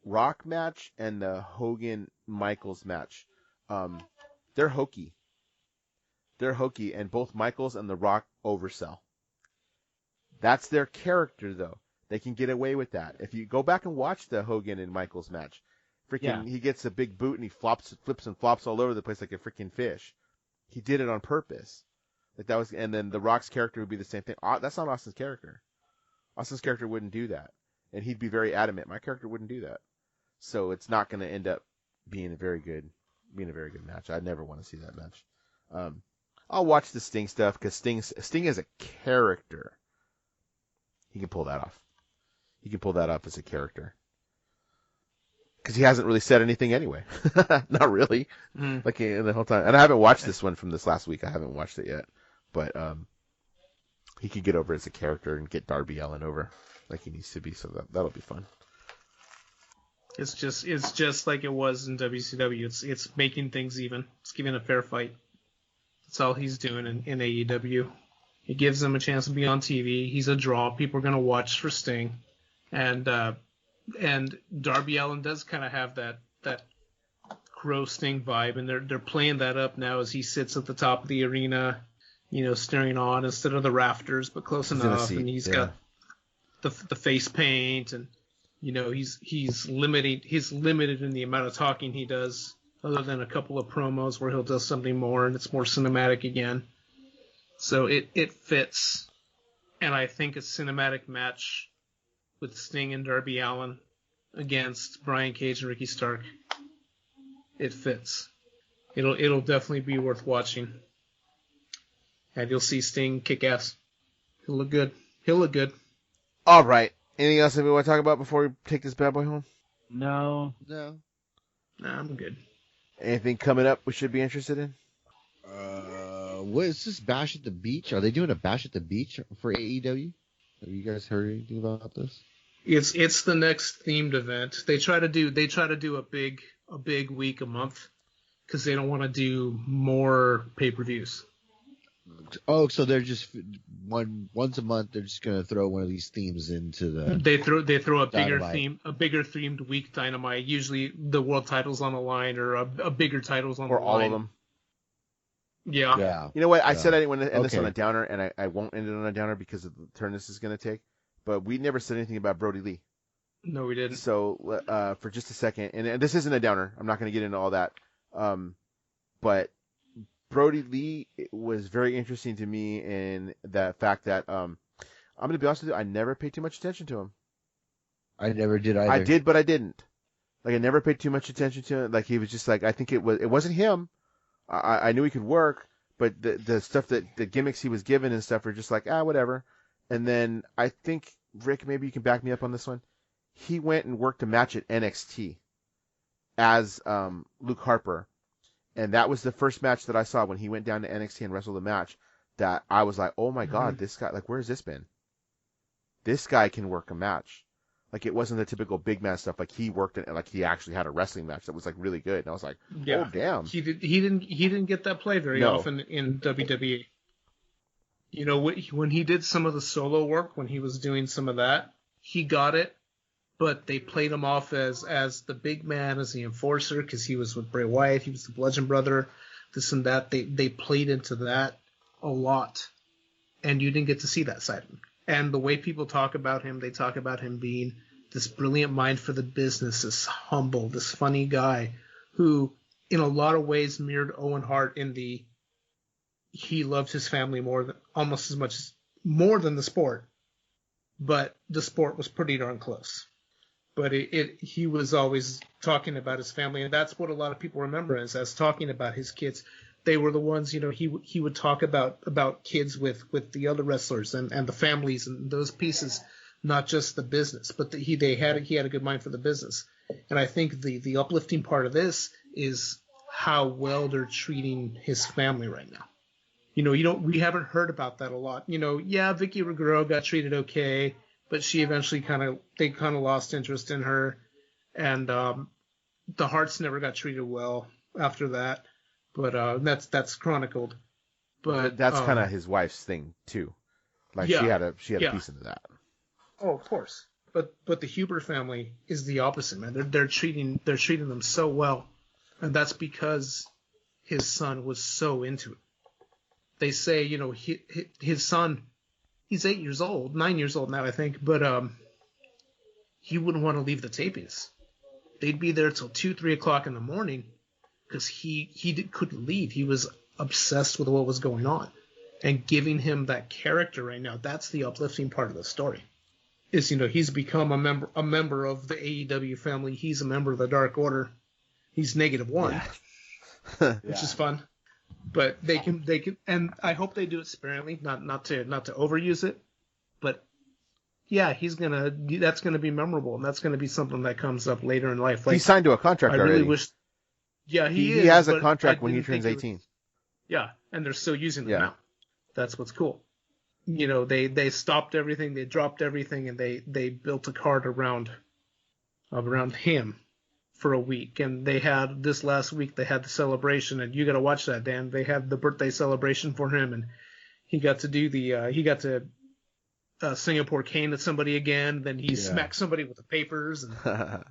Rock match and the Hogan Michaels match, they're hokey. They're hokey, and both Michaels and the Rock oversell. That's their character, though. They can get away with that. If you go back and watch the Hogan and Michaels match, he gets a big boot and he flips and flops all over the place like a freaking fish. He did it on purpose. Like that was, and then the Rock's character would be the same thing. That's not Austin's character. Austin's character wouldn't do that, and he'd be very adamant. My character wouldn't do that, so it's not going to end up being a very good match. I never want to see that match. I'll watch the Sting stuff because Sting is a character. He can pull that off. He can pull that off as a character. Because he hasn't really said anything anyway. Not really. Like the whole time. And I haven't watched this one from this last week. I haven't watched it yet. But he could get over as a character and get Darby Allin over like he needs to be. So that'll be fun. It's just like it was in WCW. It's making things even. It's giving a fair fight. That's all he's doing in AEW. It gives him a chance to be on TV. He's a draw. People are going to watch for Sting. And Darby Allin does kind of have that gross Sting vibe, and they're playing that up now as he sits at the top of the arena, staring on instead of the rafters, but close enough. And he's got the face paint, and he's limited in the amount of talking he does, other than a couple of promos where he'll do something more and it's more cinematic again. So it fits, and I think a cinematic match with Sting and Darby Allin against Brian Cage and Ricky Stark, it fits. It'll definitely be worth watching, and you'll see Sting kick ass. He'll look good. All right. Anything else that we want to talk about before we take this bad boy home? No. Nah, I'm good. Anything coming up we should be interested in? What is this Bash at the Beach? Are they doing a Bash at the Beach for AEW? Have you guys heard anything about this? It's the next themed event. They try to do a big week a month because they don't want to do more pay-per-views. Oh, so they're just once a month. They're just gonna throw one of these themes into the. They throw a bigger Dynamite. bigger themed week Dynamite. Usually the world title's on the line, or a bigger title's on the line. Or all of them. Yeah. You know what? I said I didn't want to end this Okay. on a downer, and I won't end it on a downer because of the turn this is going to take. But we never said anything about Brody Lee. No, we didn't. So for just a second, and this isn't a downer. I'm not going to get into all that. But Brody Lee was very interesting to me in the fact that I'm going to be honest with you, I never paid too much attention to him. I never did either. I did, but I didn't. Like I never paid too much attention to him. Like he was just like, I think it wasn't him. I knew he could work, but the stuff the gimmicks he was given and stuff were just like, whatever. And then I think, Rick, maybe you can back me up on this one. He went and worked a match at NXT as Luke Harper. And that was the first match that I saw when he went down to NXT and wrestled a match that I was like, oh my God, this guy, like, where's this been? This guy can work a match. Like, it wasn't the typical big man stuff. Like, he worked it, like, he actually had a wrestling match that was, like, really good. And I was like, oh, damn. He didn't get that play very often in WWE. When he did some of the solo work, when he was doing some of that, he got it, but they played him off as the big man, as the enforcer, because he was with Bray Wyatt, he was the Bludgeon Brother, this and that. They played into that a lot, and you didn't get to see that side of him. And the way people talk about him, they talk about him being this brilliant mind for the business, this humble, this funny guy who, in a lot of ways, mirrored Owen Hart in the he loved his family almost as much more than the sport, but the sport was pretty darn close. But he was always talking about his family, and that's what a lot of people remember as talking about his kids. They were the ones, he would talk about kids with the other wrestlers and the families and those pieces, not just the business. But he had a good mind for the business, and I think the uplifting part of this is how well they're treating his family right now. We haven't heard about that a lot. Vicky Guerrero got treated okay, but she eventually kind of lost interest in her, and the Harts never got treated well after that. But that's chronicled. But that's kind of his wife's thing too. Like she had a piece into that. Oh, of course. But the Huber family is the opposite, man. They're treating them so well, and that's because his son was so into it. They say, his son, he's 9 years old now, I think, but he wouldn't want to leave the tapings. They'd be there till 2-3 o'clock in the morning because he couldn't leave. He was obsessed with what was going on, and giving him that character right now. That's the uplifting part of the story. Is he's become a member of the AEW family. He's a member of the Dark Order. He's -1, which is fun. But they can, and I hope they do it sparingly, not to overuse it. But yeah, that's gonna be memorable, and that's gonna be something that comes up later in life. Like, he signed to a contract already. I really wish. Yeah, he has a contract when he turns 18. Yeah, and they're still using them now. That's what's cool. They stopped everything, they dropped everything, and they built a card around him for a week. And they had this last week, they had the celebration, and you got to watch that, Dan. They had the birthday celebration for him, and he got to Singapore cane at somebody again. Then he smacked somebody with the papers and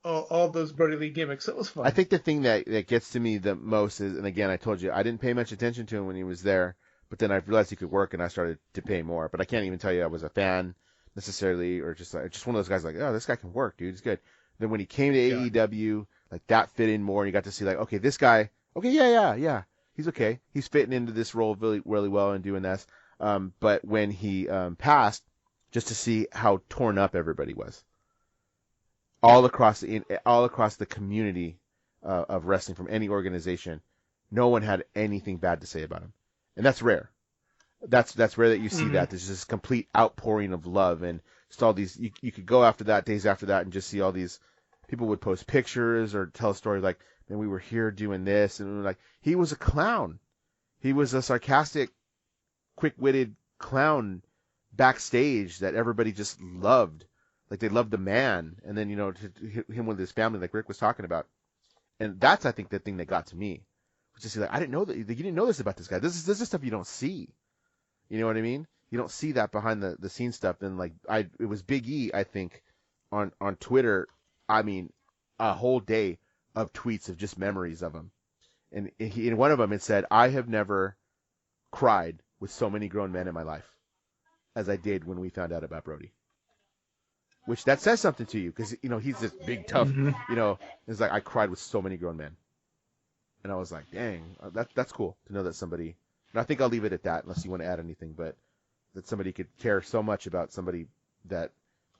all those brotherly gimmicks. It was fun. I think the thing that gets to me the most is, and again, I told you I didn't pay much attention to him when he was there, but then I realized he could work, and I started to pay more. But I can't even tell you I was a fan necessarily, or just one of those guys like, oh, this guy can work, dude. He's good. Then when he came to AEW, like that fit in more, and you got to see like, okay, this guy, okay, yeah, he's okay. He's fitting into this role really, really well and doing this. But when he passed, just to see how torn up everybody was, all across the community of wrestling from any organization, no one had anything bad to say about him, and that's rare. That's rare that you see that. There's this complete outpouring of love, and just all these. You could go after that, days after that, and just see all these people would post pictures or tell stories like, "Man, we were here doing this," and we were like, he was a clown. He was a sarcastic, quick-witted clown backstage that everybody just loved. Like they loved the man, and then him with his family, like Rick was talking about, and that's I think the thing that got to me, which is like I didn't know that you didn't know this about this guy. This is stuff you don't see. You know what I mean? You don't see that behind the scenes stuff. And like it was Big E, I think, on Twitter. I mean, a whole day of tweets of just memories of him, and in one of them it said, "I have never cried with so many grown men in my life as I did when we found out about Brody." Which that says something to you, because he's this big tough. It's like I cried with so many grown men, and I was like, dang, that's cool to know that somebody. And I think I'll leave it at that, unless you want to add anything. But that somebody could care so much about somebody that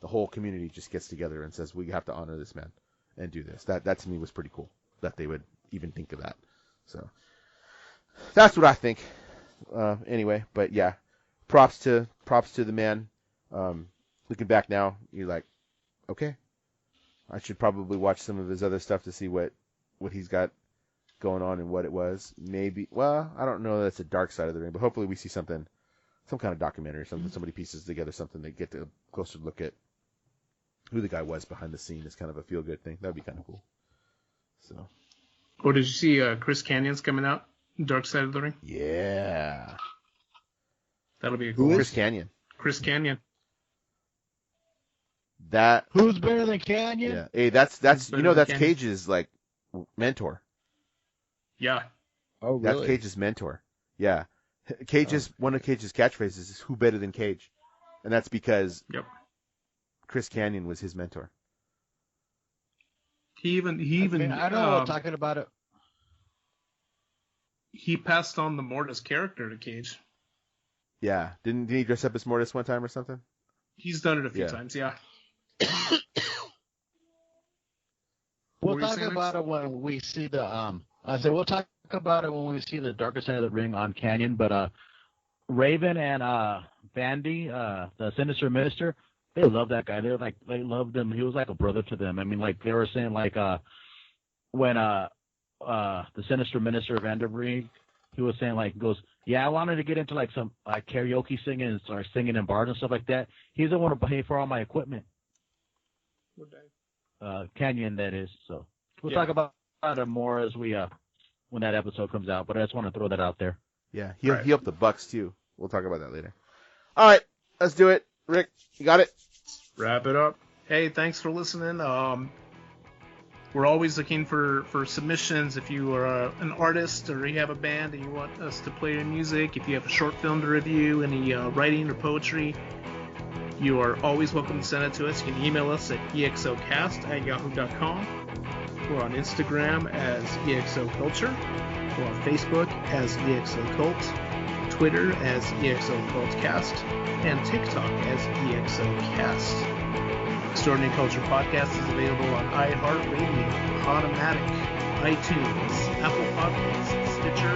the whole community just gets together and says, we have to honor this man and do this. That to me was pretty cool that they would even think of that. So that's what I think. Anyway, but yeah, props to the man. Looking back now, you're like, okay, I should probably watch some of his other stuff to see what he's got going on and what it was. Maybe, well, I don't know that it's a dark side of the ring, but hopefully we see something, some kind of documentary or something. Somebody pieces together something to get a closer look at who the guy was behind the scene. It's kind of a feel good thing. That'd be kind of cool. So. Oh, did you see Chris Canyon's coming out? Dark Side of the Ring? Yeah. That'll be a cool. Chris Canyon. Chris Canyon. Who's better than Canyon? Yeah. Hey, that's that's Cage's like mentor. Yeah. Oh, really? That's Cage's mentor. Yeah. One of Cage's catchphrases is "Who better than Cage?" And that's because Chris Canyon was his mentor. He even I don't know. Talking about it. he passed on the Mortis character to Cage. Yeah. Didn't he dress up as Mortis one time or something? He's done it a few Yeah. times, yeah. We'll What were you talk saying, about it when we see the I said we'll talk about it when we see the darker side of the ring on Canyon. But Raven and Vandy, the Sinister Minister, they love that guy. They loved him. He was like a brother to them. I mean, like they were saying, like when the Sinister Minister Vanderbrink, he was saying like, goes, yeah, I wanted to get into like some karaoke singing and start singing in bars and stuff like that. He's the one to pay for all my equipment. Canyon, that is. So we'll talk about it more as we when that episode comes out. But I just want to throw that out there. Yeah, he helped the Bucks too. We'll talk about that later. All right, let's do it. Rick, you got it? Wrap it up. Hey, thanks for listening. We're always looking for submissions. If you are an artist or you have a band and you want us to play your music, if you have a short film to review, any writing or poetry, you are always welcome to send it to us. You can email us at exocast@yahoo.com. We're on Instagram as exoculture. We're on Facebook as exocult, Twitter as exocultcast, and TikTok as exocast. Extraordinary Culture Podcast is available on iHeartRadio, Automatic, iTunes, Apple Podcasts, Stitcher,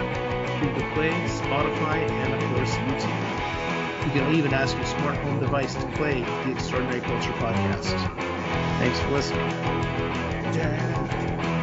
Google Play, Spotify, and of course YouTube. You can even ask your smart home device to play the Extraordinary Culture Podcast. Thanks for listening. Yeah.